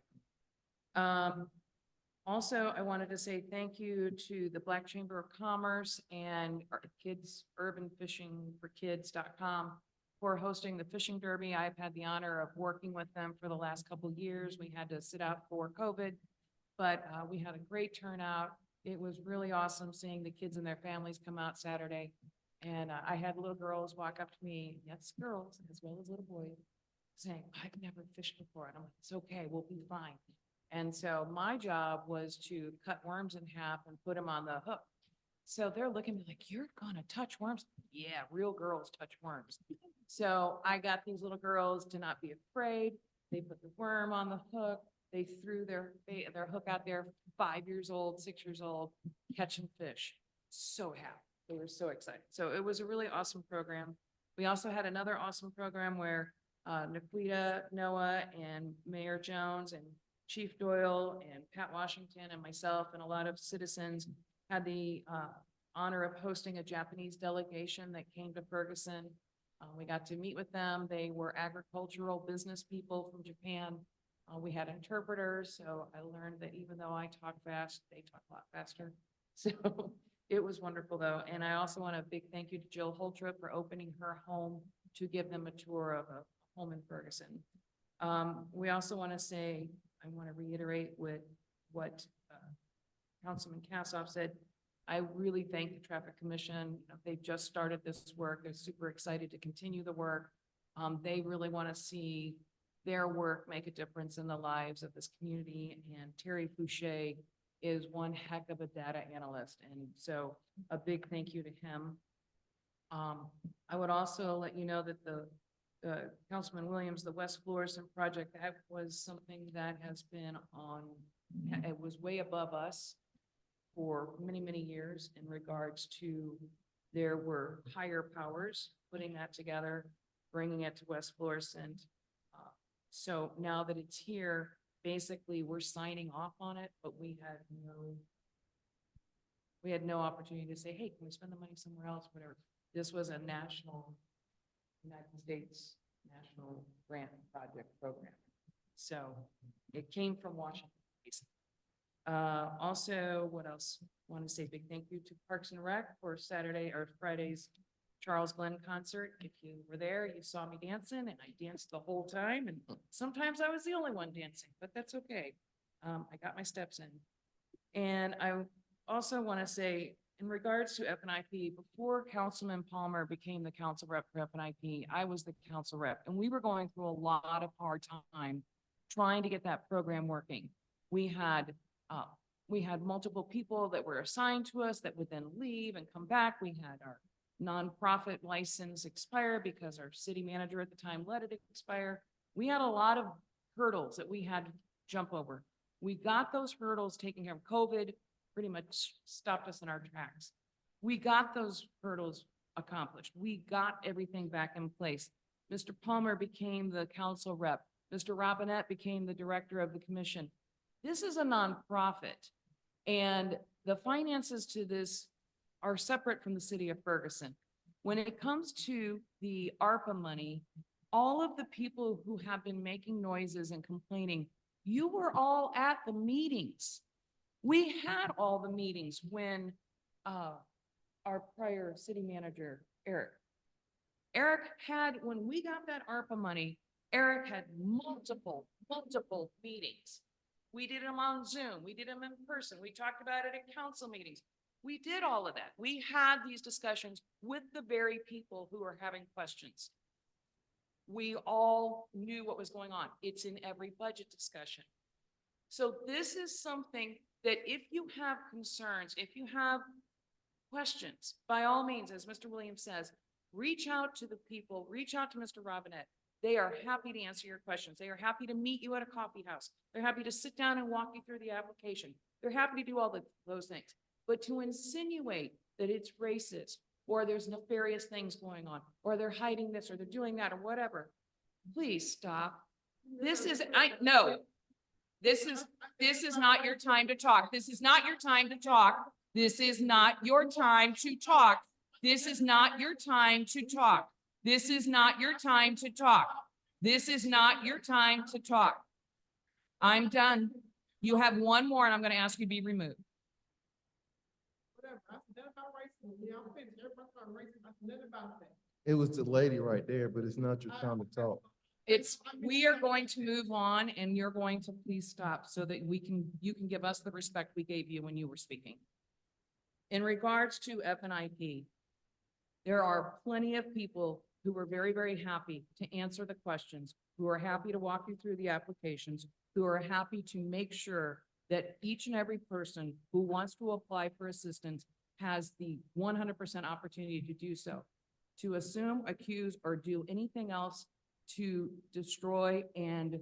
Also, I wanted to say thank you to the Black Chamber of Commerce and urbanfishingforkids.com for hosting the fishing derby. I've had the honor of working with them for the last couple of years. We had to sit out for COVID, but we had a great turnout. It was really awesome seeing the kids and their families come out Saturday. And I had little girls walk up to me, yes, girls, as well as little boys, saying, I've never fished before. And I'm like, it's okay, we'll be fine. And so my job was to cut worms in half and put them on the hook. So they're looking at me like, you're gonna touch worms? Yeah, real girls touch worms. So I got these little girls to not be afraid. They put the worm on the hook. They threw their hook out there, 5 years old, 6 years old, catching fish. So happy. They were so excited. So it was a really awesome program. We also had another awesome program where Nikita, Noah, and Mayor Jones and Chief Doyle and Pat Washington and myself and a lot of citizens had the honor of hosting a Japanese delegation that came to Ferguson. We got to meet with them. They were agricultural business people from Japan. We had interpreters, so I learned that even though I talk fast, they talk a lot faster. So it was wonderful though. And I also want a big thank you to Jill Holtrop for opening her home to give them a tour of a home in Ferguson. We also want to say, I want to reiterate what Councilman Kassoff said. I really thank the Traffic Commission. They've just started this work. They're super excited to continue the work. They really want to see their work make a difference in the lives of this community. And Terry Fouché is one heck of a data analyst. And so a big thank you to him. I would also let you know that the Councilman Williams, the West Florissant project, that was something that has been on, it was way above us for many, many years in regards to, there were higher powers putting that together, bringing it to West Florissant. So now that it's here, basically we're signing off on it, but we had no opportunity to say, hey, can we spend the money somewhere else, whatever. This was a national, United States national grant project program. So it came from Washington, basically. Also, what else? Want to say big thank you to Parks and Rec for Saturday or Friday's Charles Glenn concert. If you were there, you saw me dancing and I danced the whole time. And sometimes I was the only one dancing, but that's okay. I got my steps in. And I also want to say, in regards to FNIP, before Councilman Palmer became the council rep for FNIP, I was the council rep, and we were going through a lot of hard time trying to get that program working. We had multiple people that were assigned to us that would then leave and come back. We had our nonprofit license expire because our city manager at the time let it expire. We had a lot of hurdles that we had to jump over. We got those hurdles taken care of. COVID pretty much stopped us in our tracks. We got those hurdles accomplished. We got everything back in place. Mr. Palmer became the council rep. Mr. Robinette became the director of the commission. This is a nonprofit, and the finances to this are separate from the city of Ferguson. When it comes to the ARPA money, all of the people who have been making noises and complaining, you were all at the meetings. We had all the meetings when our prior city manager, Eric had, when we got that ARPA money, Eric had multiple meetings. We did them on Zoom. We did them in person. We talked about it at council meetings. We did all of that. We had these discussions with the very people who are having questions. We all knew what was going on. It's in every budget discussion. So this is something that if you have concerns, if you have questions, by all means, as Mr. Williams says, reach out to the people, reach out to Mr. Robinette. They are happy to answer your questions. They are happy to meet you at a coffee house. They're happy to sit down and walk you through the application. They're happy to do all those things. But to insinuate that it's racist, or there's nefarious things going on, or they're hiding this, or they're doing that, or whatever, please stop. This is not your time to talk. This is not your time to talk. This is not your time to talk. This is not your time to talk. This is not your time to talk. This is not your time to talk. I'm done. You have one more and I'm going to ask you to be removed. It was the lady right there, but it's not your time to talk. We are going to move on and you're going to please stop so that you can give us the respect we gave you when you were speaking. In regards to FNIP, there are plenty of people who were very, very happy to answer the questions. who are happy to walk you through the applications, who are happy to make sure that each and every person who wants to apply for assistance has the 100% opportunity to do so. To assume, accuse, or do anything else to destroy and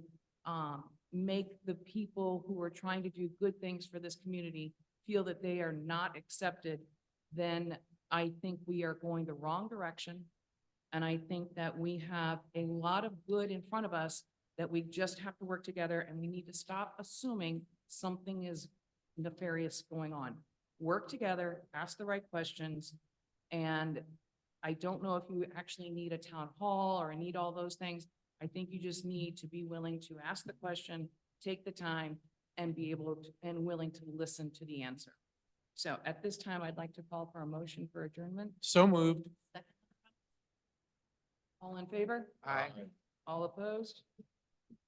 make the people who are trying to do good things for this community feel that they are not accepted, then I think we are going the wrong direction. And I think that we have a lot of good in front of us that we just have to work together, and we need to stop assuming something is nefarious going on. Work together, ask the right questions, and I don't know if you actually need a town hall or need all those things. I think you just need to be willing to ask the question, take the time, and be able to, and willing to listen to the answer. So at this time, I'd like to call for a motion for adjournment. So moved. All in favor? Aye. All opposed?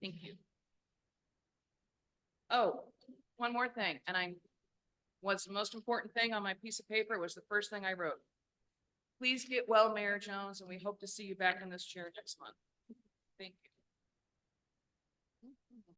Thank you. Oh, one more thing, and what's the most important thing on my piece of paper was the first thing I wrote. Please get well, Mayor Jones, and we hope to see you back in this chair next month. Thank you.